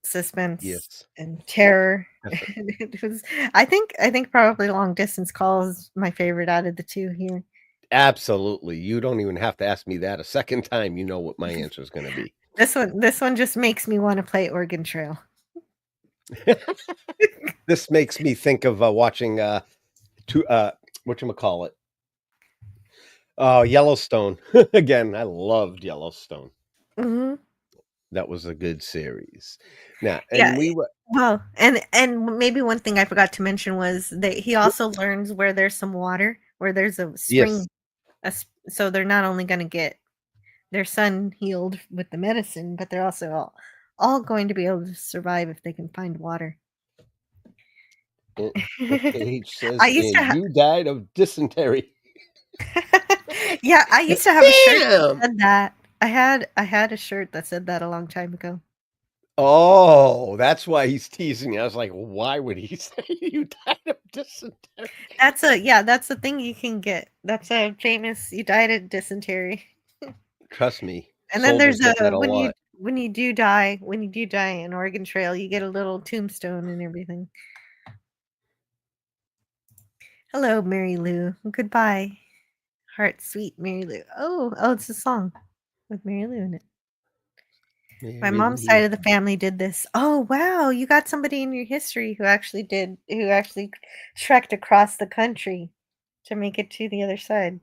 suspense Yes. and terror. Definitely. It was I think probably Long Distance Call is my favorite out of the two here. Absolutely. You don't even have to ask me that a second time. You know what my answer is going to be. This one just makes me want to play Oregon Trail. This makes me think of watching whatchamacallit? Yellowstone. Again, I loved Yellowstone. Mm-hmm. That was a good series. Now, Yeah. and we were Well, and maybe one thing I forgot to mention was that he also learns where there's some water, where there's a spring. So they're not only going to get their son healed with the medicine, but they're also all going to be able to survive if they can find water. Page says, I used to you died of dysentery. Yeah, I used to have a shirt that said that. I had a shirt that said that a long time ago. Oh, that's why he's teasing you. I was like, why would he say you died of dysentery? That's a thing you can get. That's a famous you died of dysentery. Trust me. And then there's soldiers get that a when lot. you do die in Oregon Trail, you get a little tombstone and everything. Hello, Mary Lou. Goodbye. Heart sweet Mary Lou. Oh, it's a song with Mary Lou in it. My mom's side of the family did this. Oh, wow. You got somebody in your history who actually trekked across the country to make it to the other side.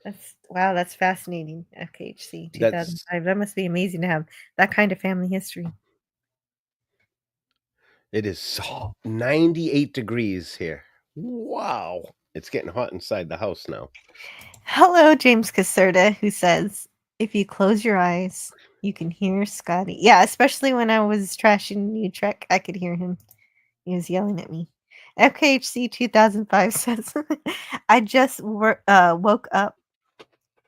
That's fascinating. FKHC 2005. That must be amazing to have that kind of family history. It is 98 degrees here. Wow. It's getting hot inside the house now. Hello, James Caserta, who says, if you close your eyes, you can hear Scotty. Yeah, especially when I was trashing Utrecht, I could hear him. He was yelling at me. FKHC 2005 says, I just woke up.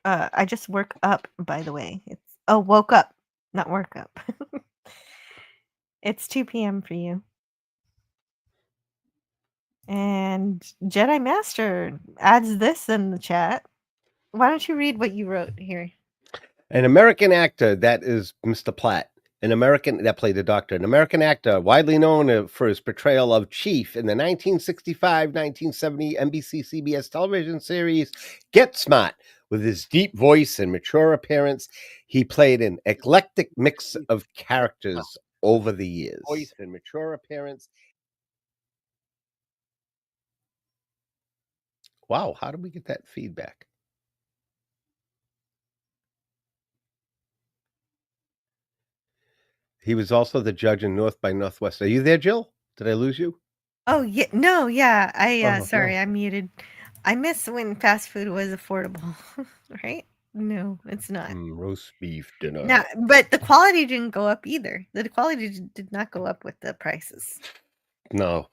I just woke up, by the way. Woke up, not work up. It's 2 p.m. for you. And Jedi Master adds this in the chat. Why don't you read what you wrote here? An American actor, that is Mr. Platt, that played the Doctor, an American actor widely known for his portrayal of Chief in the 1965-1970 NBC-CBS television series Get Smart. With his deep voice and mature appearance, he played an eclectic mix of characters over the years. Voice and mature appearance. Wow, how did we get that feedback? He was also the judge in North by Northwest. Are you there, Jill? Did I lose you? Oh, yeah. No, yeah. Sorry, no. I muted. I miss when fast food was affordable, right? No, it's not. Roast beef dinner. No, but the quality didn't go up either. The quality did not go up with the prices. No.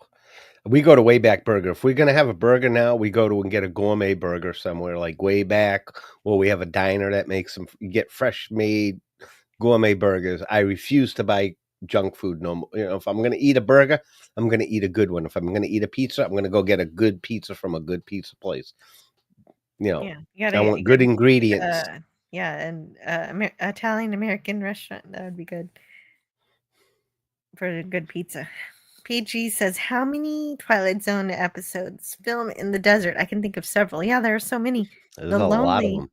We go to Wayback Burger. If we're going to have a burger now, we go to and get a gourmet burger somewhere like Wayback, or we have a diner that makes them get fresh made gourmet burgers. I refuse to buy junk food no more. If I'm going to eat a burger, I'm going to eat a good one. If I'm going to eat a pizza, I'm going to go get a good pizza from a good pizza place. I want good ingredients. And Italian American restaurant, that would be good. for good pizza. PG says, how many Twilight Zone episodes film in the desert? I can think of several. Yeah, there are so many. There's The a lot of Lonely them.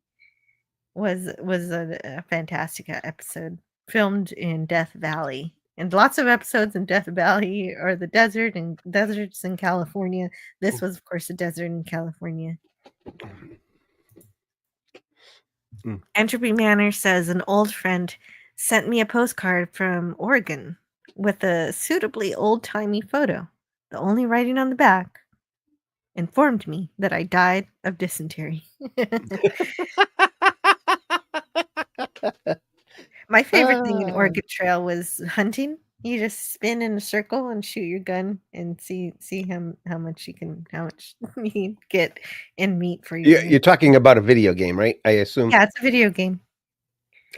was a fantastic episode filmed in Death Valley. And lots of episodes in Death Valley are the desert and deserts in California. This was, of course, a desert in California. Mm. Entropy Manor says an old friend sent me a postcard from Oregon with a suitably old-timey photo. The only writing on the back informed me that I died of dysentery. My favorite thing in Oregon Trail was hunting. You just spin in a circle and shoot your gun and see how much you can get in meat for your You're talking about a video game, right? I assume. Yeah, it's a video game.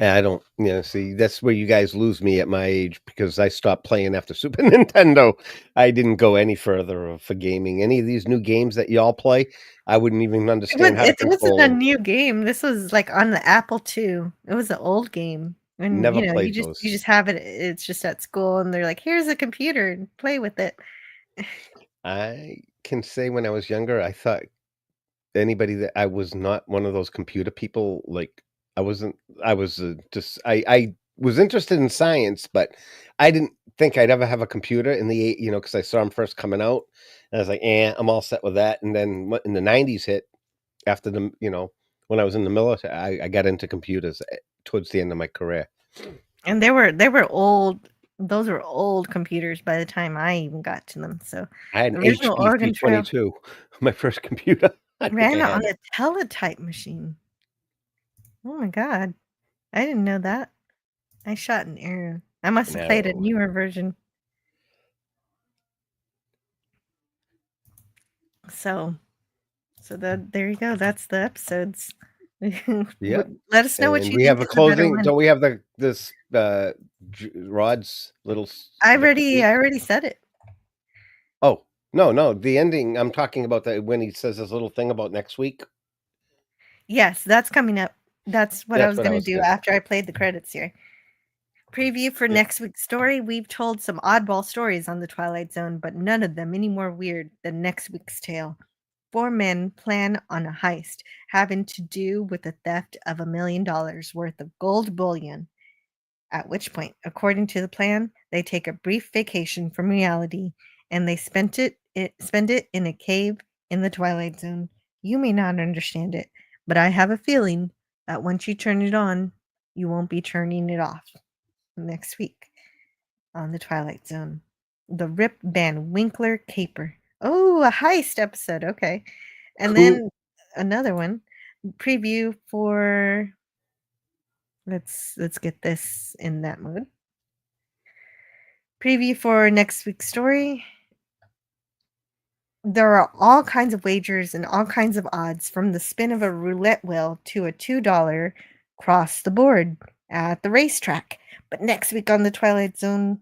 I don't, see, that's where you guys lose me at my age because I stopped playing after Super Nintendo. I didn't go any further for gaming. Any of these new games that y'all play, I wouldn't even understand how to It wasn't control a them. new game. This was like on the Apple II. It was an old game. And Never you played you those. just have it. It's just at school, and they're like, "Here's a computer, and play with it." I can say when I was younger, I thought anybody that I was not one of those computer people. Like I wasn't. I was just. I was interested in science, but I didn't think I'd ever have a computer in the because I saw them first coming out, and I was like, I'm all set with that. And then in the '90s hit after the when I was in the military, I got into computers towards the end of my career. And they were old. Those were old computers by the time I even got to them. So I had an original HP Oregon Trail 322, my first computer. I think ran I on had a teletype machine. Oh my god, I didn't know that. I shot an arrow. I must have played a No. newer version. So there you go. That's the episodes. Yep. Let us know what And you we think have a is the better closing. one. Don't we have this Rod's little? I already said it. Oh no, the ending. I'm talking about when he says this little thing about next week. Yes, that's coming up. That's what I was That's what I going was to do gonna- after I played the credits here. Preview for Yeah. next week's story. We've told some oddball stories on the Twilight Zone, but none of them any more weird than next week's tale. 4 men plan on a heist having to do with the theft of $1 million worth of gold bullion. At which point, according to the plan, they take a brief vacation from reality and they spend it in a cave in the Twilight Zone. You may not understand it, but I have a feeling that once you turn it on, you won't be turning it off. Next week on the Twilight Zone, the Rip Van Winkler caper. Oh, a heist episode. Okay. And then another one, preview for let's get this in that mood. Preview for next week's story. There are all kinds of wagers and all kinds of odds, from the spin of a roulette wheel to a $2 cross the board at the racetrack. But next week on the Twilight Zone,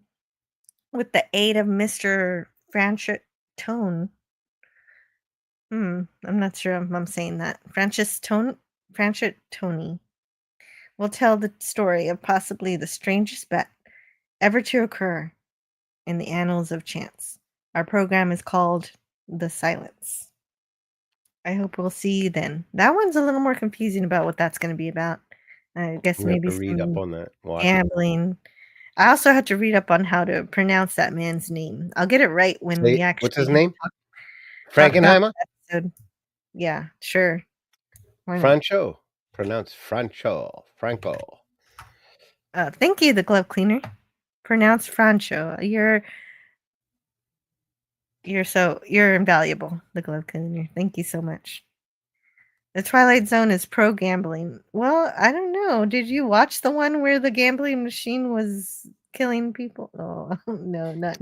with the aid of Mr. Franchitone. I'm not sure if I'm saying that. Franchitone. We'll tell the story of possibly the strangest bet ever to occur in the annals of chance. Our program is called The Silence. I hope we'll see you then. That one's a little more confusing about what that's going to be about. I guess We have maybe to read up some on that. Watch. gambling. I also had to read up on how to pronounce that man's name. I'll get it right when we actually. What's his name? talk about Frankenheimer. the episode. Yeah, sure. Why not? Franco. Pronounced Franco. Thank you, the glove cleaner. Pronounced Francho. You're invaluable, the glove cleaner. Thank you so much. The Twilight Zone is pro gambling. Well, I don't know. Did you watch the one where the gambling machine was killing people? Oh no, not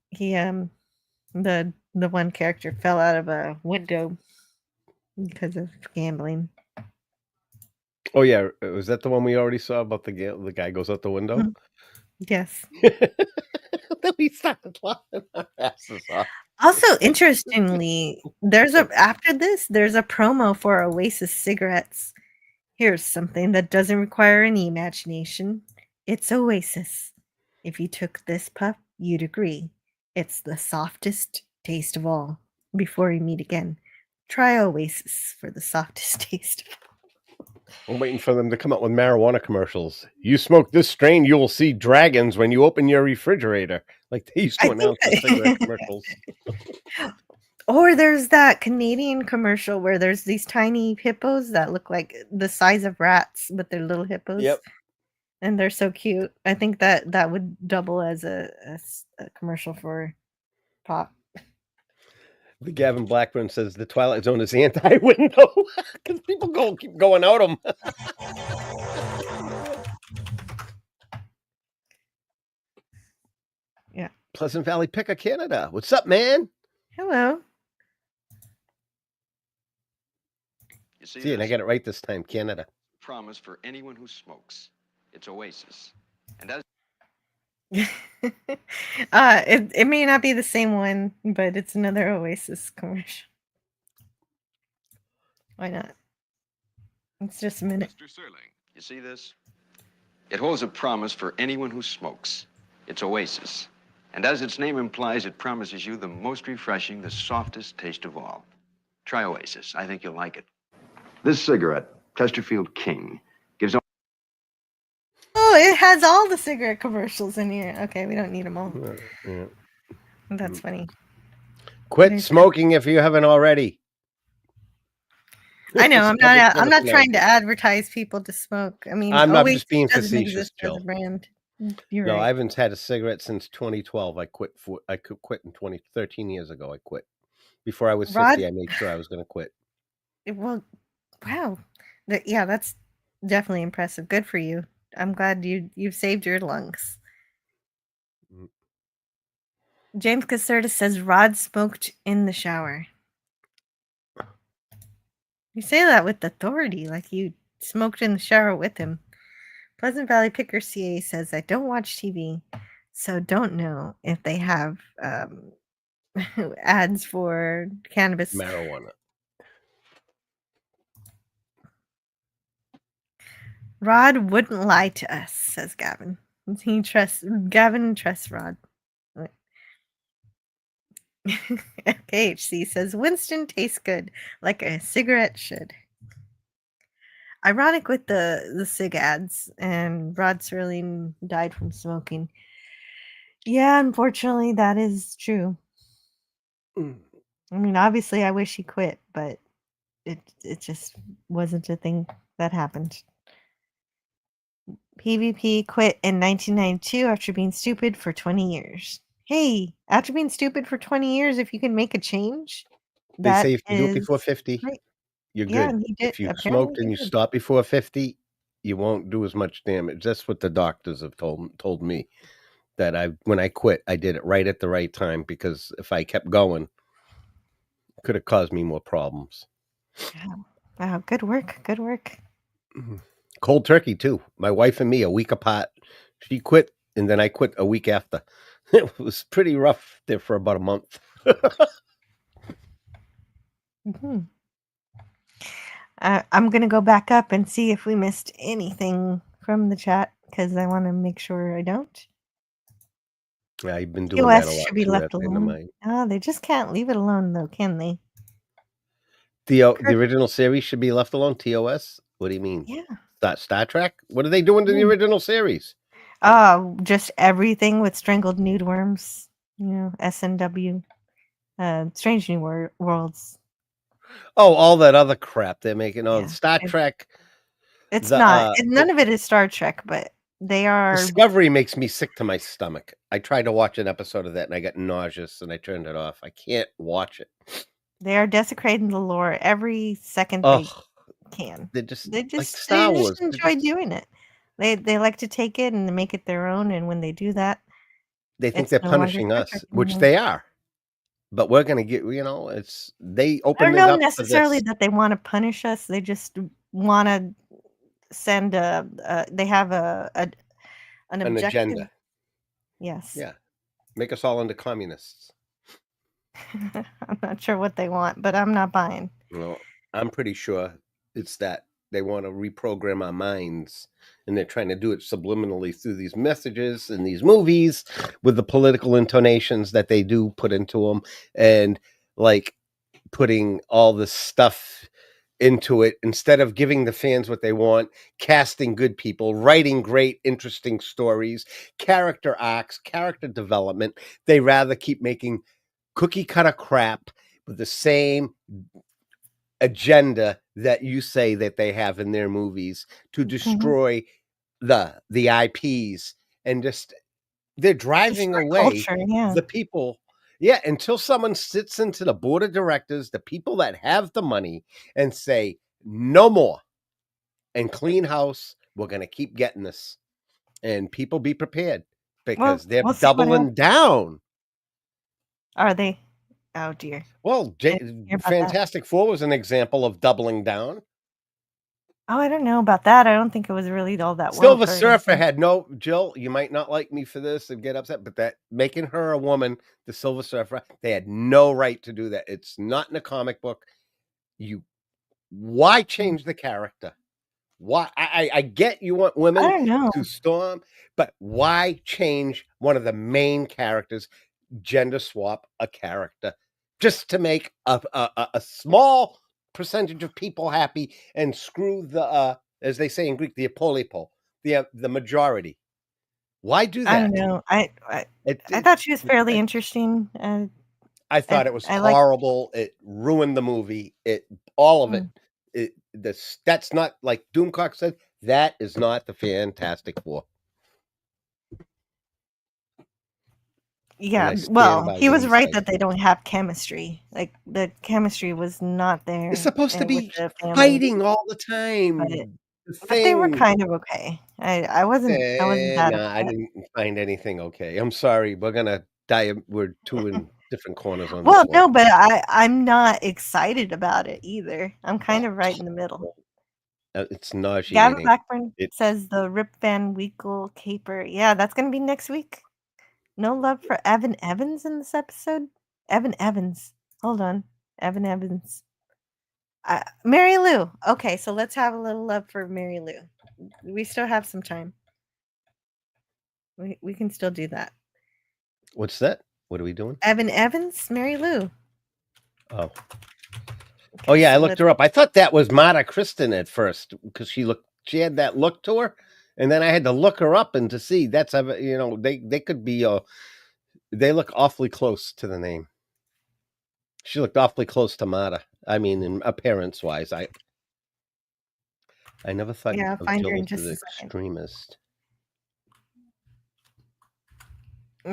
he the one character fell out of a window because of gambling. Oh yeah, was that the one we already saw about the guy goes out the window? Mhm. Yes. Then we started laughing our asses off. Also, interestingly, after this, there's a promo for Oasis cigarettes. Here's something that doesn't require any imagination. It's Oasis. If you took this puff, you'd agree. It's the softest taste of all. Before we meet again, try Oasis for the softest taste of all. I'm waiting for them to come up with marijuana commercials. You smoke this strain, you will see dragons when you open your refrigerator. Like they used to announce the cigarette commercials. Or there's that Canadian commercial where there's these tiny hippos that look like the size of rats, but they're little hippos. Yep. And they're so cute. I think that would double as a commercial for pop. The Gavin Blackburn says the Twilight Zone is anti-window because people keep going out them. Yeah. Pleasant Valley Picker, Canada. What's up, man? Hello. You See, and I got it right this time, Canada. promise for anyone who smokes. It's Oasis. And as It may not be the same one, but it's another Oasis commercial. Why not? It's just a minute. Mr. Serling, you see this? It holds a promise for anyone who smokes. It's Oasis. And as its name implies, it promises you the most refreshing, the softest taste of all. Try Oasis. I think you'll like it. This cigarette, Chesterfield King, gives Oh, it has all the cigarette commercials in here. Okay, we don't need them all. Yeah. That's funny. Quit smoking if you haven't already. I know. I'm not Public trying to announcement. advertise people to smoke. I mean, I'm not Oasis just being doesn't facetious, exist as a Jill. brand. You're No, right. I haven't had a cigarette since 2012. I quit in 13 years ago. I quit. Before I was 50, Rod? I made sure I was going to quit. Well, wow. Yeah, that's definitely impressive. Good for you. I'm glad you've saved your lungs. Mm. James Caserta says Rod smoked in the shower. You say that with authority, like you smoked in the shower with him. Pleasant Valley Picker CA says, I don't watch TV, so don't know if they have ads for cannabis. Marijuana. Rod wouldn't lie to us, says Gavin. Gavin trusts Rod. FKHC says Winston tastes good, like a cigarette should. Ironic with the cig ads, and Rod Serling died from smoking. Yeah, unfortunately, that is true. Mm. I mean, obviously, I wish he quit, but it just wasn't a thing that happened. PvP quit in 1992 after being stupid for 20 years. Hey, after being stupid for 20 years, if you can make a change, They that say if you do it is before 50, great. you're Yeah, good. and he did. If you Apparently, smoked and he you did. stop before 50, you won't do as much damage. That's what the doctors have told me. That when I quit, I did it right at the right time, because if I kept going, it could have caused me more problems. Wow, good work. Good work. Cold turkey too. My wife and me, a week apart. She quit, and then I quit a week after. It was pretty rough there for about a month. Mhm. I'm going to go back up and see if we missed anything from the chat, because I want to make sure I don't. Yeah, I've been doing that a TOS lot should be too. left That's in the alone. mind. Oh, they just can't leave it alone, though, can they? The original series should be left alone. TOS. What do you mean? Yeah. Star Trek. What are they doing to the original series? Just everything with strangled nude worms. You know, SNW. Strange New Worlds. Oh, all that other crap they're making on Star it- Trek. It's The, not. None of it is Star Trek, but they are. Discovery makes me sick to my stomach. I tried to watch an episode of that and I got nauseous and I turned it off. I can't watch it. They are desecrating the lore every second Ugh. they can. They just Like Star they Wars. just enjoy doing it. They like to take it and make it their own, and when they do that, They think it's they're no longer punishing Star us, Trek which anymore. they are. But we're gonna get, they I opened don't it know up necessarily for this. that they want to punish us. They just want to send they have an objective. Agenda. Yes. Yeah. Make us all into communists. I'm not sure what they want, but I'm not buying. Well, I'm pretty sure it's that They want to reprogram our minds, and they're trying to do it subliminally through these messages and these movies with the political intonations that they do put into them, and like putting all this stuff into it instead of giving the fans what they want, casting good people, writing great, interesting stories, character arcs, character development. They rather keep making cookie cutter crap with the same agenda that you say that they have in their movies to destroy the IPs, and just they're driving Destroy away culture, yeah. the people. Yeah, until someone sits into the board of directors, the people that have the money, and say no more and clean house. We're going to keep getting this, and people be prepared because they're we'll see what doubling down. Are they? Oh dear. Well, I didn't hear about that. Fantastic Four was an example of doubling down. Oh, I don't know about that. I don't think it was really all that well. Silver for Surfer anything. had no, Jill, you might not like me for this and get upset, but that making her a woman, the Silver Surfer, they had no right to do that. It's not in a comic book. Why change the character? Why? I get you want I women don't know. to storm, but why change one of the main characters, gender swap a character, just to make a small percentage of people happy and screw the as they say in Greek, the apolipo, the majority. Why do that? I don't know. I thought she was fairly interesting. I thought it was I like. horrible. It ruined the movie. All of it. That's not, like Doomcock said, that is not the Fantastic Four. Yeah, I stand well, by he what was he right said. that they don't have chemistry. Like the chemistry was not there. It's supposed to with be the family, fighting all the time. but The they were thing. kind of okay. I wasn't that Nah, I upset. didn't find anything okay. I'm sorry. We're gonna die. We're two in different corners on Well, this one. no, but I'm not excited about it either. I'm kind of right in the middle. It's Gavin nauseating. Blackburn says the Rip Van Winkle caper. Yeah, that's gonna be next week. No love for Evan Evans in this episode? Evan Evans. Hold on. Evan Evans. Mary Lou. Okay, so let's have a little love for Mary Lou. We still have some time. We can still do that. What's that? What are we doing? Evan Evans, Mary Lou. Oh. Oh yeah, I looked her up. I thought that was Mata Kristen at first because she had that look to her, and then I had to look her up and to see that's they could be they look awfully close to the name. She looked awfully close to Mata. I mean, in appearance wise, I never thought Yeah, of find her Jill in as just an a second. extremist.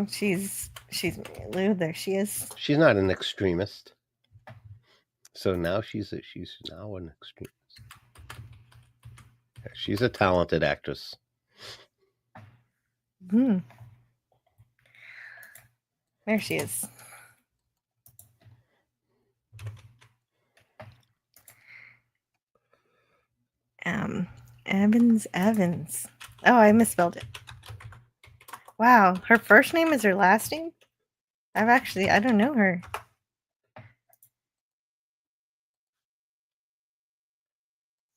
She's Mary Lou. There she is. She's not an extremist. So now she's now an extremist. She's a talented actress. There she is. Evans. Oh, I misspelled it. Wow, her first name is her last name? I don't know her.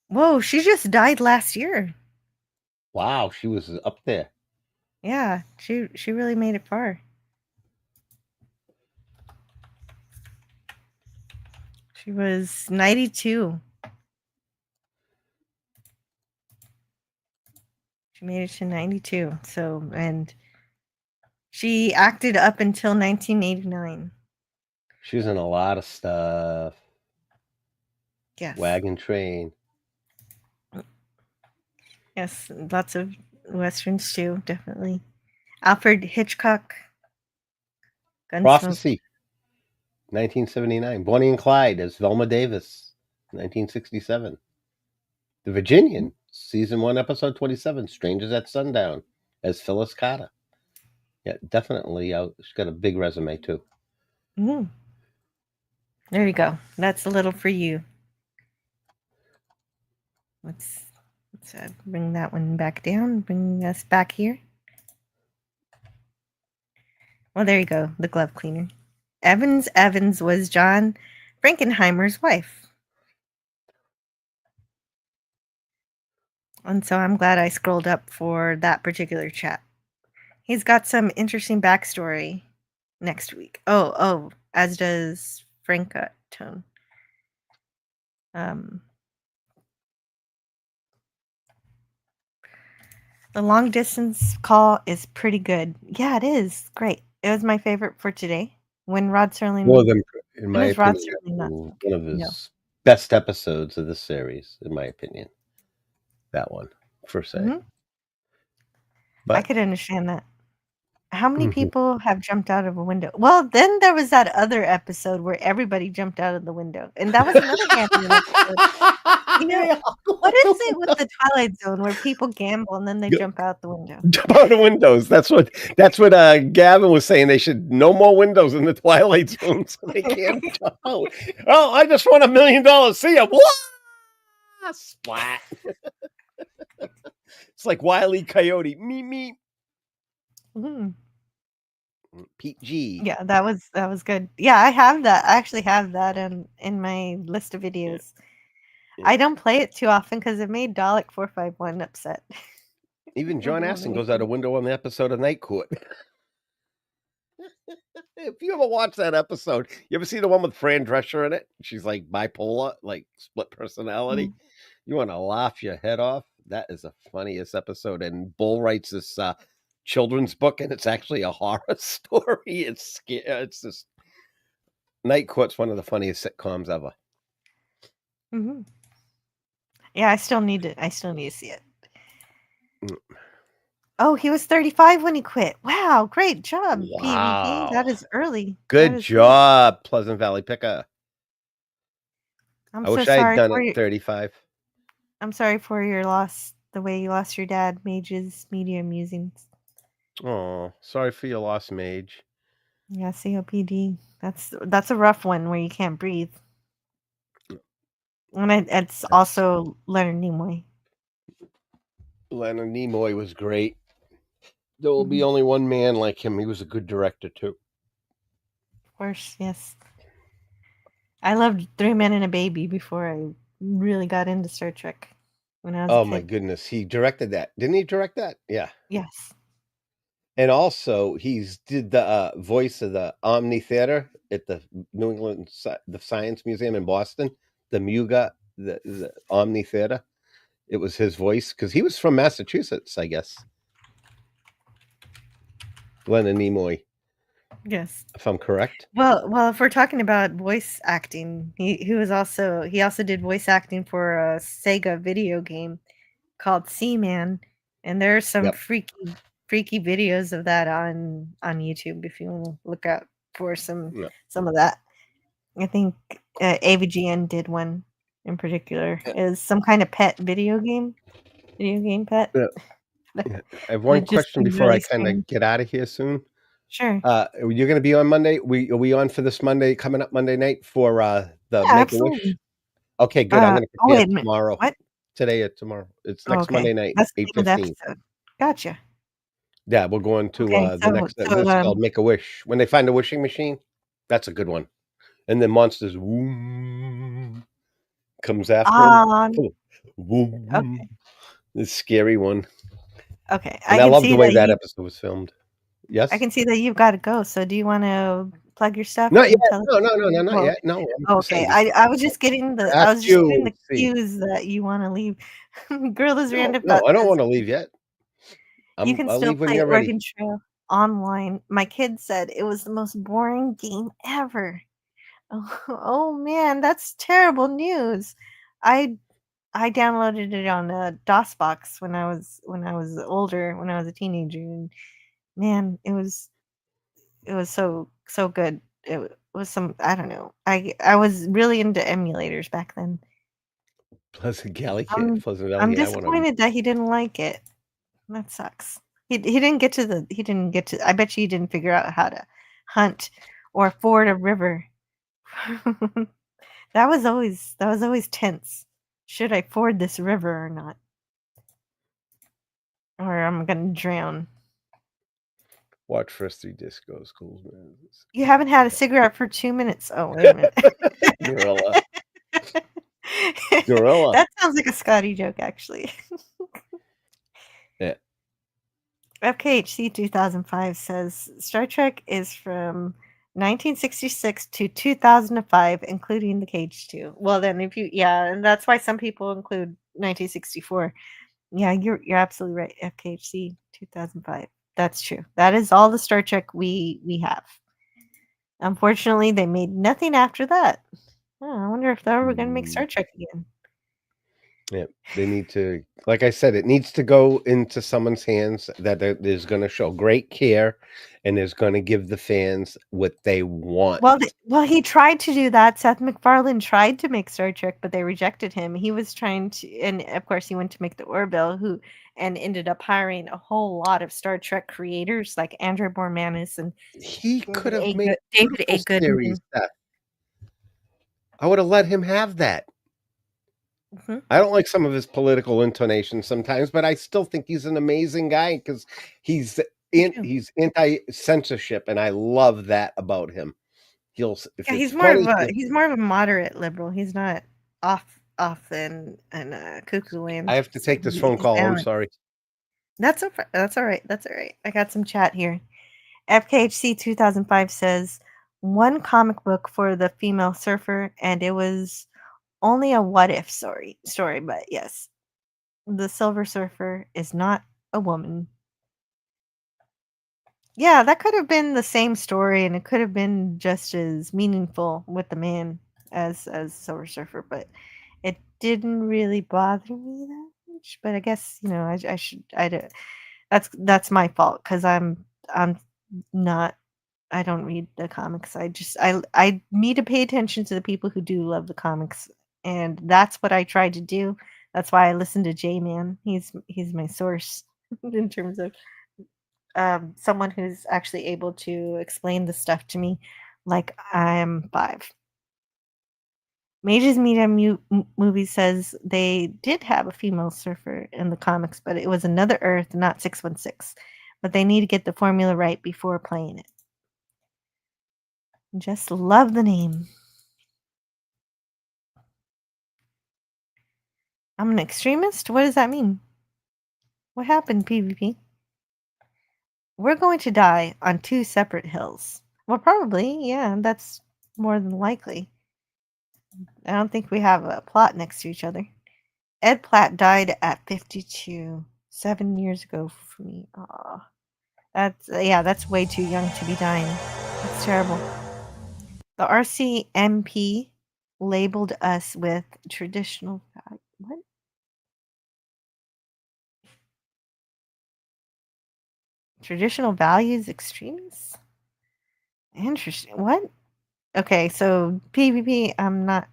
Whoa, she just died last year. Wow, she was up there. Yeah, she really made it far. She was 92. She made it to 92. So, and she acted up until 1989. She was in a lot of stuff. Yes. Wagon Train. Yes, lots of westerns too, definitely. Alfred Hitchcock. Gunsmoke. Prophecy. 1979. Bonnie and Clyde as Velma Davis. 1967. The Virginian. Season 1, episode 27. Strangers at Sundown as Phyllis Carter. Yeah, definitely. She's got a big resume too. There you go. That's a little for you. Let's bring that one back down. Bring us back here. Well, there you go. The glove cleaner. Evans was John Frankenheimer's wife. And so I'm glad I scrolled up for that particular chat. He's got some interesting backstory next week. Oh, as does Franca Tone. The long distance call is pretty good. Yeah, it is great. It was my favorite for today. When Rod Serling. Well, then, in when my was Rod opinion, Serling not one of his No. best episodes of the series, in my opinion. That one, per se. Mhm. I But could understand that. How many Mhm. people have jumped out of a window? Well, then there was that other episode where everybody jumped out of the window, and that was another gambling episode. You know, Yeah. what is it with the Twilight Zone where people gamble and then they Yeah. jump out the window? Jump out the windows. That's what Gavin was saying. They should no more windows in the Twilight Zone so they can't jump out. Oh, I just won $1 million. See ya. Splat. It's like Wile E. Coyote. Me. Mhm. Pete G. Yeah, that was good. Yeah, I have that. I actually have that in my list of videos. Yeah. I don't play it too often because it made Dalek 451 upset. Even John When Aston we goes out a window on the episode of Night Court. If you ever watch that episode, you ever see the one with Fran Drescher in it? She's like bipolar, like split personality. Mhm. You want to laugh your head off? That is the funniest episode. And Bull writes this children's book, and it's actually a horror story. It's just Night Court's one of the funniest sitcoms ever. Mhm. Yeah, I still need to see it. Mm. Oh, he was 35 when he quit. Wow, great job, Wow. PvP. That is early. Good job, Pleasant Valley Picker. I'm I so wish I had sorry done for it your, at 35. I'm sorry for your loss, the way you lost your dad, Mage's Media Musings. Oh, sorry for your loss, Mage. Yeah, COPD. That's a rough one where you can't breathe. And it's also Leonard Nimoy. Leonard Nimoy was great. There will be only one man like him. He was a good director, too. Of course, yes. I loved 3 Men and a Baby before I really got into Star Trek when I was a Oh, kid. my goodness. He directed that. Didn't he direct that? Yeah. Yes. And also, he's did the voice of the Omni Theater at the New England the Science Museum in Boston, the Muga, the Omni Theater. It was his voice because he was from Massachusetts, I guess. Leonard Nimoy, Yes. if I'm correct. Well, if we're talking about voice acting, he also did voice acting for a Sega video game called Seaman, and there are some Yep. freaky videos of that on YouTube if you want to look out for some of that. I think AVGN did one in particular. Is some kind of pet video game pet. Yeah. I have one question before I kind of get out of here soon. Sure. You're going to be on Monday. Are we on for this Monday, coming up Monday night for the Yeah, Make-A-Wish? absolutely. Okay, good. I'm going to prepare wait a minute. tomorrow. What? Today or tomorrow. It's next Okay. Monday night, That's the name of the 8:15. episode. Gotcha. Yeah, we're going to Okay, the next. This is called Make-A-Wish. When they find a wishing machine, that's a good one. And then Monsters Woom comes after him. Woom. Okay. This scary one. Okay. And I love the way that episode was filmed. Yes? I can see that you've got to go. So do you want to plug your stuff? Not yet. and No, tell us- not Well, yet. No. I'm just Okay. saying, I was just getting the Ask you, see. cues that you want to leave. Gorillas No, Random. I don't want to leave yet. You can I'll still leave when play you're ready. Oregon Trail online. My kid said it was the most boring game ever. Oh man, that's terrible news. I downloaded it on a DOS box when I was older, when I was a teenager, and man, it was so good. It was some, I don't know. I was really into emulators back then. Pleasant Valley. I'm disappointed that he didn't like it. That sucks. He didn't get to. I bet you he didn't figure out how to hunt or ford a river. That was always tense. Should I ford this river or not? Or I'm gonna drown. Watch first 3 discos, cool man. You haven't had a cigarette for 2 minutes. Oh, wait a minute. Gorilla. Gorilla. That sounds like a Scotty joke, actually. FKHC 2005 says Star Trek is from 1966 to 2005, including the Cage 2. Well, then, and that's why some people include 1964. Yeah, you're absolutely right. FKHC 2005. That's true. That is all the Star Trek we have. Unfortunately, they made nothing after that. Oh, I wonder if they're ever going to make Star Trek again. Yeah, they need to, like I said, it needs to go into someone's hands that is going to show great care and is going to give the fans what they want. Well, he tried to do that. Seth MacFarlane tried to make Star Trek, but they rejected him. He was trying to, and of course, he went to make the Orville, and ended up hiring a whole lot of Star Trek creators like Andrew Bormanis and He could have David made David A. Goodman. series, Seth. I would have let him have that. Mhm. I don't like some of his political intonations sometimes, but I still think he's an amazing guy because he's anti-censorship, and I love that about him. If Yeah, it's he's more funny, of a moderate liberal. He's not off in cuckoo land. I have to take this phone He's call. I'm balanced. sorry. That's okay. That's all right. That's all right. I got some chat here. FKHC 2005 says one comic book for the female surfer, and it was only a what if story. But yes, the Silver Surfer is not a woman. Yeah, that could have been the same story, and it could have been just as meaningful with the man as Silver Surfer, but it didn't really bother me that much. But I guess I should that's my fault because I'm not I don't read the comics. I need to pay attention to the people who do love the comics, and that's what I tried to do. That's why I listen to J-Man. He's my source in terms of someone who's actually able to explain the stuff to me like I'm 5. Mage's Media Movie says they did have a female surfer in the comics, but it was Another Earth, not 616. But they need to get the formula right before playing it. Just love the name. I'm an extremist? What does that mean? What happened, PvP? We're going to die on 2 separate hills. Well, probably, yeah, that's more than likely. I don't think we have a plot next to each other. Ed Platt died at 52, 7 years ago for me. Aw. That's way too young to be dying. That's terrible. The RCMP labeled us with traditional what? Traditional values extremists? Interesting. What? Okay, so PvP, I'm not.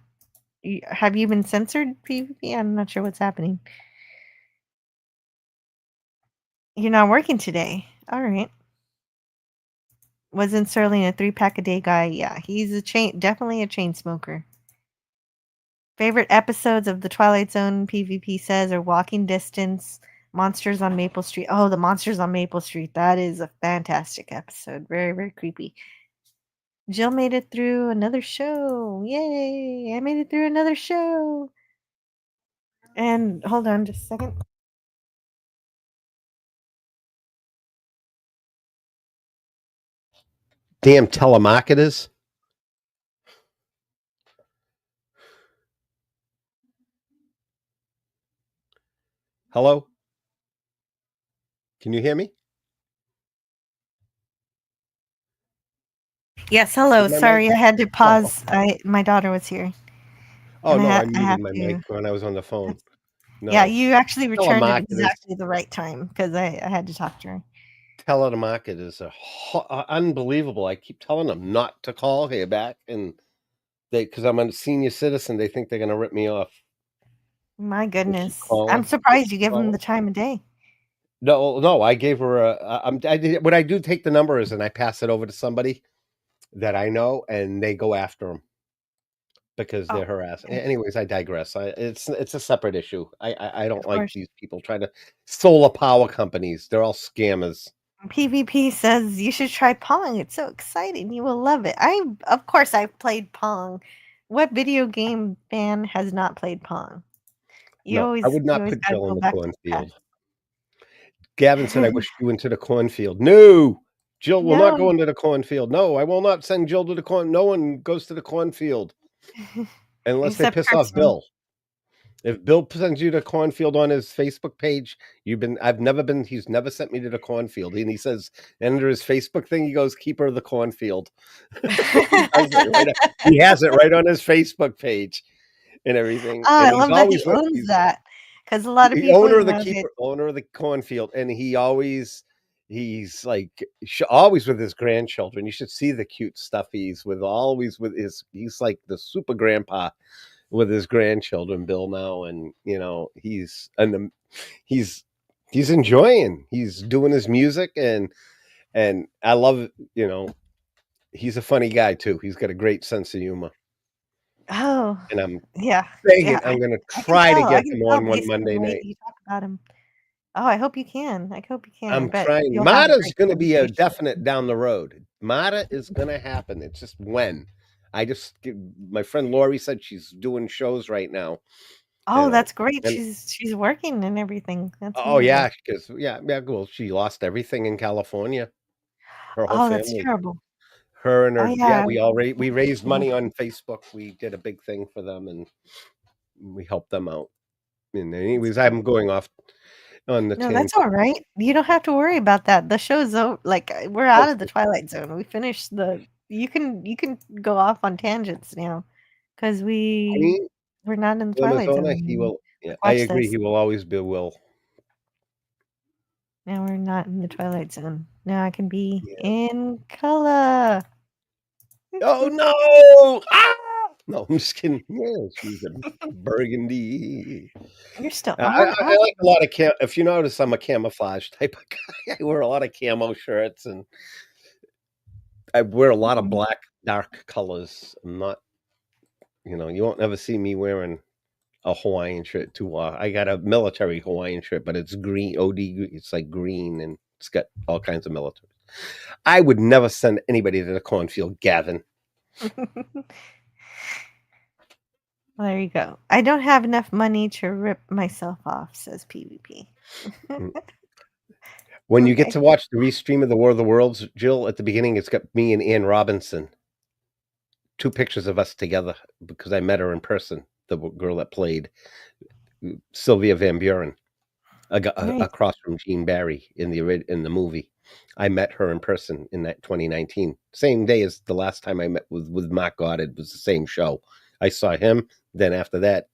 Have you been censored, PvP? I'm not sure what's happening. You're not working today. All right. Wasn't Sterling a 3-pack a day guy? Yeah, he's definitely a chain smoker. Favorite episodes of the Twilight Zone, PvP says, are Walking Distance, Monsters on Maple Street. Oh, the Monsters on Maple Street. That is a fantastic episode. Very, very creepy. Jill made it through another show. Yay! I made it through another show. And hold on just a second. Damn telemarketers. Hello? Can you hear me? Yes, hello. Is my Sorry, mic- I had to Oh, pause. My daughter was here. oh And no, I I muted have my to. mic when I was on the phone. Yeah, No. you actually returned at Telemarketers. exactly the right time because I had to talk to her. Telemarketers are unbelievable. I keep telling them not to call here back, and because I'm a senior citizen, they think they're going to rip me off. My They keep goodness. calling, I'm surprised you give them calling. the time of day. No, I gave her what I do take the numbers and I pass it over to somebody that I know, and they go after them because Oh, they're harassing. okay. Anyways, I digress. It's a separate issue. I don't Of like course. these people trying to solar power companies. They're all scammers. PvP says you should try Pong. It's so exciting. You will love it. Of course, I've played Pong. What video game fan has not played Pong? No, I would You not always put gotta Jill go in the back to the past. cornfield. Gavin said, "I wish you went to the cornfield." No, Jill will not No. go into the cornfield. No, I will not send Jill to the corn. No one goes to the cornfield unless they Except piss off Kurtzman. Bill. If Bill sends you to cornfield on his Facebook page, I've never been. He's never sent me to the cornfield, and he says under his Facebook thing, he goes, "Keeper of the cornfield." He has it right on his Facebook page and everything. Oh, I And he's love that he always with. owns He's that because a lot of the people, owner you of the know, owner of the cornfield, and he's like always with his grandchildren. You should see the cute stuff he's with. Always with his. He's like the super grandpa with his grandchildren, Bill now, and he's enjoying. He's doing his music, and I love he's a funny guy too. He's got a great sense of humor, oh, and I'm yeah, begging. yeah. I'm going to I can try to tell. I get can him tell on one based on the Monday way night. you talk about him. Oh, I hope you can. I hope you can. I I'm bet trying. you'll have a Mata's great going to be a conversation. definite down the road. Mata is going to happen. It's just when. My friend Lori said she's doing shows right now. Oh, that's great. and She's working and everything. That's oh amazing. yeah, because well, she lost everything in California. Her whole Oh, that's family. terrible. Her and her. Oh, Yeah, yeah. we raised money on Facebook. We did a big thing for them, and we helped them out. And anyways, I'm going off on the No, tangent. that's all right. You don't have to worry about that. The show's over. Like we're out of the Twilight Zone. We finished the. You can go off on tangents now, because we're not in the Twilight Zone Amazona, he anymore. will. Yeah, I Watch agree. this. He will always be Will. Now we're not in the Twilight Zone. Now I can be Yeah. in color. Oh no! Ah! No, I'm just kidding. Yeah, she's a burgundy. You're still I on. like a lot of If you notice, I'm a camouflage type of guy. I wear a lot of camo shirts, and I wear a lot of black, dark colors. I'm not, you won't ever see me wearing a Hawaiian shirt too. I got a military Hawaiian shirt, but it's green. It's like green, and it's got all kinds of military. I would never send anybody to the cornfield, Gavin. Well, there you go. I don't have enough money to rip myself off, says PvP. When you get to watch the restream of the War of the Worlds, Jill, at the beginning, it's got me and Ann Robinson. 2 pictures of us together because I met her in person, the girl that played Sylvia Van Buren, across from Gene Barry in the movie. I met her in person in that 2019, same day as the last time I met with Mark Goddard. It was the same show. I saw him. Then after that,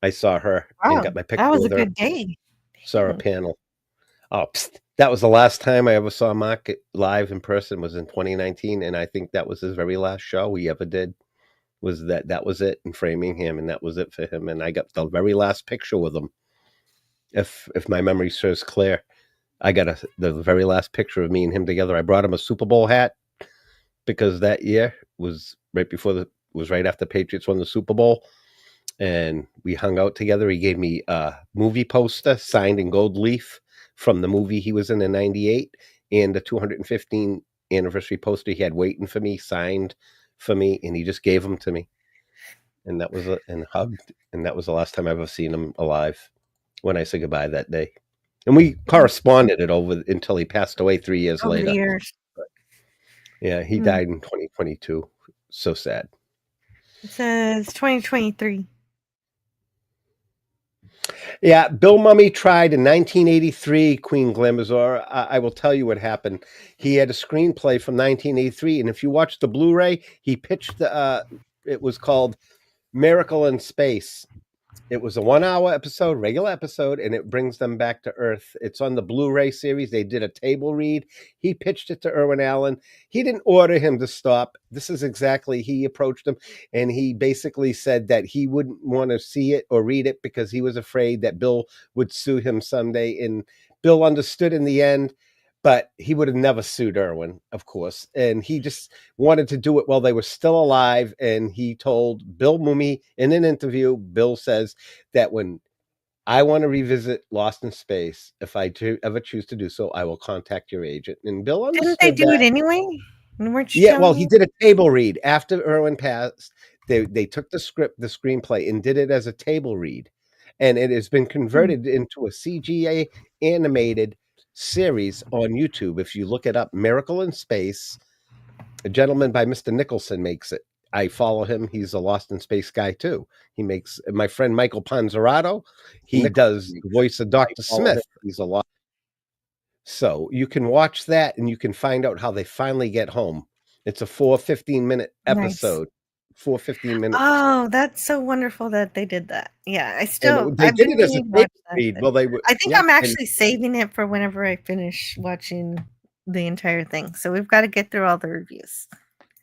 I saw her and got my picture That was with a her. good day. Saw her panel. Oh, that was the last time I ever saw Mark live in person, was in 2019, and I think that was his very last show he ever did. That was it in Framingham, and that was it for him. And I got the very last picture with him. If my memory serves clear, I got the very last picture of me and him together. I brought him a Super Bowl hat because that year was right after Patriots won the Super Bowl, and we hung out together. He gave me a movie poster signed in gold leaf from the movie he was in '98, and the 215 anniversary poster he had waiting for me, signed for me, and he just gave them to me. And that was and hugged, and that was the last time I ever seen him alive when I said goodbye that day. And we corresponded it over until he passed away 3 years Over later. the years. Yeah, he died in 2022. So sad. It says 2023. Yeah, Bill Mummy tried in 1983, Queen Glamazora. I will tell you what happened. He had a screenplay from 1983, and if you watch the Blu-ray, he pitched it was called Miracle in Space. It was a 1-hour episode, regular episode, and it brings them back to Earth. It's on the Blu-ray series. They did a table read. He pitched it to Irwin Allen. He didn't order him to stop. This is exactly, he approached him, and he basically said that he wouldn't want to see it or read it because he was afraid that Bill would sue him someday. And Bill understood in the end, but he would have never sued Irwin, of course. And he just wanted to do it while they were still alive. And he told Bill Mummy in an interview, Bill says that when I want to revisit Lost in Space, if I ever choose to do so, I will contact your agent. And Bill understood Didn't they do that. it anyway? Yeah, well, he did a table read after Irwin passed. They took the script, the screenplay, and did it as a table read. And it has been converted into a CGI animated series on YouTube. If you look it up, Miracle in Space, a gentleman by Mr. Nicholson makes it. I follow him. He's a Lost in Space guy too. He makes my friend Michael Panzerato. He does the voice of Dr. Smith. He's a lot. So you can watch that and you can find out how they finally get home. It's a 15-minute episode. 15 minutes. Oh, that's so wonderful that they did that. Yeah, And they I've did been it as a meaning to watch tape that, read. but Well, they were. I think yeah, I'm and- actually saving it for whenever I finish watching the entire thing. So we've got to get through all the reviews.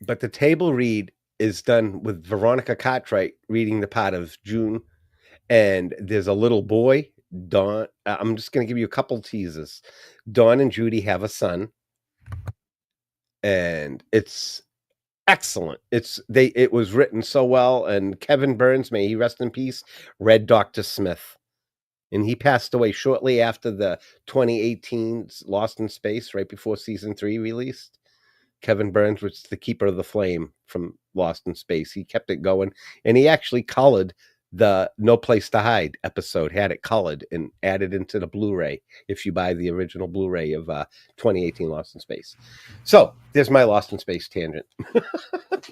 but the table read is done with Veronica Cartwright reading the part of June, and there's a little boy, Dawn. I'm just going to give you a couple teases. Dawn and Judy have a son, and it's excellent. It was written so well, and Kevin Burns, may he rest in peace, read Dr. Smith, and he passed away shortly after the 2018's Lost in Space, right before season 3 released. Kevin Burns was the keeper of the flame from Lost in Space. He kept it going, and he actually colored the No Place to Hide episode, had it colored and added into the Blu-ray if you buy the original Blu-ray of 2018 Lost in Space. So there's my Lost in Space tangent. That's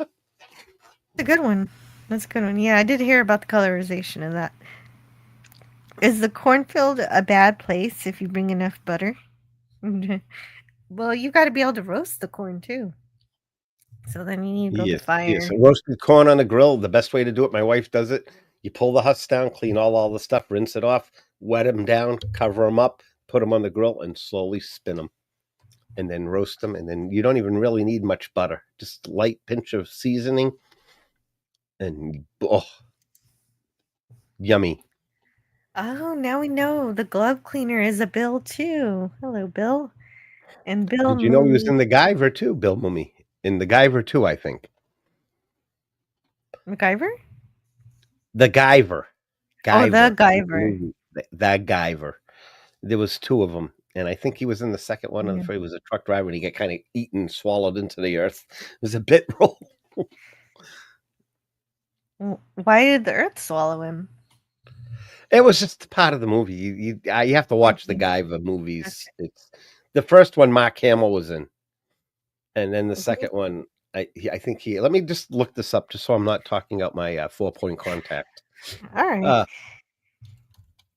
a good one. That's a good one. Yeah, I did hear about the colorization of that. Is the cornfield a bad place if you bring enough butter? Well, you got to be able to roast the corn too. So then you need to build a fire. Yes. Roasted corn on the grill, the best way to do it. My wife does it. You pull the husks down, clean all the stuff, rinse it off, wet them down, cover them up, put them on the grill, and slowly spin them. And then roast them. And then you don't even really need much butter. Just light pinch of seasoning. And, yummy. Oh, now we know the glove cleaner is a Bill too. Hello, Bill. And Bill. Did you know he was in the Guyver too, Bill Mummy? In the Guyver too, I think. MacGyver? The Guyver. Oh, the Guyver. The Guyver. There was 2 of them, and I think he was in the second one. Yeah. He was a truck driver, and he got kind of eaten, swallowed into the earth. It was a bit role. Why did the earth swallow him? It was just part of the movie. You have to watch the Guyver movies. It's the first one Mark Hamill was in, and then the second one. I think he. Let me just look this up, just so I'm not talking out my 4-point contact. All right.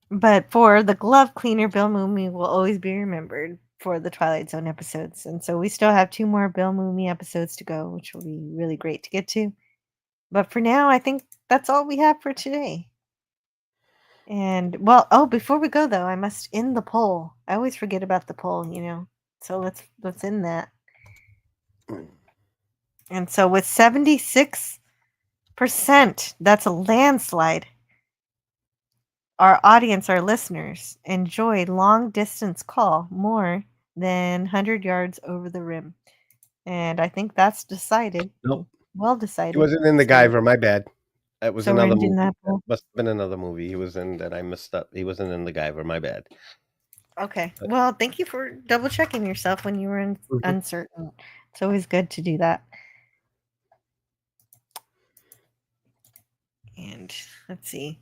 But for the glove cleaner, Bill Mooney will always be remembered for the Twilight Zone episodes. And so we still have 2 more Bill Mooney episodes to go, which will be really great to get to. But for now, I think that's all we have for today. And, before we go, though, I must end the poll. I always forget about the poll, So let's end that. And so with 76%, that's a landslide. Our audience, our listeners, enjoy long distance call more than 100 yards over the rim. And I think that's decided. Nope. Well decided. He wasn't in the Guyver, my bad. It was another movie. That must have been another movie he was in that I messed up. He wasn't in the Guyver, my bad. Okay. Well, thank you for double checking yourself when you were uncertain. It's always good to do that. And let's see.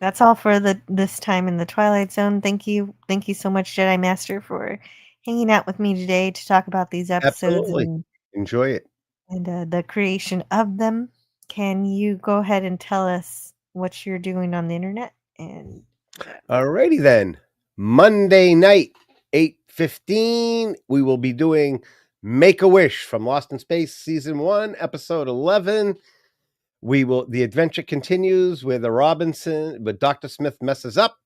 That's all for this time in the Twilight Zone. Thank you so much, Jedi Master, for hanging out with me today to talk about these episodes. Absolutely. And enjoy it. And the creation of them. Can you go ahead and tell us what you're doing on the internet? And alrighty then. Monday night, 8:15, we will be doing Make-A-Wish from Lost in Space Season 1, Episode 11. The adventure continues where but Dr. Smith messes up,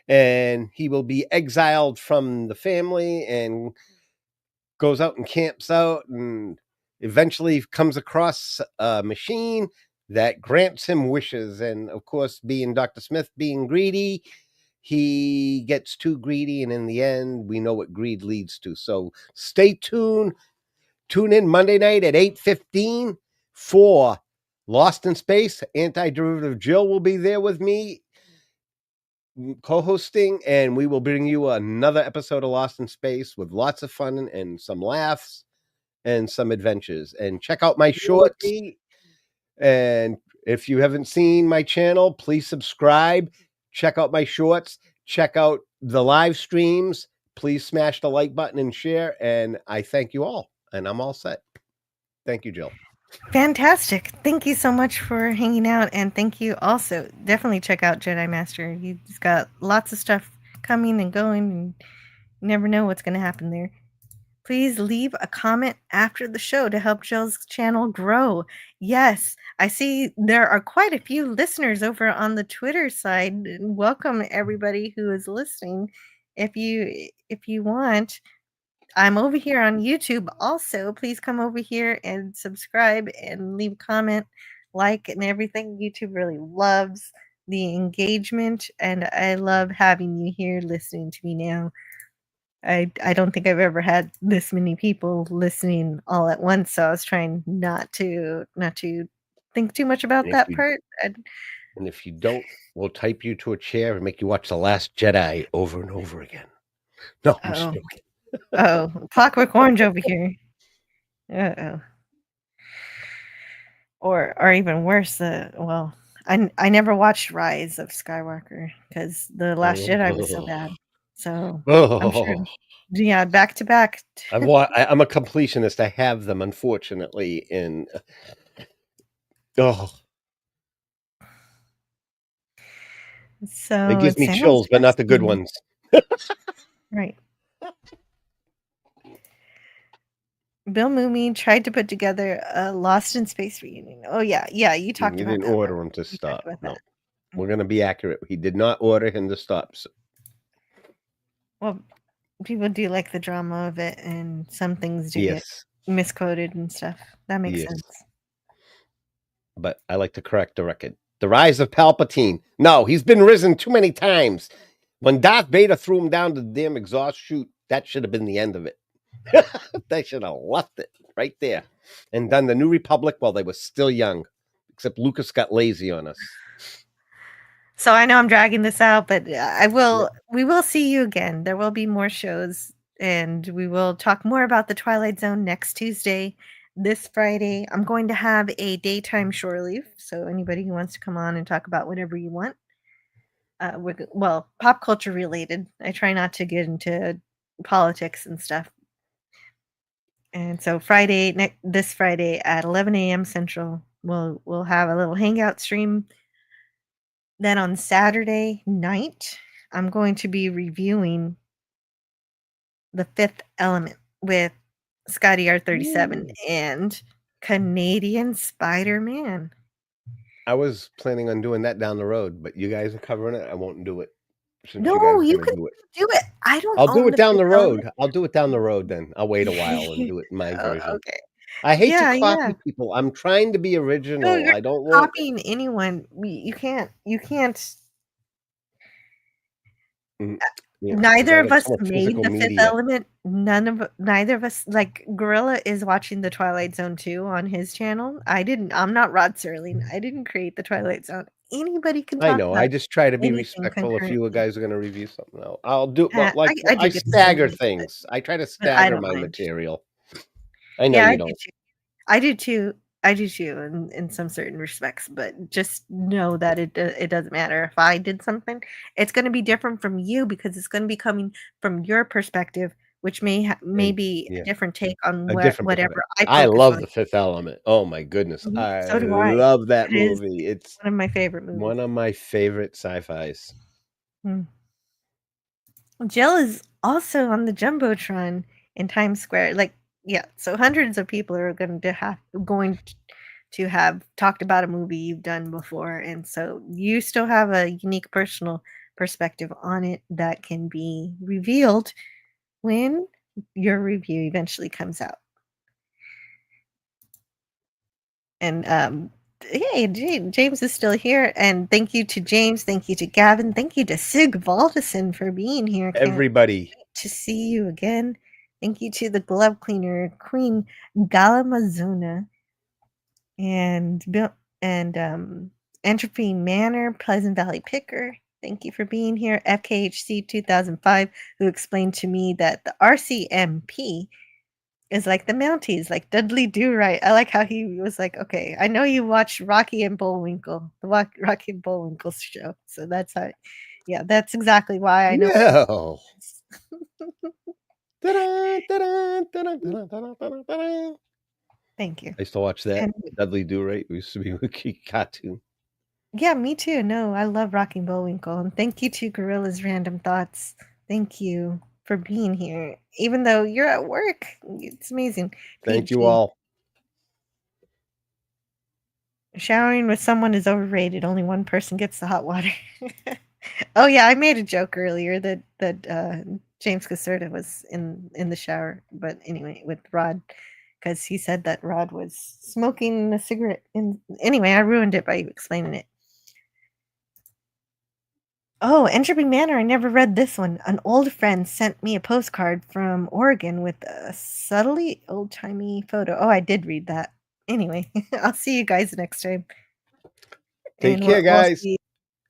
and he will be exiled from the family and goes out and camps out and eventually comes across a machine that grants him wishes. And of course, being Dr. Smith, being greedy, he gets too greedy, and in the end, we know what greed leads to. So stay tuned. Tune in Monday night at 8:15 for Lost in Space. Anti-Derivative Jill will be there with me, co-hosting, and we will bring you another episode of Lost in Space with lots of fun and some laughs and some adventures. And check out my shorts. And if you haven't seen my channel, please subscribe. Check out my shorts. Check out the live streams. Please smash the like button and share. And I thank you all. And I'm all set. Thank you, Jill. Fantastic. Thank you so much for hanging out. And thank you also. Definitely check out Jedi Master. He's got lots of stuff coming and going, and you never know what's going to happen there. Please leave a comment after the show to help Jill's channel grow. Yes, I see there are quite a few listeners over on the Twitter side. Welcome everybody who is listening. If you want, I'm over here on YouTube also. Please come over here and subscribe and leave a comment, like, and everything. YouTube really loves the engagement, and I love having you here listening to me now. I don't think I've ever had this many people listening all at once, so I was trying not to think too much about that part. And if you don't, we'll type you to a chair and make you watch The Last Jedi over and over again. No, I'm just joking. Clockwork Orange over here. Or even worse, I never watched Rise of Skywalker because The Last Jedi was so bad. So I'm sure, yeah, back to back. I'm a completionist. I have them, unfortunately, in So it gives me chills, but not the good ones. Right. Bill Mooney tried to put together a Lost in Space reunion. Oh yeah, you talked about that. You didn't order him to stop. No, we're going to be accurate. He did not order him to stop. So. Well, people do like the drama of it, and some things do get misquoted and stuff. That makes sense. But I like to correct the record. The Rise of Palpatine. No, he's been risen too many times. When Darth Vader threw him down the damn exhaust chute, that should have been the end of it. They should have left it right there and done the New Republic while they were still young. Except Lucas got lazy on us. So I know I'm dragging this out, but we will see you again. There will be more shows, and we will talk more about the Twilight Zone next Tuesday. This Friday, I'm going to have a daytime shore leave, so anybody who wants to come on and talk about whatever you want. Pop culture related. I try not to get into politics and stuff. And so this Friday at 11 a.m. Central, we'll have a little hangout stream. Then on Saturday night, I'm going to be reviewing The Fifth Element with Scotty R37 and Canadian Spider-Man. I was planning on doing that down the road, but you guys are covering it. I won't do it. No, you can do it. I'll do it down the road. I'll do it down the road then. I'll wait a while and do it in my version. Okay. I hate to copy people. I'm trying to be original. No, I don't want copying anyone. You can't. Neither of us made The Fifth Element. Neither of us, like Gorilla is watching the Twilight Zone 2 on his channel. I'm not Rod Serling. I didn't create the Twilight Zone. Anybody can talk. I know. I just try to be respectful. If you guys are going to review something else, I'll do it. I stagger things. I try to stagger my material. I know you don't. I do too. In some certain respects, but just know that it doesn't matter. If I did something, it's going to be different from you because it's going to be coming from your perspective, which may be a different take on whatever. I love The Fifth Element. Oh my goodness, I love that movie. It's one of my favorite movies. One of my favorite sci-fis. Jill is also on the Jumbotron in Times Square. So hundreds of people are going to have talked about a movie you've done before, and so you still have a unique personal perspective on it that can be revealed when your review eventually comes out. And hey, James is still here, and thank you to James, thank you to Gavin, thank you to Sig Valdison for being here. Everybody, to see you again. Thank you to the glove cleaner, Queen Galamazuna, and Entropy Manor, Pleasant Valley Picker. Thank you for being here. FKHC 2005, who explained to me that the RCMP is like the Mounties, like Dudley Do-Right. I like how he was like, okay, I know you watched Rocky and Bullwinkle, the Rocky and Bullwinkle show. So that's how Yeah, that's exactly why I know. No. Ta-da, ta-da, ta-da, ta-da, ta-da, ta-da, ta-da. Thank you. I used to watch that. And Dudley Do-Right used to be a key cartoon. yeah, me too. No, I love Rocking Bullwinkle. And thank you to Gorilla's Random Thoughts. Thank you for being here. Even though you're at work. It's amazing. Thank you PG. all. Showering with someone is overrated. Only one person gets the hot water. Oh yeah, I made a joke earlier that James Caserta was in the shower, but anyway, with Rod, because he said that Rod was smoking a cigarette. Anyway, I ruined it by explaining it. Oh, Entropy Manor, I never read this one. An old friend sent me a postcard from Oregon with a subtly old-timey photo. Oh, I did read that. Anyway, I'll see you guys next time. Take And care, guys.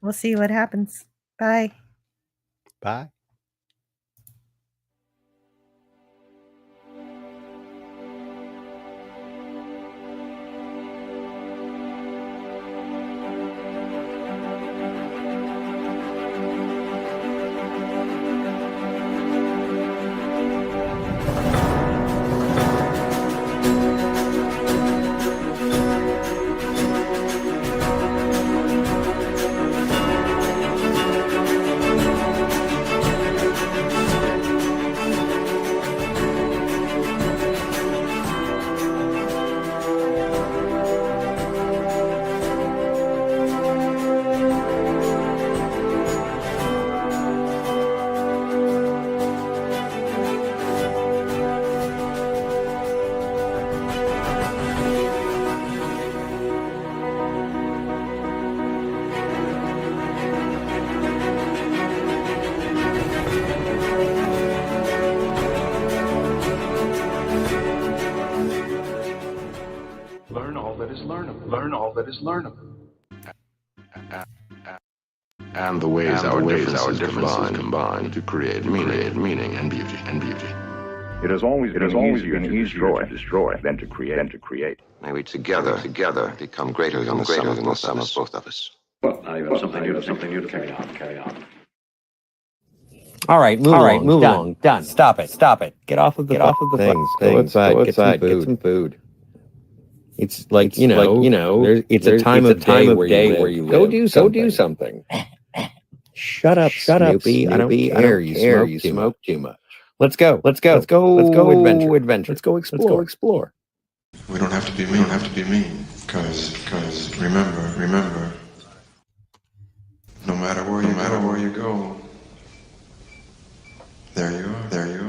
We'll see what happens. Bye. Bye. Learn all that is learnable. Learn all that is learnable. And the ways our differences combine to create meaning and beauty. It has always been easier to destroy than to create. May we together become greater than the sum of both of us. Well, now you have something new to carry on. All right, move along. Done. Stop it. Get off of the things. Go outside. Get some food. It's like, it's a time of day where you live. Go do something. Shut up, Snoopy. I don't care. You smoke too much. Let's go adventure. Let's go explore. We don't have to be mean. Because remember, no matter where you go, there you are.